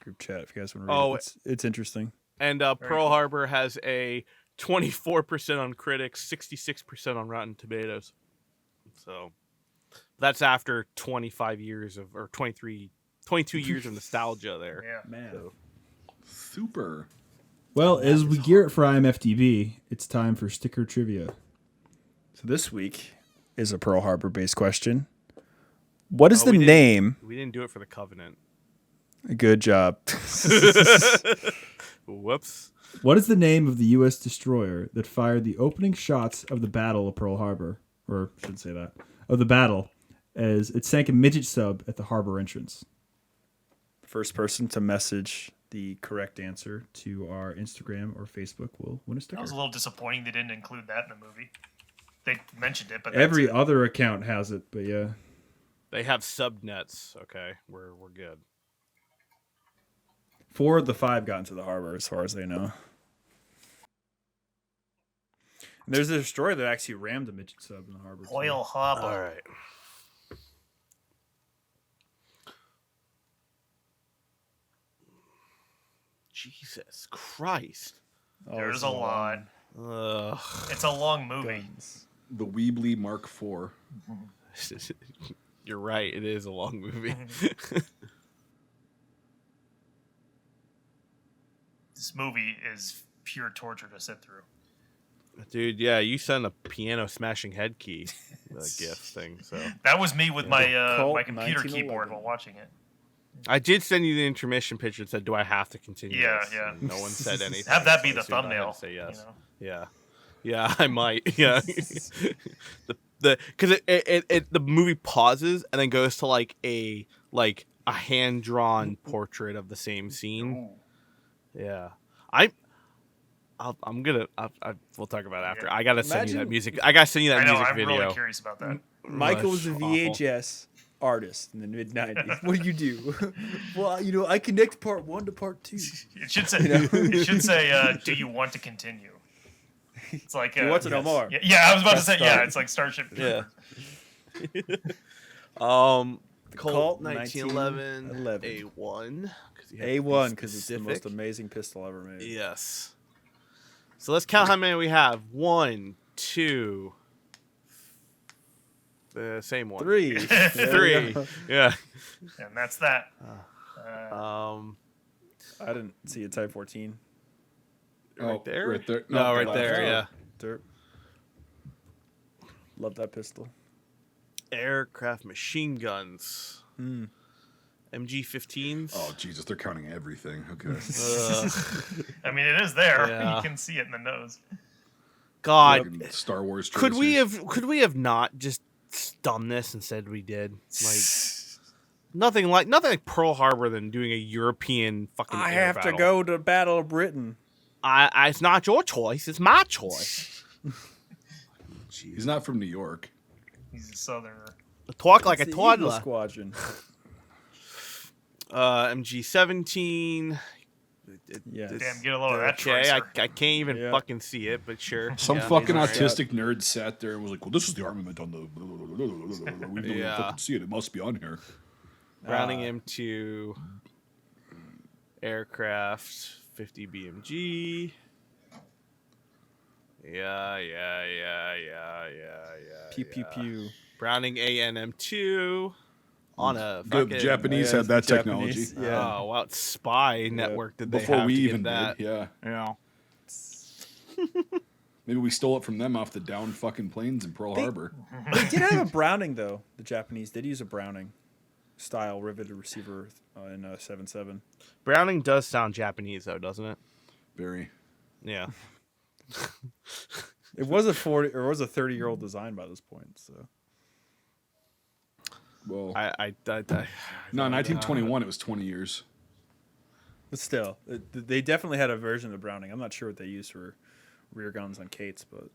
[SPEAKER 1] group chat if you guys want to read
[SPEAKER 4] Oh,
[SPEAKER 1] it. It's interesting.
[SPEAKER 4] And
[SPEAKER 2] Very
[SPEAKER 4] Pearl
[SPEAKER 2] cool.
[SPEAKER 4] Harbor has a 24% on critics, 66% on Rotten Tomatoes. So that's after 22 years of nostalgia there.
[SPEAKER 2] Yeah.
[SPEAKER 1] Man.
[SPEAKER 4] So,
[SPEAKER 3] Super.
[SPEAKER 1] Well, as we gear it for IMFDB, it's time for sticker trivia. So this week is a Pearl Harbor based question. What is
[SPEAKER 4] Oh,
[SPEAKER 1] the
[SPEAKER 4] we didn't-
[SPEAKER 1] name?
[SPEAKER 4] we didn't do it for the Covenant.
[SPEAKER 1] Good job.
[SPEAKER 4] Whoops.
[SPEAKER 1] What is the name of the U.S. destroyer that fired the opening shots of the Battle of Pearl Harbor? Or I shouldn't say that. Of the battle, as it sank a midget sub at the harbor entrance. First person to message the correct answer to our Instagram or Facebook will win a sticker.
[SPEAKER 2] That was a little disappointing they didn't include that in the movie. They mentioned it, but that's
[SPEAKER 1] Every
[SPEAKER 2] it.
[SPEAKER 1] other account has it, but yeah.
[SPEAKER 4] They have subnets. Okay, we're good.
[SPEAKER 1] 4 of the 5 got into the harbor, as far as they know. And there's a destroyer that actually rammed a midget sub in the harbor. too.
[SPEAKER 2] Oil Harbor.
[SPEAKER 4] All right. Jesus Christ.
[SPEAKER 2] There's a lot.
[SPEAKER 4] Ugh.
[SPEAKER 2] It's a long movie.
[SPEAKER 1] Guns.
[SPEAKER 3] The Weebly Mark IV.
[SPEAKER 4] You're right. It is a long movie.
[SPEAKER 2] This movie is pure torture to sit through.
[SPEAKER 4] Dude, yeah, you sent a piano smashing head key gift thing. So
[SPEAKER 2] That was me with my
[SPEAKER 1] Colt
[SPEAKER 2] my computer
[SPEAKER 1] 1911.
[SPEAKER 2] keyboard while watching it.
[SPEAKER 4] I did send you the intermission picture and said, "Do I have to continue?"
[SPEAKER 2] Yeah,
[SPEAKER 4] this?"
[SPEAKER 2] yeah.
[SPEAKER 4] And no one said anything.
[SPEAKER 2] Have that
[SPEAKER 4] so
[SPEAKER 2] be
[SPEAKER 4] I
[SPEAKER 2] the
[SPEAKER 4] assumed I had to
[SPEAKER 2] thumbnail.
[SPEAKER 4] Say yes.
[SPEAKER 2] You know?
[SPEAKER 4] Yeah, I might. Yeah, the because it the movie pauses and then goes to like a hand drawn portrait of the same scene.
[SPEAKER 2] Ooh.
[SPEAKER 4] Yeah, I'm gonna. We'll talk about it after.
[SPEAKER 2] Yeah.
[SPEAKER 4] I gotta send you that
[SPEAKER 1] Imagine-
[SPEAKER 4] music. I gotta send you that
[SPEAKER 2] I know.
[SPEAKER 4] music
[SPEAKER 2] I'm
[SPEAKER 4] video.
[SPEAKER 2] really curious about that.
[SPEAKER 1] Michael was a
[SPEAKER 4] Awful.
[SPEAKER 1] VHS artist in the mid 90s. What do you do? Well, I connect part 1 to part 2.
[SPEAKER 2] It should say.
[SPEAKER 1] know?
[SPEAKER 2] It should say. Do you want to continue? It's like.
[SPEAKER 1] You want to know more?
[SPEAKER 2] Yeah, I was about to
[SPEAKER 1] Press
[SPEAKER 2] say.
[SPEAKER 1] start.
[SPEAKER 2] Yeah, it's like Starship.
[SPEAKER 4] Yeah.
[SPEAKER 2] Troopers.
[SPEAKER 4] Colt
[SPEAKER 1] Colt
[SPEAKER 4] 1911
[SPEAKER 1] 1911.
[SPEAKER 4] A1
[SPEAKER 1] A1 because it's the most amazing pistol ever made.
[SPEAKER 4] Yes. So let's count how many we have. 1, 2. The same one.
[SPEAKER 1] 3. There we
[SPEAKER 4] 3.
[SPEAKER 1] go.
[SPEAKER 4] Yeah.
[SPEAKER 2] And that's that.
[SPEAKER 1] I didn't see a Type 14.
[SPEAKER 4] Right there.
[SPEAKER 3] Right there.
[SPEAKER 4] No, right
[SPEAKER 3] left.
[SPEAKER 4] there.
[SPEAKER 1] Oh.
[SPEAKER 4] Yeah.
[SPEAKER 1] Derp. Love that pistol.
[SPEAKER 4] Aircraft machine guns.
[SPEAKER 1] Mm.
[SPEAKER 4] MG-15s.
[SPEAKER 3] Oh Jesus, they're counting everything. Okay.
[SPEAKER 4] Ugh.
[SPEAKER 2] I mean, it is there.
[SPEAKER 4] Yeah.
[SPEAKER 2] You can see it in the nose.
[SPEAKER 4] God.
[SPEAKER 3] Fucking Star Wars.
[SPEAKER 4] Could we
[SPEAKER 3] tracers.
[SPEAKER 4] have not just done this and said we did? Like nothing like Pearl Harbor than doing a European fucking
[SPEAKER 1] I
[SPEAKER 4] air
[SPEAKER 1] have to
[SPEAKER 4] battle.
[SPEAKER 1] go to Battle of Britain.
[SPEAKER 4] It's not your choice, it's my choice.
[SPEAKER 3] He's not from New York.
[SPEAKER 2] He's a southerner.
[SPEAKER 4] Talk like
[SPEAKER 1] It's
[SPEAKER 4] a
[SPEAKER 1] the Eagle
[SPEAKER 4] toddler.
[SPEAKER 1] Squadron.
[SPEAKER 4] MG-17.
[SPEAKER 1] Yes.
[SPEAKER 2] Damn, get a load of that
[SPEAKER 4] Okay, I
[SPEAKER 2] tracer.
[SPEAKER 4] can't even
[SPEAKER 1] Yeah.
[SPEAKER 4] fucking see it, but sure.
[SPEAKER 3] Some
[SPEAKER 4] Yeah,
[SPEAKER 3] fucking
[SPEAKER 4] these are-
[SPEAKER 3] autistic nerd sat there and was like, "Well, this is the armament on the. We don't
[SPEAKER 4] Yeah.
[SPEAKER 3] fucking see it. It must be on here."
[SPEAKER 4] Browning M2 aircraft 50 BMG. Yeah.
[SPEAKER 1] Pew pew pew.
[SPEAKER 4] Browning ANM2. on a
[SPEAKER 3] The
[SPEAKER 4] fucking
[SPEAKER 3] Japanese
[SPEAKER 1] Yeah,
[SPEAKER 3] had that
[SPEAKER 1] the
[SPEAKER 3] technology
[SPEAKER 1] Japanese, yeah.
[SPEAKER 4] Oh wow, Spy Network did they
[SPEAKER 3] before
[SPEAKER 4] have
[SPEAKER 3] we
[SPEAKER 4] to
[SPEAKER 3] even
[SPEAKER 4] get that?
[SPEAKER 3] did. Yeah,
[SPEAKER 4] Yeah.
[SPEAKER 3] maybe we stole it from them off the down fucking plains in Pearl Harbor.
[SPEAKER 1] They did have a Browning though. The Japanese did use a Browning style riveted receiver in 7.7.
[SPEAKER 4] Browning does sound Japanese though, doesn't it?
[SPEAKER 3] Very.
[SPEAKER 4] Yeah.
[SPEAKER 1] It was a 30-year-old design by this point. So
[SPEAKER 3] Well,
[SPEAKER 4] I
[SPEAKER 3] no, 1921. It was 20 years.
[SPEAKER 1] but still, they definitely had a version of the Browning. I'm not sure what they used for rear guns on Kates, but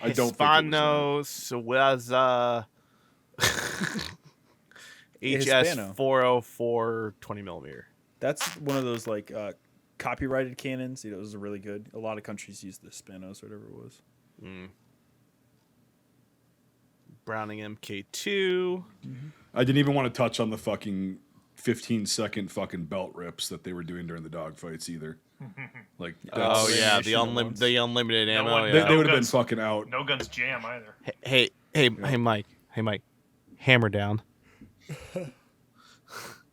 [SPEAKER 3] I don't think it
[SPEAKER 4] Hispano Sueza HS
[SPEAKER 1] Hispano.
[SPEAKER 4] 404 20mm.
[SPEAKER 1] that's one of those like copyrighted cannons. Those are really good. A lot of countries use the Spanos or whatever it was.
[SPEAKER 4] Browning MK2.
[SPEAKER 3] I didn't even want to touch on the fucking 15-second fucking belt rips that they were doing during the dogfights either. Like,
[SPEAKER 4] Oh
[SPEAKER 1] That's-
[SPEAKER 4] yeah,
[SPEAKER 1] Ammunition
[SPEAKER 4] the unlimited
[SPEAKER 2] No
[SPEAKER 4] ammo.
[SPEAKER 2] one-
[SPEAKER 4] Yeah.
[SPEAKER 3] they would have been
[SPEAKER 2] guns.
[SPEAKER 3] fucking out.
[SPEAKER 2] No guns jam either.
[SPEAKER 4] Hey, Mike. Hey, Mike. Hammer down.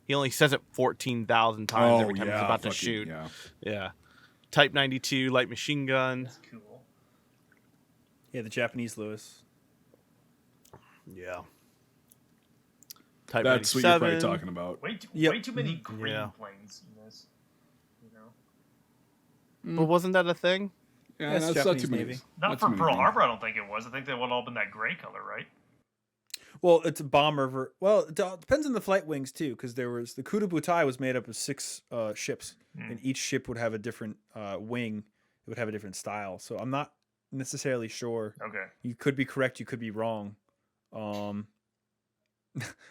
[SPEAKER 4] He only says it 14,000 times every time he's about to
[SPEAKER 3] fucking-
[SPEAKER 4] shoot.
[SPEAKER 3] Yeah.
[SPEAKER 4] Yeah. Type 92 light machine gun.
[SPEAKER 2] Cool.
[SPEAKER 1] Yeah, the Japanese Lewis.
[SPEAKER 4] Yeah. Type
[SPEAKER 3] That's what
[SPEAKER 4] 97.
[SPEAKER 3] you're probably talking about.
[SPEAKER 1] Yep.
[SPEAKER 2] Way too many green
[SPEAKER 4] Yeah.
[SPEAKER 2] planes in this. You know,
[SPEAKER 4] But wasn't that a thing?
[SPEAKER 3] Yeah,
[SPEAKER 1] That's
[SPEAKER 3] that's not
[SPEAKER 1] Japanese
[SPEAKER 3] too many.
[SPEAKER 1] Navy.
[SPEAKER 2] not
[SPEAKER 3] too
[SPEAKER 2] for
[SPEAKER 3] many
[SPEAKER 2] Pearl
[SPEAKER 3] green.
[SPEAKER 2] Harbor. I don't think it was. I think they would have all been that gray color, right?
[SPEAKER 1] Well, it's a bomber. Well, it depends on the flight wings too, because there was the Kudabutai was made up of 6 ships, and each ship would have a different wing. It would have a different style. So I'm not necessarily sure.
[SPEAKER 2] Okay.
[SPEAKER 1] You could be correct. You could be wrong.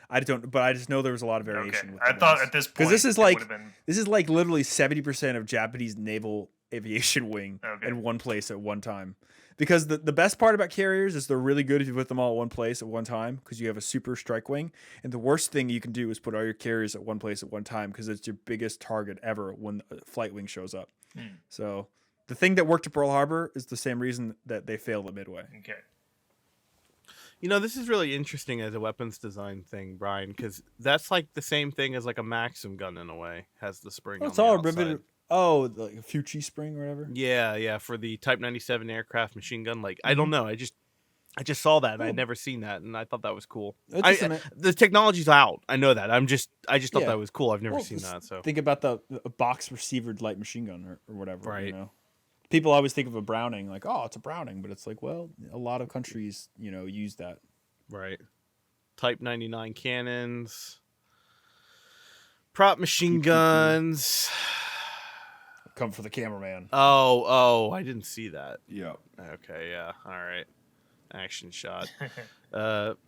[SPEAKER 1] I don't, but I just know there was a lot of variation.
[SPEAKER 2] Okay.
[SPEAKER 1] With
[SPEAKER 2] I
[SPEAKER 1] the
[SPEAKER 2] thought
[SPEAKER 1] wings.
[SPEAKER 2] at this point
[SPEAKER 1] because this is
[SPEAKER 2] it
[SPEAKER 1] like
[SPEAKER 2] would've been,
[SPEAKER 1] this is like literally 70% of Japanese naval aviation wing
[SPEAKER 2] Okay.
[SPEAKER 1] in one place at one time. Because the best part about carriers is they're really good if you put them all at one place at one time because you have a super strike wing. And the worst thing you can do is put all your carriers at one place at one time because it's your biggest target ever when a flight wing shows up. So the thing that worked at Pearl Harbor is the same reason that they failed at Midway.
[SPEAKER 2] okay.
[SPEAKER 4] You know, this is really interesting as a weapons design thing, Brian, because that's like the same thing as like a Maxim gun in a way. Has the spring.
[SPEAKER 1] Oh,
[SPEAKER 4] on
[SPEAKER 1] it's
[SPEAKER 4] the
[SPEAKER 1] all
[SPEAKER 4] outside.
[SPEAKER 1] riveted. Oh, like a Fuchi spring or whatever.
[SPEAKER 4] Yeah, for the Type 97 aircraft machine gun. Like, I don't know. I just saw that and I'd never seen that, and I thought that was cool.
[SPEAKER 1] It's just
[SPEAKER 4] The technology's out. I know that. I just thought
[SPEAKER 1] Yeah.
[SPEAKER 4] that was cool. I've never
[SPEAKER 1] Well,
[SPEAKER 4] seen
[SPEAKER 1] just
[SPEAKER 4] that. So
[SPEAKER 1] think about the box receivered light machine gun or whatever.
[SPEAKER 4] Right.
[SPEAKER 1] You know? People always think of a Browning like, oh, it's a Browning, but it's like, well, a lot of countries, use that.
[SPEAKER 4] right. Type 99 cannons, prop machine guns.
[SPEAKER 1] Come for the cameraman.
[SPEAKER 4] Oh, I didn't see that.
[SPEAKER 3] Yeah.
[SPEAKER 4] Okay, yeah. All right. Action shot.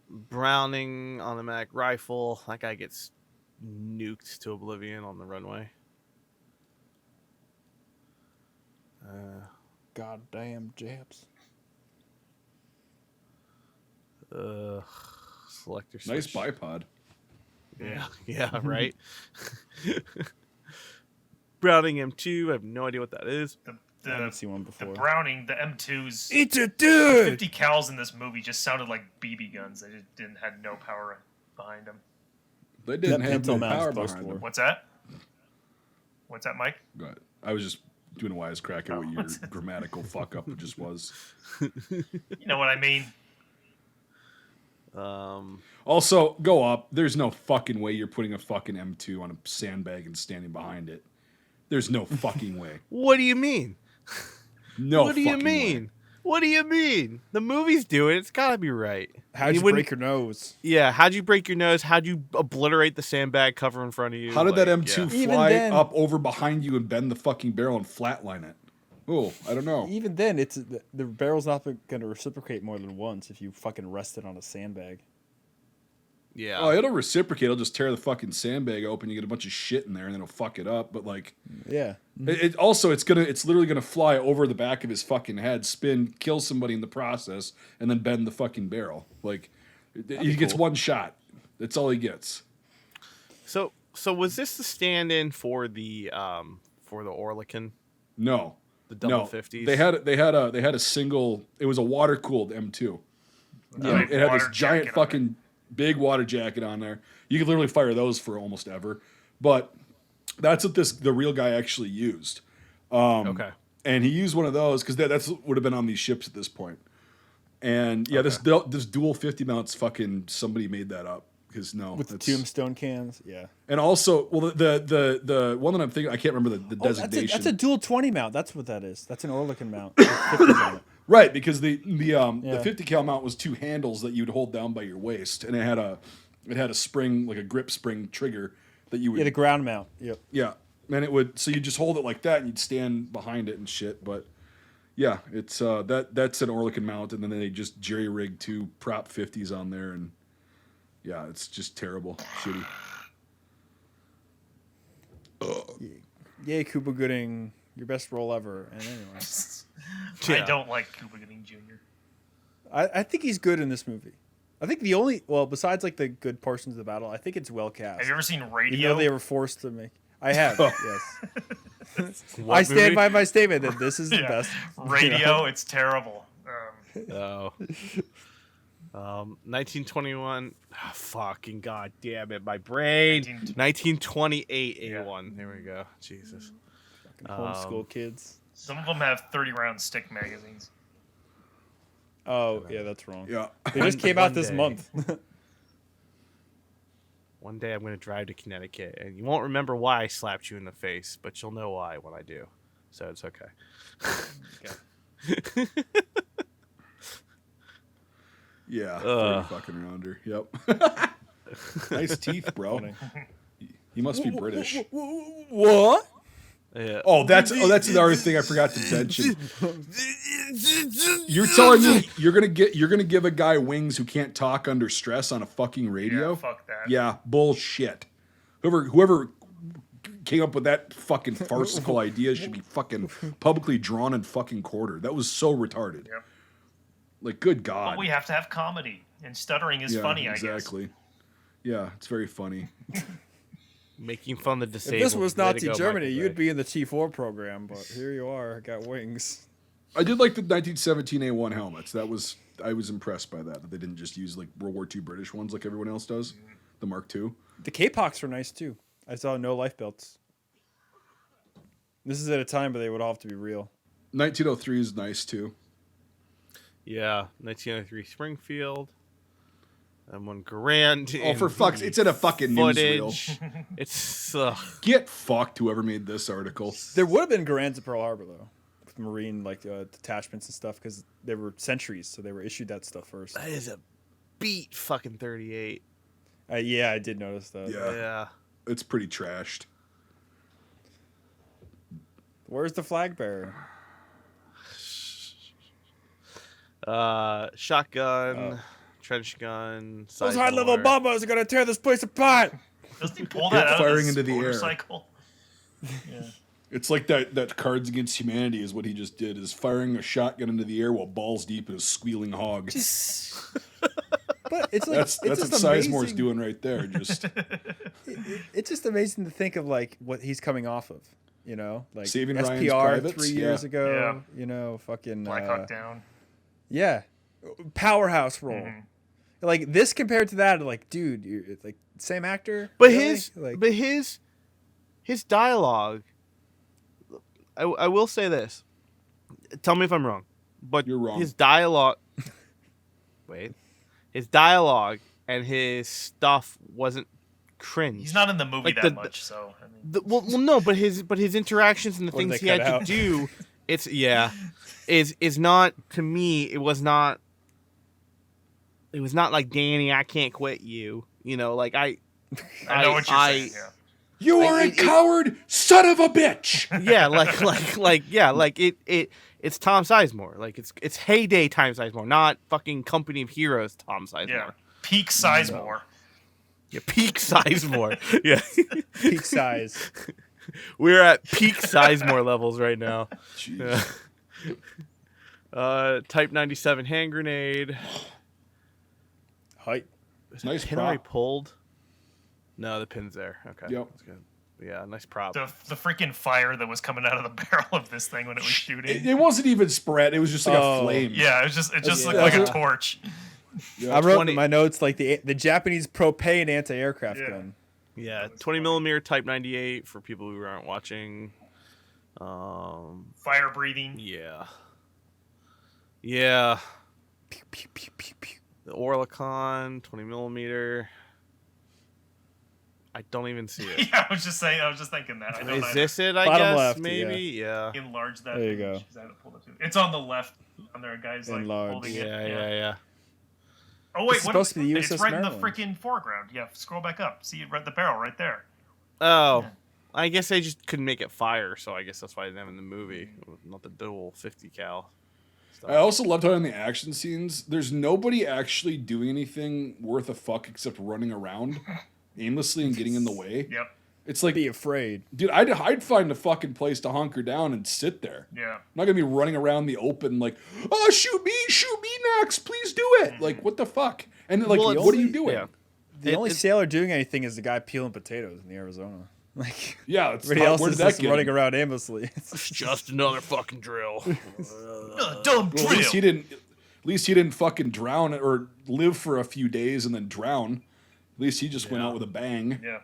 [SPEAKER 4] Browning automatic rifle. That guy gets nuked to oblivion on the runway.
[SPEAKER 1] Goddamn Japs.
[SPEAKER 4] Selector
[SPEAKER 3] Nice
[SPEAKER 4] switch.
[SPEAKER 3] bipod.
[SPEAKER 4] Yeah, right. Browning M2. I have no idea what that is.
[SPEAKER 1] I haven't seen one
[SPEAKER 2] The
[SPEAKER 1] before.
[SPEAKER 2] Browning, the M2s,
[SPEAKER 1] It's a dude.
[SPEAKER 2] 50 cals in this movie just sounded like BB guns. They just had no power behind them.
[SPEAKER 3] They didn't
[SPEAKER 1] That
[SPEAKER 3] have
[SPEAKER 1] pinto
[SPEAKER 3] no
[SPEAKER 1] mount's
[SPEAKER 3] power
[SPEAKER 1] post
[SPEAKER 3] behind
[SPEAKER 1] war.
[SPEAKER 3] them.
[SPEAKER 2] What's that? What's that, Mike?
[SPEAKER 3] But I was just doing a wisecrack at what your
[SPEAKER 2] what's it?
[SPEAKER 3] grammatical fuck up just was.
[SPEAKER 2] You know what I mean?
[SPEAKER 3] Also, go up. There's no fucking way you're putting a fucking M2 on a sandbag and standing behind it. There's no fucking way.
[SPEAKER 4] What do you mean?
[SPEAKER 3] No
[SPEAKER 4] What do you
[SPEAKER 3] fucking
[SPEAKER 4] mean?
[SPEAKER 3] way.
[SPEAKER 4] What do you mean? The movies do it. It's got to be right.
[SPEAKER 1] How'd you
[SPEAKER 4] wouldn't-
[SPEAKER 1] break your nose?
[SPEAKER 4] Yeah, how'd you break your nose? How'd you obliterate the sandbag cover in front of you?
[SPEAKER 3] How did that
[SPEAKER 4] Like,
[SPEAKER 3] M2
[SPEAKER 4] yeah.
[SPEAKER 1] Even
[SPEAKER 3] fly
[SPEAKER 1] then-
[SPEAKER 3] up over behind you and bend the fucking barrel and flatline it? Oh, I don't know.
[SPEAKER 1] Even then, it's the barrel's not going to reciprocate more than once if you fucking rest it on a sandbag.
[SPEAKER 4] Yeah.
[SPEAKER 3] Oh, it'll reciprocate. It'll just tear the fucking sandbag open. You get a bunch of shit in there, and then it'll fuck it up. But like,
[SPEAKER 1] Yeah.
[SPEAKER 3] it also it's literally gonna fly over the back of his fucking head, spin, kill somebody in the process, and then bend the fucking barrel. Like, he gets one shot. That's all he gets.
[SPEAKER 4] So was this the stand-in for the Orlican,
[SPEAKER 3] No,
[SPEAKER 4] the double
[SPEAKER 3] no.
[SPEAKER 4] 50s?
[SPEAKER 3] They had a single. It was a water cooled M2.
[SPEAKER 2] Yeah.
[SPEAKER 3] It had this giant fucking Big water jacket on there. You could literally fire those for almost ever. But that's what the real guy actually used.
[SPEAKER 4] Okay.
[SPEAKER 3] And he used one of those because that's would have been on these ships at this point. And yeah, this dual 50 mounts, fucking somebody made that up. Because
[SPEAKER 1] with the tombstone cans, yeah.
[SPEAKER 3] And also, well, the one that I'm thinking, I can't remember the designation.
[SPEAKER 1] That's a dual 20 mount. That's what that is. That's an Orlican mount. With 50s on it.
[SPEAKER 3] Right, because the 50 cal mount was 2 handles that you'd hold down by your waist, and it had a spring, like a grip spring trigger that you would.
[SPEAKER 1] Yeah, the ground mount. Yep.
[SPEAKER 3] Yeah, and it would, so you just hold it like that, and you'd stand behind it and shit. But yeah, it's that's an Orlican mount, and then they just jerry rigged 2 prop 50s on there, and yeah, it's just terrible, shitty.
[SPEAKER 1] Yay, Cuba Gooding, your best role ever. And anyway,
[SPEAKER 2] I don't like Cuba Gooding Jr.
[SPEAKER 1] I think he's good in this movie. I think the only, besides like the good portions of the battle, I think it's well cast.
[SPEAKER 2] Have you ever seen
[SPEAKER 1] Even
[SPEAKER 2] Radio?
[SPEAKER 1] though they were forced to make. I have, yes.
[SPEAKER 4] What
[SPEAKER 1] I stand
[SPEAKER 4] movie?
[SPEAKER 1] by my statement that this is the best.
[SPEAKER 2] Radio, it's terrible.
[SPEAKER 4] Oh. 1921. Oh, fucking god damn it, my brain. 1928 A1. There we go. Jesus.
[SPEAKER 1] Homeschool kids.
[SPEAKER 2] Some of them have 30-round stick magazines.
[SPEAKER 1] Oh, yeah, that's wrong.
[SPEAKER 3] Yeah,
[SPEAKER 1] They just came out
[SPEAKER 4] One
[SPEAKER 1] this
[SPEAKER 4] day.
[SPEAKER 1] month.
[SPEAKER 4] One day I'm going to drive to Connecticut, and you won't remember why I slapped you in the face, but you'll know why when I do. So it's okay.
[SPEAKER 3] yeah, 30 fucking rounder. Yep. Nice teeth, bro. You must be British.
[SPEAKER 1] What?
[SPEAKER 4] Yeah.
[SPEAKER 3] Oh, that's another thing I forgot to mention. You're telling me you're gonna give a guy wings who can't talk under stress on a fucking radio?
[SPEAKER 2] Yeah, fuck that.
[SPEAKER 3] Yeah, bullshit. Whoever came up with that fucking farcical idea should be fucking publicly drawn and fucking quartered. That was so retarded.
[SPEAKER 2] Yep.
[SPEAKER 3] Like, good God.
[SPEAKER 2] But we have to have comedy, and stuttering is funny, I guess.
[SPEAKER 3] Exactly. Yeah, it's very funny.
[SPEAKER 4] Making fun of the disabled.
[SPEAKER 1] If this was
[SPEAKER 4] Way to
[SPEAKER 1] Nazi
[SPEAKER 4] go,
[SPEAKER 1] Germany,
[SPEAKER 4] Michael
[SPEAKER 1] you'd
[SPEAKER 4] Bay.
[SPEAKER 1] be in the T4 program, but here you are, got wings.
[SPEAKER 3] I did like the 1917 A1 helmets. I was impressed by that they didn't just use like World War II British ones like everyone else does. The Mark II.
[SPEAKER 1] The K-Pox were nice too. I saw no life belts. This is at a time, but they would all have to be real.
[SPEAKER 3] 1903 is nice too.
[SPEAKER 4] Yeah, 1903 Springfield. And one grand.
[SPEAKER 3] Oh, for fuck's! It's in a fucking newsreel.
[SPEAKER 4] footage. It's
[SPEAKER 3] Get fucked, whoever made this article.
[SPEAKER 1] There would have been Garands at Pearl Harbor though, with Marine detachments and stuff, because they were sentries, so they were issued that stuff first.
[SPEAKER 4] that is a beat fucking 38.
[SPEAKER 1] Yeah, I did notice that.
[SPEAKER 4] Yeah.
[SPEAKER 3] It's pretty trashed.
[SPEAKER 1] Where's the flag bearer?
[SPEAKER 4] Shotgun, trench gun.
[SPEAKER 1] Those high-level
[SPEAKER 4] Sizemore.
[SPEAKER 1] bombers are gonna tear this place apart.
[SPEAKER 2] Doesn't he pull that out
[SPEAKER 3] Firing
[SPEAKER 2] of his
[SPEAKER 3] into the air.
[SPEAKER 2] motorcycle? Yeah.
[SPEAKER 3] It's like that Cards Against Humanity is what he just did, is firing a shotgun into the air while balls deep in a squealing hog.
[SPEAKER 1] But it's like
[SPEAKER 3] That's what Sizemore's doing right there. Just
[SPEAKER 1] It's just amazing to think of like what he's coming off of. You know, like
[SPEAKER 3] Saving Ryan's
[SPEAKER 1] SPR
[SPEAKER 3] Privates,
[SPEAKER 1] 3 years
[SPEAKER 3] yeah.
[SPEAKER 1] ago. You know, fucking
[SPEAKER 2] Black Hawk Down.
[SPEAKER 1] Yeah, powerhouse role.
[SPEAKER 2] Mhm.
[SPEAKER 1] Like this compared to that, like dude, you're it's like same actor.
[SPEAKER 4] But
[SPEAKER 1] really?
[SPEAKER 4] his dialogue. I will say this. Tell me if I'm wrong. But
[SPEAKER 3] You're wrong.
[SPEAKER 4] His dialogue. Wait. His dialogue and his stuff wasn't cringe.
[SPEAKER 2] He's not in the movie
[SPEAKER 4] Like
[SPEAKER 2] that much, so I mean,
[SPEAKER 4] well, no, but his interactions and the
[SPEAKER 1] What did
[SPEAKER 4] things
[SPEAKER 1] they
[SPEAKER 4] he had
[SPEAKER 1] cut out?
[SPEAKER 4] to do, is not, to me. It was not like, Danny, I can't quit you. You know, like
[SPEAKER 2] I know what you're saying. Yeah.
[SPEAKER 3] you are a coward, son of a bitch.
[SPEAKER 4] yeah, it's Tom Sizemore. Like it's heyday Tom Sizemore, not fucking Company of Heroes Tom Sizemore.
[SPEAKER 2] Yeah. Peak Sizemore.
[SPEAKER 4] Yeah, peak Sizemore. Yeah.
[SPEAKER 1] peak size.
[SPEAKER 4] We're at peak Sizemore levels right now.
[SPEAKER 3] Jeez.
[SPEAKER 4] Type 97 hand grenade.
[SPEAKER 1] Height.
[SPEAKER 4] Is
[SPEAKER 3] Nice
[SPEAKER 4] the pin
[SPEAKER 3] prop.
[SPEAKER 4] already pulled? No, the pin's there. Okay.
[SPEAKER 3] Yep.
[SPEAKER 4] That's good. Yeah, nice prop.
[SPEAKER 2] The freaking fire that was coming out of the barrel of this thing when it was shooting.
[SPEAKER 3] It wasn't even spread. It was just like a
[SPEAKER 1] Oh.
[SPEAKER 3] flame.
[SPEAKER 2] Yeah, it just looked
[SPEAKER 1] Yeah.
[SPEAKER 2] like a torch.
[SPEAKER 3] Yeah.
[SPEAKER 1] I wrote
[SPEAKER 4] 20
[SPEAKER 1] in my notes like the Japanese propane anti-aircraft
[SPEAKER 2] Yeah.
[SPEAKER 1] gun.
[SPEAKER 4] Yeah,
[SPEAKER 2] That was
[SPEAKER 4] 20
[SPEAKER 2] funny.
[SPEAKER 4] millimeter Type 98 for people who aren't watching.
[SPEAKER 2] Fire breathing.
[SPEAKER 4] Yeah. Yeah.
[SPEAKER 1] Pew, pew, pew, pew, pew.
[SPEAKER 4] The Orlikon, 20 millimeter. I don't even see it.
[SPEAKER 2] Yeah, I was just thinking that. I don't
[SPEAKER 4] Is
[SPEAKER 2] either.
[SPEAKER 4] this it? I
[SPEAKER 1] Bottom
[SPEAKER 4] guess
[SPEAKER 1] left,
[SPEAKER 4] maybe. Yeah.
[SPEAKER 2] Enlarge that.
[SPEAKER 1] There you
[SPEAKER 2] page,
[SPEAKER 1] go.
[SPEAKER 2] 'cause I haven't pulled it too. It's on the left. On there, guys like
[SPEAKER 1] Enlarge.
[SPEAKER 2] holding
[SPEAKER 4] Yeah.
[SPEAKER 2] it.
[SPEAKER 4] Yeah.
[SPEAKER 2] Oh wait,
[SPEAKER 1] This is
[SPEAKER 2] what?
[SPEAKER 1] supposed to be the
[SPEAKER 2] It's
[SPEAKER 1] USS
[SPEAKER 2] right in the
[SPEAKER 1] Maryland.
[SPEAKER 2] freaking foreground. Yeah, scroll back up. See the barrel right there.
[SPEAKER 4] Oh,
[SPEAKER 2] Yeah.
[SPEAKER 4] I guess they just couldn't make it fire, so I guess that's why they didn't have it in the movie. Not the dual 50 cal.
[SPEAKER 3] I also loved how in the action scenes, there's nobody actually doing anything worth a fuck except running around aimlessly and getting in the way.
[SPEAKER 2] Yep.
[SPEAKER 3] It's like,
[SPEAKER 1] Be afraid.
[SPEAKER 3] dude, I'd find a fucking place to hunker down and sit there.
[SPEAKER 2] Yeah.
[SPEAKER 3] I'm not gonna be running around the open like, oh, shoot me next, please do it. Like, what the fuck? And like,
[SPEAKER 4] Well,
[SPEAKER 3] what
[SPEAKER 4] it's-
[SPEAKER 3] are you doing?
[SPEAKER 4] yeah.
[SPEAKER 1] The only sailor doing anything is the guy peeling potatoes in the Arizona. Like
[SPEAKER 3] Yeah, it's
[SPEAKER 1] everybody else
[SPEAKER 3] where
[SPEAKER 1] is
[SPEAKER 3] did that
[SPEAKER 1] just
[SPEAKER 3] get
[SPEAKER 1] running
[SPEAKER 3] him?
[SPEAKER 1] around aimlessly.
[SPEAKER 4] It's just another fucking drill.
[SPEAKER 2] Dumb
[SPEAKER 3] Well, at least he didn't. At least he didn't fucking drown or live for a few days and then drown. At least he just went out with a bang.
[SPEAKER 2] Yeah.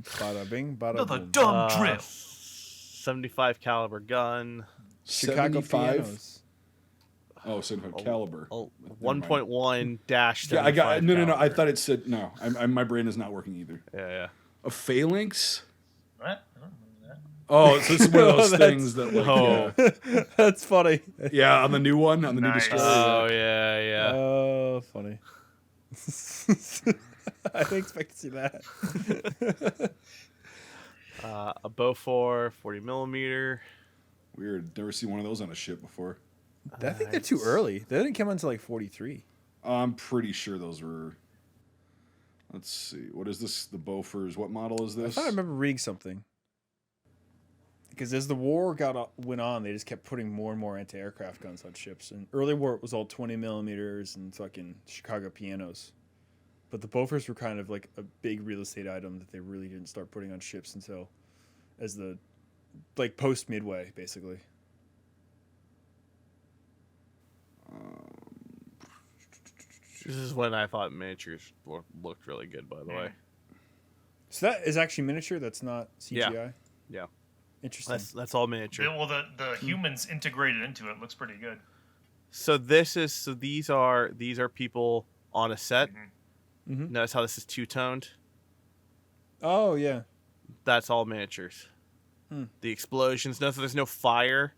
[SPEAKER 1] Bada bing, bada
[SPEAKER 2] Another
[SPEAKER 1] boom.
[SPEAKER 2] dumb drill.
[SPEAKER 4] 75 caliber gun.
[SPEAKER 1] Chicago
[SPEAKER 3] 75?
[SPEAKER 1] pianos.
[SPEAKER 3] Oh, 75 caliber.
[SPEAKER 4] Oh,
[SPEAKER 3] Never mind.
[SPEAKER 4] 1.1 dash.
[SPEAKER 3] Yeah, I got
[SPEAKER 4] 75
[SPEAKER 3] no. I
[SPEAKER 4] caliber.
[SPEAKER 3] thought it said no. My brain is not working either.
[SPEAKER 4] Yeah.
[SPEAKER 3] A phalanx.
[SPEAKER 2] What? I don't know that.
[SPEAKER 3] Oh, so this is one of those
[SPEAKER 1] Oh, that's-
[SPEAKER 3] things that like
[SPEAKER 4] Oh.
[SPEAKER 1] That's funny.
[SPEAKER 3] yeah, on the new one, on the new
[SPEAKER 2] Nice.
[SPEAKER 3] destroyer.
[SPEAKER 4] Oh yeah.
[SPEAKER 1] Oh, funny. I didn't expect to see that.
[SPEAKER 4] A Beaufort 40 millimeter.
[SPEAKER 3] Weird. Never seen one of those on a ship before.
[SPEAKER 1] I think they're too early. They didn't come until like 43.
[SPEAKER 3] I'm pretty sure those were. Let's see. What is this? The Beauforts. What model is
[SPEAKER 1] I
[SPEAKER 3] this?
[SPEAKER 1] thought I remember reading something. Because as the war went on, they just kept putting more and more anti-aircraft guns on ships. And early war it was all 20 millimeters and fucking Chicago pianos. But the Beauforts were kind of like a big real estate item that they really didn't start putting on ships until as the like post Midway, basically.
[SPEAKER 4] This is when I thought miniatures looked really good, by the way.
[SPEAKER 1] So that is actually miniature. That's not CGI.
[SPEAKER 4] Yeah.
[SPEAKER 1] Interesting.
[SPEAKER 4] That's all miniature.
[SPEAKER 2] Well, the humans integrated into it looks pretty good.
[SPEAKER 4] So these are people on a set.
[SPEAKER 2] Mhm.
[SPEAKER 4] Notice how this is two-toned.
[SPEAKER 1] Oh yeah.
[SPEAKER 4] That's all miniatures. The explosions. Notice there's no fire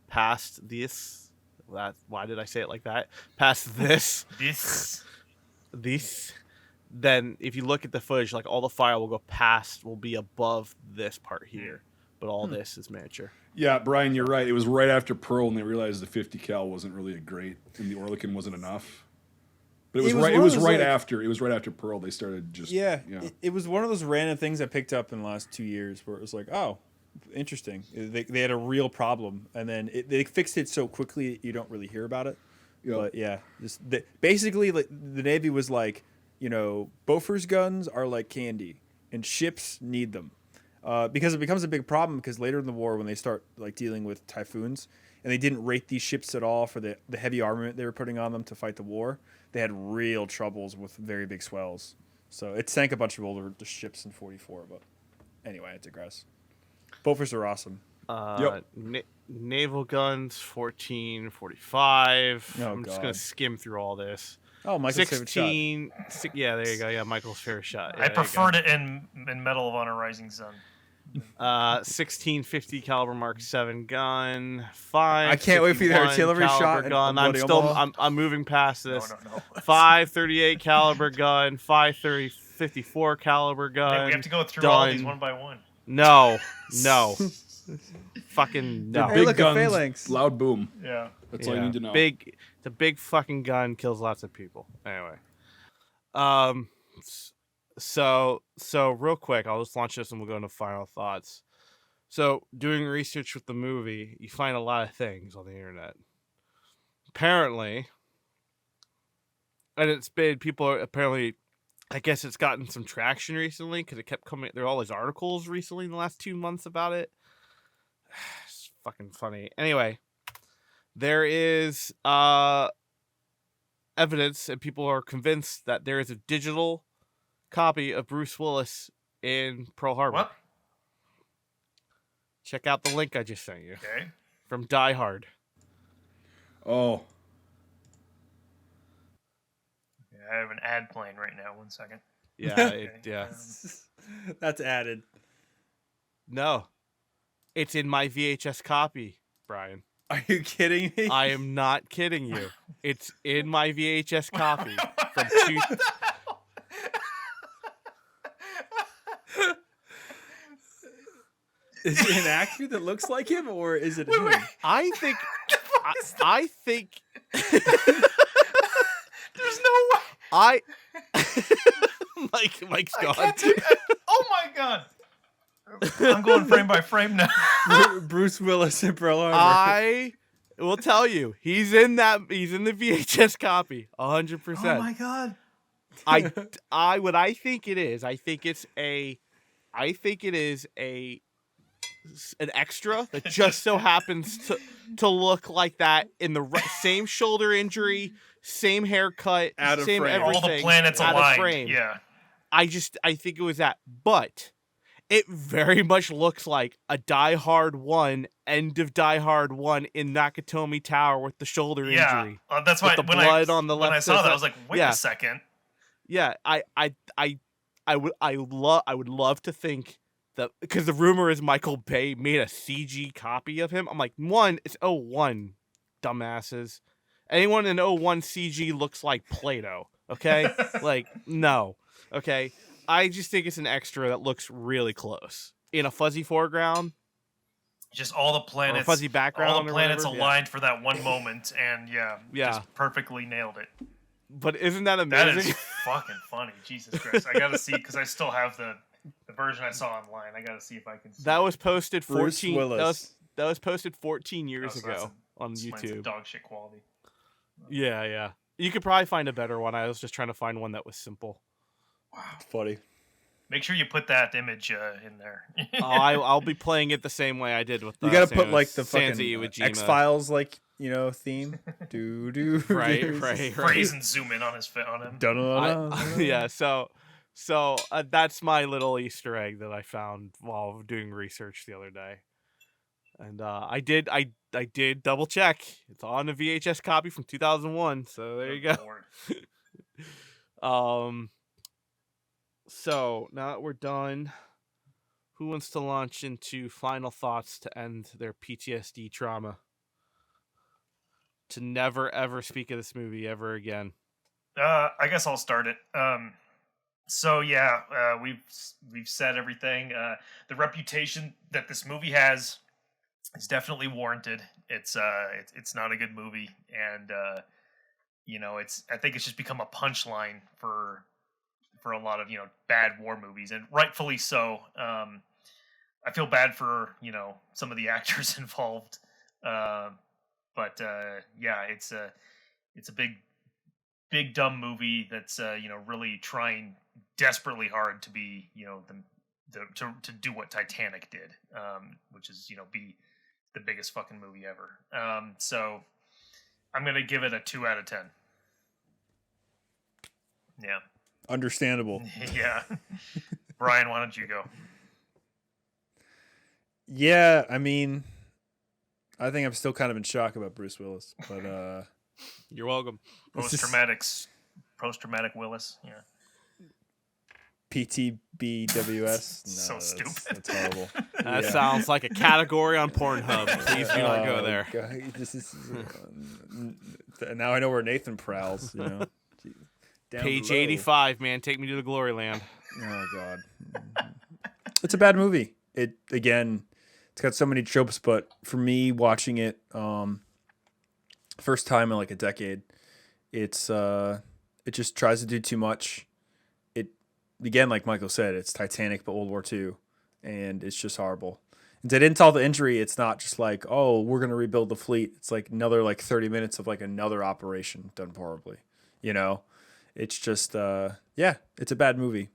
[SPEAKER 4] past this. Why did I say it like that? Past this. This. Then if you look at the footage, like all the fire will be above this part here. But all this is miniature.
[SPEAKER 3] Yeah, Brian, you're right. It was right after Pearl, and they realized the 50 cal wasn't really a great, and the Orlikon wasn't enough. But it was right. It
[SPEAKER 1] one of
[SPEAKER 3] was
[SPEAKER 1] those,
[SPEAKER 3] right
[SPEAKER 1] like-
[SPEAKER 3] after. It was right after Pearl. They started just.
[SPEAKER 1] Yeah,
[SPEAKER 3] Yeah.
[SPEAKER 1] it was one of those random things I picked up in the last 2 years where it was like, oh, interesting. They had a real problem, and then they fixed it so quickly you don't really hear about it.
[SPEAKER 3] Yeah.
[SPEAKER 1] But yeah, basically, like, the Navy was like, Beaufort's guns are like candy, and ships need them. Because it becomes a big problem because later in the war when they start like dealing with typhoons and they didn't rate these ships at all for the heavy armament they were putting on them to fight the war, they had real troubles with very big swells. So it sank a bunch of older ships in 44. But anyway, I digress. Beauforts are awesome.
[SPEAKER 4] Naval guns 1445.
[SPEAKER 1] Oh,
[SPEAKER 4] I'm just
[SPEAKER 1] God.
[SPEAKER 4] gonna skim through all this.
[SPEAKER 1] Oh, Michael's favorite shot.
[SPEAKER 4] 16. Yeah, there you go. Yeah, Michael's favorite shot. Yeah,
[SPEAKER 2] I
[SPEAKER 4] there you go.
[SPEAKER 2] preferred it in Medal of Honor Rising Sun.
[SPEAKER 4] 1650 caliber Mark 7 gun. 5.
[SPEAKER 1] I can't wait for the
[SPEAKER 4] 51
[SPEAKER 1] artillery
[SPEAKER 4] caliber
[SPEAKER 1] shot and
[SPEAKER 4] gun. I'm
[SPEAKER 1] Bloody
[SPEAKER 4] still.
[SPEAKER 1] Omaha.
[SPEAKER 4] I'm moving past this.
[SPEAKER 2] No.
[SPEAKER 4] 538 caliber gun. 530 54 caliber gun.
[SPEAKER 2] We have to go through all these
[SPEAKER 4] done.
[SPEAKER 2] one by one.
[SPEAKER 4] No. Fucking no.
[SPEAKER 3] The
[SPEAKER 1] Hey,
[SPEAKER 3] big
[SPEAKER 1] look, a
[SPEAKER 3] guns,
[SPEAKER 1] phalanx.
[SPEAKER 3] loud boom.
[SPEAKER 2] Yeah.
[SPEAKER 3] That's all you need to know.
[SPEAKER 4] The big fucking gun kills lots of people. Anyway. So real quick, I'll just launch this and we'll go into final thoughts. So doing research with the movie, you find a lot of things on the internet. Apparently, and it's been I guess it's gotten some traction recently because it kept coming. There are all these articles recently in the last 2 months about it. It's fucking funny. Anyway, there is evidence and people are convinced that there is a digital copy of Bruce Willis in Pearl Harbor.
[SPEAKER 2] What?
[SPEAKER 4] Check out the link I just sent you
[SPEAKER 2] Okay.
[SPEAKER 4] from Die Hard.
[SPEAKER 3] Oh,
[SPEAKER 2] Yeah, I have an ad playing right now. 1 second.
[SPEAKER 4] Yeah,
[SPEAKER 2] Okay.
[SPEAKER 4] yeah.
[SPEAKER 1] That's added.
[SPEAKER 4] No, it's in my VHS copy, Brian.
[SPEAKER 1] Are you kidding me?
[SPEAKER 4] I am not kidding you. It's in my VHS copy from two.
[SPEAKER 1] Is it an actor that looks like him, or is it him?
[SPEAKER 2] Wait.
[SPEAKER 4] I think. I think.
[SPEAKER 2] There's no way.
[SPEAKER 4] Mike's
[SPEAKER 2] I
[SPEAKER 4] gone.
[SPEAKER 2] can't take that. Oh my god. I'm going frame by frame now.
[SPEAKER 1] Bruce Willis in Pearl Harbor.
[SPEAKER 4] I will tell you, he's in the VHS copy, 100%.
[SPEAKER 1] Oh my god.
[SPEAKER 4] What I think it is, I think it is an extra that just so happens to look like that in the same shoulder injury, same haircut,
[SPEAKER 1] Out of
[SPEAKER 4] same
[SPEAKER 1] frame.
[SPEAKER 4] everything.
[SPEAKER 2] All the planets
[SPEAKER 4] out of
[SPEAKER 2] aligned.
[SPEAKER 4] frame.
[SPEAKER 2] Yeah.
[SPEAKER 4] I think it was that, but it very much looks like a Die Hard 1, end of Die Hard 1 in Nakatomi Tower with the shoulder injury.
[SPEAKER 2] That's why
[SPEAKER 4] With the
[SPEAKER 2] when
[SPEAKER 4] blood on the
[SPEAKER 2] when I
[SPEAKER 4] left
[SPEAKER 2] saw that,
[SPEAKER 4] side.
[SPEAKER 2] I was like, wait
[SPEAKER 4] Yeah.
[SPEAKER 2] a second.
[SPEAKER 4] Yeah, I would love to think that, because the rumor is Michael Bay made a CG copy of him. I'm like, one, it's 01, dumbasses. Anyone in 01 CG looks like Play-Doh, okay? Like, no, okay? I just think it's an extra that looks really close. In a fuzzy foreground,
[SPEAKER 2] Just all the
[SPEAKER 4] or a
[SPEAKER 2] planets,
[SPEAKER 4] fuzzy background,
[SPEAKER 2] all the
[SPEAKER 4] or
[SPEAKER 2] planets
[SPEAKER 4] whatever.
[SPEAKER 2] aligned for that one moment, and
[SPEAKER 4] Yeah.
[SPEAKER 2] just perfectly nailed it.
[SPEAKER 4] But isn't that
[SPEAKER 2] That
[SPEAKER 4] amazing?
[SPEAKER 2] is fucking funny. Jesus Christ. I gotta see, because I still have the version I saw online. I gotta see if I can see
[SPEAKER 4] That
[SPEAKER 2] it.
[SPEAKER 4] was posted
[SPEAKER 1] Bruce
[SPEAKER 4] 14.
[SPEAKER 1] Willis.
[SPEAKER 4] That was posted 14
[SPEAKER 2] Oh,
[SPEAKER 4] years
[SPEAKER 2] so that's
[SPEAKER 4] ago on
[SPEAKER 2] mine's a
[SPEAKER 4] YouTube.
[SPEAKER 2] dog shit quality.
[SPEAKER 4] Yeah. You could probably find a better one. I was just trying to find one that was simple.
[SPEAKER 2] Wow.
[SPEAKER 1] Funny.
[SPEAKER 2] Make sure you put that image in there.
[SPEAKER 4] I'll be playing it the same way I did with.
[SPEAKER 1] You gotta put like the
[SPEAKER 4] Sansa
[SPEAKER 1] fucking
[SPEAKER 4] Iwo Jima.
[SPEAKER 1] X-Files theme. Do
[SPEAKER 4] Right.
[SPEAKER 2] Freeze and zoom in on him.
[SPEAKER 4] Yeah. So that's my little Easter egg that I found while doing research the other day, and I did double check. It's on the VHS copy from 2001. So there you
[SPEAKER 2] Good
[SPEAKER 4] go.
[SPEAKER 2] Lord.
[SPEAKER 4] So now that we're done, who wants to launch into final thoughts to end their PTSD trauma? To never ever speak of this movie ever again.
[SPEAKER 2] I guess I'll start it. So yeah, we've said everything. The reputation that this movie has is definitely warranted. It's not a good movie, and I think it's just become a punchline for a lot of bad war movies, and rightfully so. I feel bad for some of the actors involved, but yeah, it's a big dumb movie that's really trying desperately hard to be to do what Titanic did, which is be the biggest fucking movie ever. So I'm gonna give it a 2 out of 10. Yeah.
[SPEAKER 1] Understandable.
[SPEAKER 2] Yeah. Brian, why don't you go?
[SPEAKER 1] Yeah, I mean, I think I'm still kind of in shock about Bruce Willis, but
[SPEAKER 4] You're welcome.
[SPEAKER 2] Post-traumatic Willis. Yeah.
[SPEAKER 1] PTBWS. No,
[SPEAKER 2] So stupid.
[SPEAKER 1] That's horrible.
[SPEAKER 4] That
[SPEAKER 1] Yeah.
[SPEAKER 4] sounds like a category on Pornhub. Please do not go there.
[SPEAKER 1] God, this is now I know where Nathan prowls. Down
[SPEAKER 4] Page
[SPEAKER 1] below.
[SPEAKER 4] 85, man. Take me to the glory land.
[SPEAKER 1] Oh God, it's a bad movie. It's got so many tropes, but for me, watching it, first time in like a decade, it just tries to do too much. Again, like Michael said, it's Titanic but World War II, and it's just horrible. And to insult the injury, it's not just like, oh, we're gonna rebuild the fleet. It's like another 30 minutes of like another operation done horribly. It's just it's a bad movie.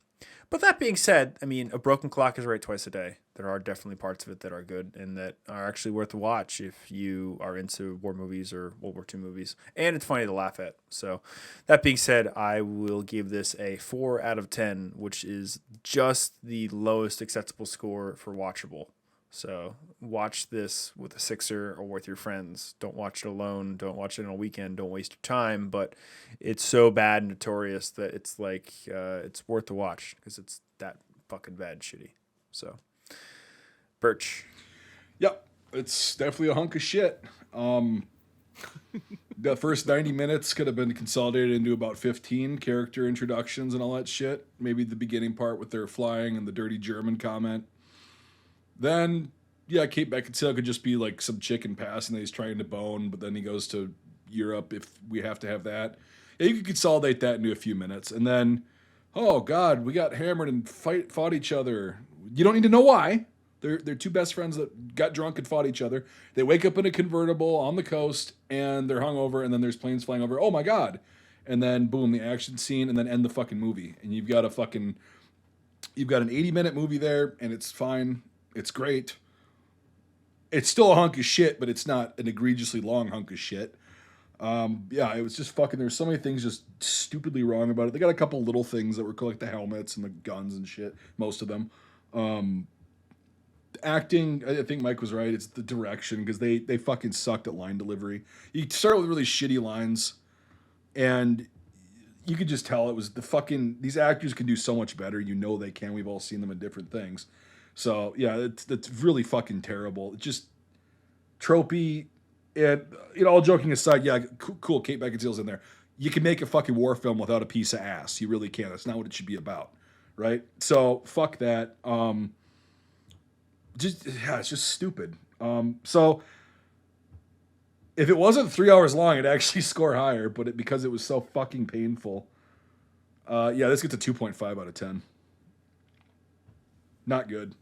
[SPEAKER 1] But that being said, I mean, a broken clock is right twice a day. there are definitely parts of it that are good and that are actually worth a watch if you are into war movies or World War II movies. And it's funny to laugh at. So, that being said, I will give this a 4 out of 10, which is just the lowest acceptable score for watchable. So, watch this with a sixer or with your friends. Don't watch it alone. Don't watch it on a weekend. Don't waste your time. But it's so bad and notorious that it's like it's worth the watch because it's that fucking bad shitty. So. Birch.
[SPEAKER 3] Yep, it's definitely a hunk of shit. The first 90 minutes could have been consolidated into about 15 character introductions and all that shit. Maybe the beginning part with their flying and the dirty German comment. Then, yeah, Kate Beckinsale could just be like some chicken passing that he's trying to bone, but then he goes to Europe if we have to have that. Yeah, you could consolidate that into a few minutes. And then, oh, God, we got hammered and fought each other. You don't need to know why. They're two best friends that got drunk and fought each other. They wake up in a convertible on the coast, and they're hungover, and then there's planes flying over. Oh, my God. And then, boom, the action scene, and then end the fucking movie. And you've got an 80-minute movie there, and it's fine. It's great. It's still a hunk of shit, but it's not an egregiously long hunk of shit. Yeah, it was just fucking, there's so many things just stupidly wrong about it. They got a couple little things that were cool, like the helmets and the guns and shit, most of them. Acting, I think Mike was right. It's the direction because they fucking sucked at line delivery. You start with really shitty lines, and you could just tell it was the fucking. These actors can do so much better. You know they can. We've all seen them in different things. So yeah, that's really fucking terrible. It's just tropey, and all joking aside, yeah, cool. Kate Beckinsale's in there. You can make a fucking war film without a piece of ass. You really can. That's not what it should be about, right? So fuck that. It's just stupid. So if it wasn't 3 hours long, it'd actually score higher, but because it was so fucking painful. Yeah, this gets a 2.5 out of 10. Not good.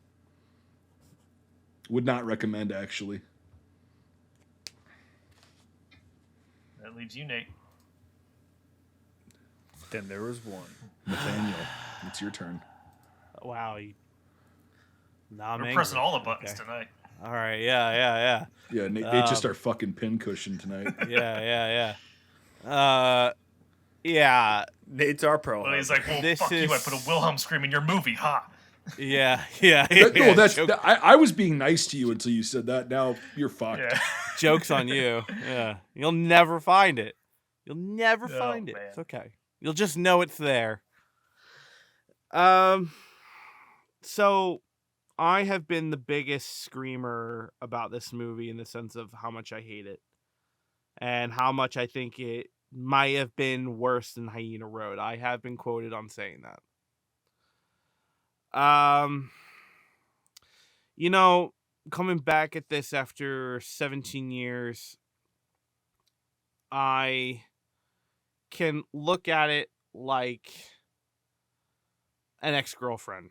[SPEAKER 3] Would not recommend, actually.
[SPEAKER 2] That leaves you, Nate.
[SPEAKER 1] Then there was one.
[SPEAKER 3] Nathaniel, it's your turn.
[SPEAKER 4] Wow.
[SPEAKER 2] We're pressing all the buttons tonight.
[SPEAKER 4] All right. Yeah.
[SPEAKER 3] Yeah, Nate just our fucking pincushion tonight.
[SPEAKER 4] Yeah. Yeah.
[SPEAKER 1] Nate's our pro.
[SPEAKER 2] Well, he's like, well, fuck you. I put a Wilhelm scream in your movie, huh?
[SPEAKER 4] Yeah.
[SPEAKER 3] No, I was being nice to you until you said that. Now you're fucked.
[SPEAKER 2] Yeah.
[SPEAKER 4] Joke's on you. Yeah. You'll never find it. You'll never find it.
[SPEAKER 2] Man.
[SPEAKER 4] It's okay. You'll just know it's there. So I have been the biggest screamer about this movie in the sense of how much I hate it and how much I think it might have been worse than Hyena Road. I have been quoted on saying that. Coming back at this after 17 years, I can look at it like an ex-girlfriend.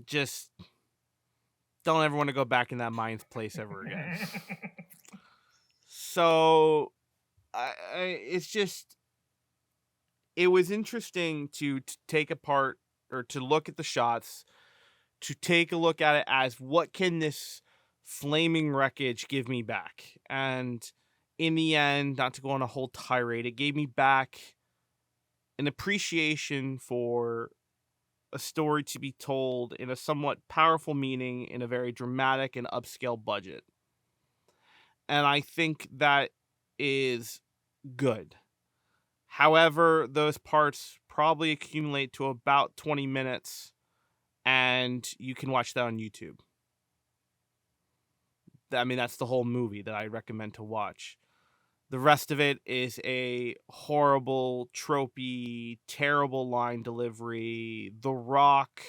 [SPEAKER 4] Just don't ever want to go back in that mind's place ever again. So, it was interesting to take apart or to look at the shots, to take a look at it as what can this flaming wreckage give me back? And in the end, not to go on a whole tirade, it gave me back an appreciation for a story to be told in a somewhat powerful meaning in a very dramatic and upscale budget. And I think that is good. However, those parts probably accumulate to about 20 minutes, and you can watch that on YouTube. I mean, that's the whole movie that I recommend to watch. The rest of it is a horrible, tropey, terrible line delivery. The Rock,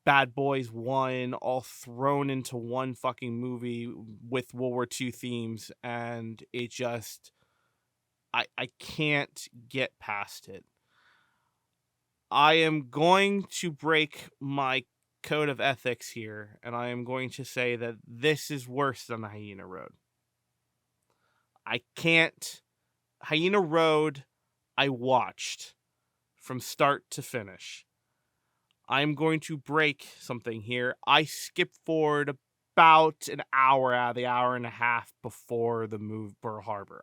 [SPEAKER 4] Bad Boys 1, all thrown into one fucking movie with World War II themes, and it just... I can't get past it. I am going to break my code of ethics here, and I am going to say that this is worse than Hyena Road. I can't. Hyena Road, I watched from start to finish. I'm going to break something here. I skipped forward about an hour out of the hour and a half before the move Pearl Harbor.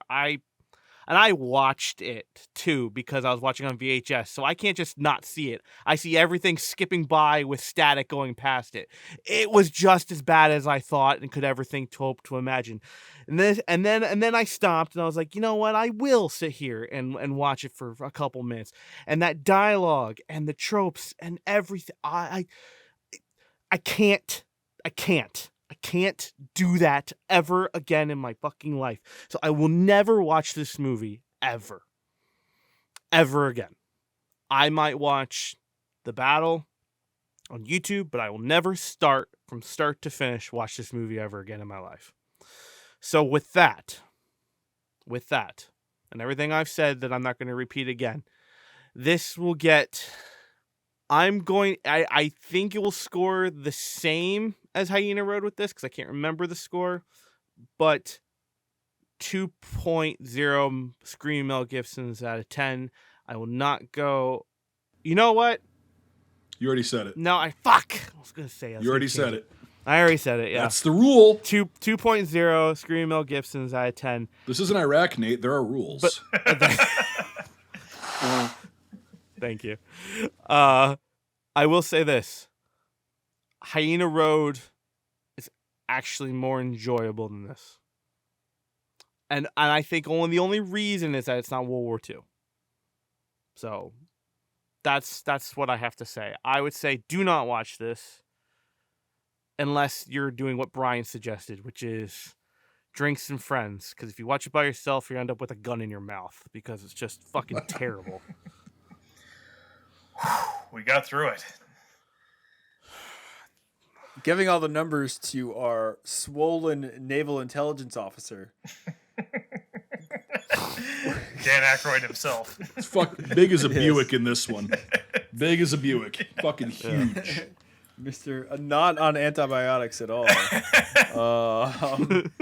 [SPEAKER 4] I watched it too because I was watching on VHS, so I can't just not see it. I see everything skipping by with static going past it. It was just as bad as I thought and could ever hope to imagine. And then I stopped and I was like, you know what? I will sit here and watch it for a couple minutes. And that dialogue and the tropes and everything, I can't do that ever again in my fucking life. So I will never watch this movie ever again. I might watch the battle on YouTube, but I will never from start to finish watch this movie ever again in my life. So with that, and everything I've said that I'm not going to repeat again, this will get... I think it will score the same as Hyena Road with this because I can't remember the score, but 2.0 Screaming Mel Gibsons out of 10. I will not go. You know what?
[SPEAKER 3] You already said it.
[SPEAKER 4] No, I was gonna say.
[SPEAKER 3] You already said it.
[SPEAKER 4] I already said it. Yeah,
[SPEAKER 3] that's the rule.
[SPEAKER 4] 2.0 Screaming Mel Gibsons out of 10.
[SPEAKER 3] This isn't Iraq, Nate. There are rules.
[SPEAKER 4] Thank you. I will say this. Hyena Road is actually more enjoyable than this. And I think the only reason is that it's not World War II. So that's what I have to say. I would say do not watch this unless you're doing what Brian suggested, which is drinks and friends. Because if you watch it by yourself, you end up with a gun in your mouth because it's just fucking terrible.
[SPEAKER 2] We got through it.
[SPEAKER 1] Giving all the numbers to our swollen naval intelligence officer.
[SPEAKER 2] Dan Aykroyd himself.
[SPEAKER 3] It's big as a Buick in this one. Big as a Buick. Fucking huge.
[SPEAKER 1] Mr. Not on antibiotics at all.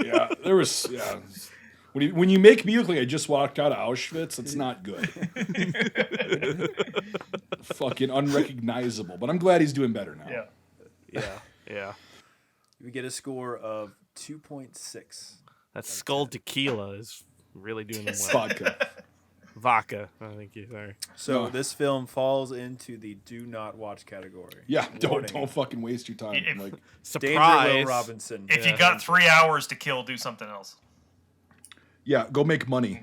[SPEAKER 3] Yeah, there was... Yeah. When you make me look like I just walked out of Auschwitz, it's not good. Fucking unrecognizable. But I'm glad he's doing better now.
[SPEAKER 4] Yeah.
[SPEAKER 1] We get a score of 2.6.
[SPEAKER 4] That Skull Tequila is really doing them well. Vodka. Thank you. Sorry.
[SPEAKER 1] So this film falls into the do not watch category.
[SPEAKER 3] Yeah, don't fucking waste your time.
[SPEAKER 2] If-
[SPEAKER 3] Like,
[SPEAKER 1] Danger,
[SPEAKER 4] Surprise.
[SPEAKER 1] Will Robinson.
[SPEAKER 2] If you got 3 hours to kill, do something else.
[SPEAKER 3] yeah, go make money.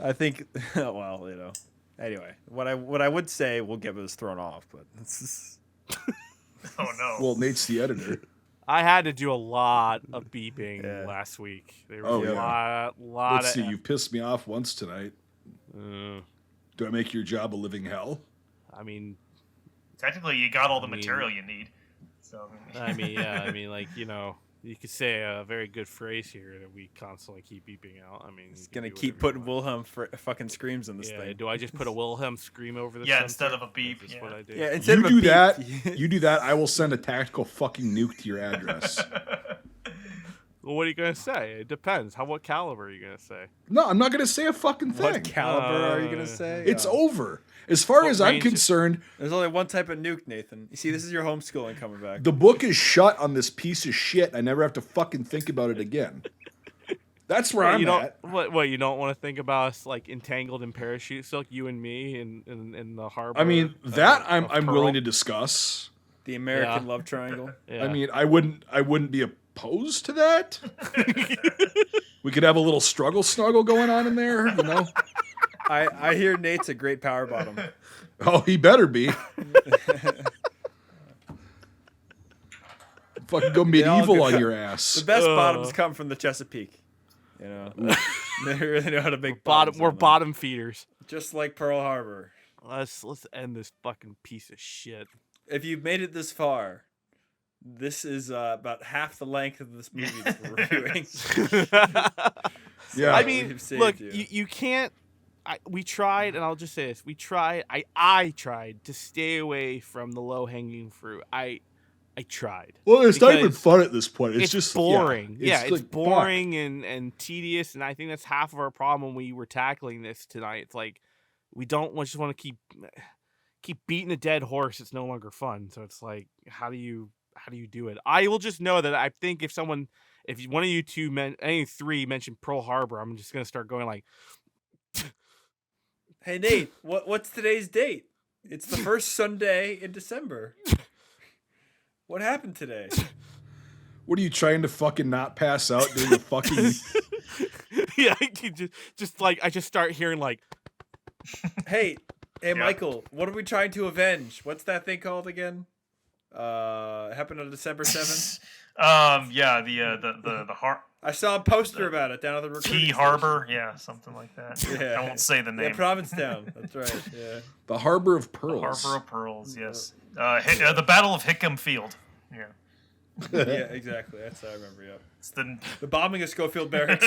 [SPEAKER 1] I think, well, you know. Anyway, what I would say will get us thrown off, but
[SPEAKER 2] Oh no.
[SPEAKER 3] Well, Nate's the editor.
[SPEAKER 4] I had to do a lot of beeping last week. There was a lot
[SPEAKER 3] Let's
[SPEAKER 4] of...
[SPEAKER 3] see, you've pissed me off once tonight. Do I make your job a living hell?
[SPEAKER 4] I mean...
[SPEAKER 2] Technically, you got all the material you need. So.
[SPEAKER 4] I mean, like, you know, you could say a very good phrase here that we constantly keep beeping out. I mean,
[SPEAKER 1] it's going to keep putting Wilhelm fucking screams in this thing.
[SPEAKER 4] Do I just put a Wilhelm scream over this?
[SPEAKER 2] Yeah, instead of a beep.
[SPEAKER 4] That's what I do.
[SPEAKER 1] Yeah, instead
[SPEAKER 3] You
[SPEAKER 1] of
[SPEAKER 3] do
[SPEAKER 1] a beep,
[SPEAKER 3] that, you do that, I will send a tactical fucking nuke to your address.
[SPEAKER 4] Well, what are you going to say? It depends. What caliber are you going to say?
[SPEAKER 3] No, I'm not going to say a fucking thing.
[SPEAKER 1] what caliber are you going to say?
[SPEAKER 3] It's over. As far as I'm
[SPEAKER 4] range?
[SPEAKER 3] concerned,
[SPEAKER 1] There's only one type of nuke, Nathan. You see, this is your homeschooling coming back.
[SPEAKER 3] the book is shut on this piece of shit. I never have to fucking think about it again. That's where I'm at.
[SPEAKER 4] What you don't want to think about us like entangled in parachute silk, you and me in the harbor.
[SPEAKER 3] I mean, that I'm
[SPEAKER 4] Pearl.
[SPEAKER 3] willing to discuss.
[SPEAKER 1] The American love triangle.
[SPEAKER 4] Yeah.
[SPEAKER 3] I mean, I wouldn't be opposed to that. We could have a little struggle snuggle going on in there, you know.
[SPEAKER 1] I hear Nate's a great power bottom.
[SPEAKER 3] Oh, he better be. Fucking go medieval on your ass.
[SPEAKER 1] The best bottoms come from the Chesapeake. You know, they really know how to make
[SPEAKER 4] bottom.
[SPEAKER 1] bottoms.
[SPEAKER 4] We're bottom feeders.
[SPEAKER 1] just like Pearl Harbor.
[SPEAKER 4] Let's end this fucking piece of shit.
[SPEAKER 1] If you've made it this far, this is about half the length of this movie that we're reviewing.
[SPEAKER 3] Yeah.
[SPEAKER 4] I mean,
[SPEAKER 1] We've saved
[SPEAKER 4] look,
[SPEAKER 1] you.
[SPEAKER 4] you can't. We tried, and I'll just say this: we tried. I tried to stay away from the low hanging fruit. I tried.
[SPEAKER 3] Well, it's not even
[SPEAKER 4] Because
[SPEAKER 3] fun at this point. It's,
[SPEAKER 4] It's
[SPEAKER 3] just
[SPEAKER 4] boring.
[SPEAKER 3] Yeah,
[SPEAKER 4] It's
[SPEAKER 3] like,
[SPEAKER 4] boring and tedious, and I think that's half of our problem when we were tackling this tonight. It's like we don't just want to keep beating a dead horse, it's no longer fun. So it's like, how do you do it? I will just know that I think if one of you two any three mentioned Pearl Harbor, I'm just gonna start going like,
[SPEAKER 1] Hey Nate, what's today's date? It's the first Sunday in December. What happened today?
[SPEAKER 3] What are you trying to fucking not pass out during the fucking?
[SPEAKER 4] yeah, I just start hearing like,
[SPEAKER 1] Hey, Michael, what are we trying to avenge? What's that thing called again? It happened on December 7th.
[SPEAKER 2] Yeah, the
[SPEAKER 1] I saw a poster about it down at the recruiting
[SPEAKER 2] T
[SPEAKER 1] station.
[SPEAKER 2] Harbor, yeah, something like that.
[SPEAKER 1] Yeah.
[SPEAKER 2] I won't say the name.
[SPEAKER 1] Yeah, Provincetown. That's right. Yeah.
[SPEAKER 3] The Harbor of
[SPEAKER 2] The
[SPEAKER 3] Pearls.
[SPEAKER 2] Harbor of Pearls, yes. The Battle of Hickam Field. Yeah.
[SPEAKER 1] Yeah, exactly. That's how I remember. Yeah.
[SPEAKER 2] It's the
[SPEAKER 1] bombing of Schofield Barracks.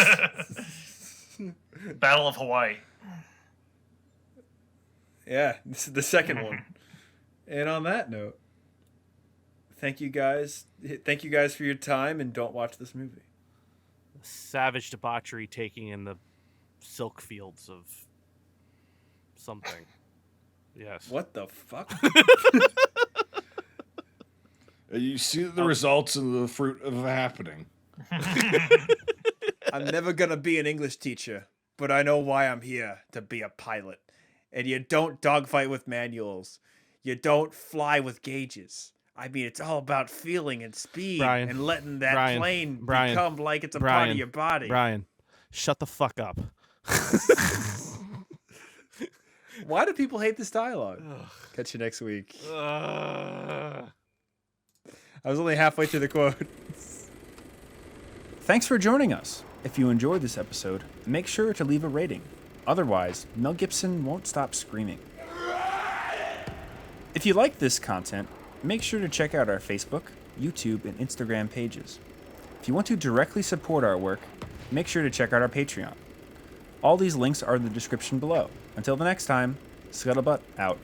[SPEAKER 2] Battle of Hawaii.
[SPEAKER 1] Yeah, this is the second one. And on that note, thank you guys for your time, and don't watch this movie.
[SPEAKER 4] savage debauchery taking in the silk fields of something. Yes.
[SPEAKER 1] What the fuck?
[SPEAKER 3] You see the results and the fruit of happening.
[SPEAKER 1] I'm never gonna be an English teacher, but I know why I'm here, to be a pilot. And you don't dogfight with manuals. You don't fly with gauges. I mean, it's all about feeling and speed and letting that plane become like it's a part of your body.
[SPEAKER 4] Brian, shut the fuck up.
[SPEAKER 1] Why do people hate this dialogue? Catch you next week. I was only halfway through the quote. Thanks for joining us. If you enjoyed this episode, make sure to leave a rating. Otherwise, Mel Gibson won't stop screaming. If you like this content, make sure to check out our Facebook, YouTube, and Instagram pages. If you want to directly support our work, make sure to check out our Patreon. All these links are in the description below. Until the next time, Scuttlebutt out.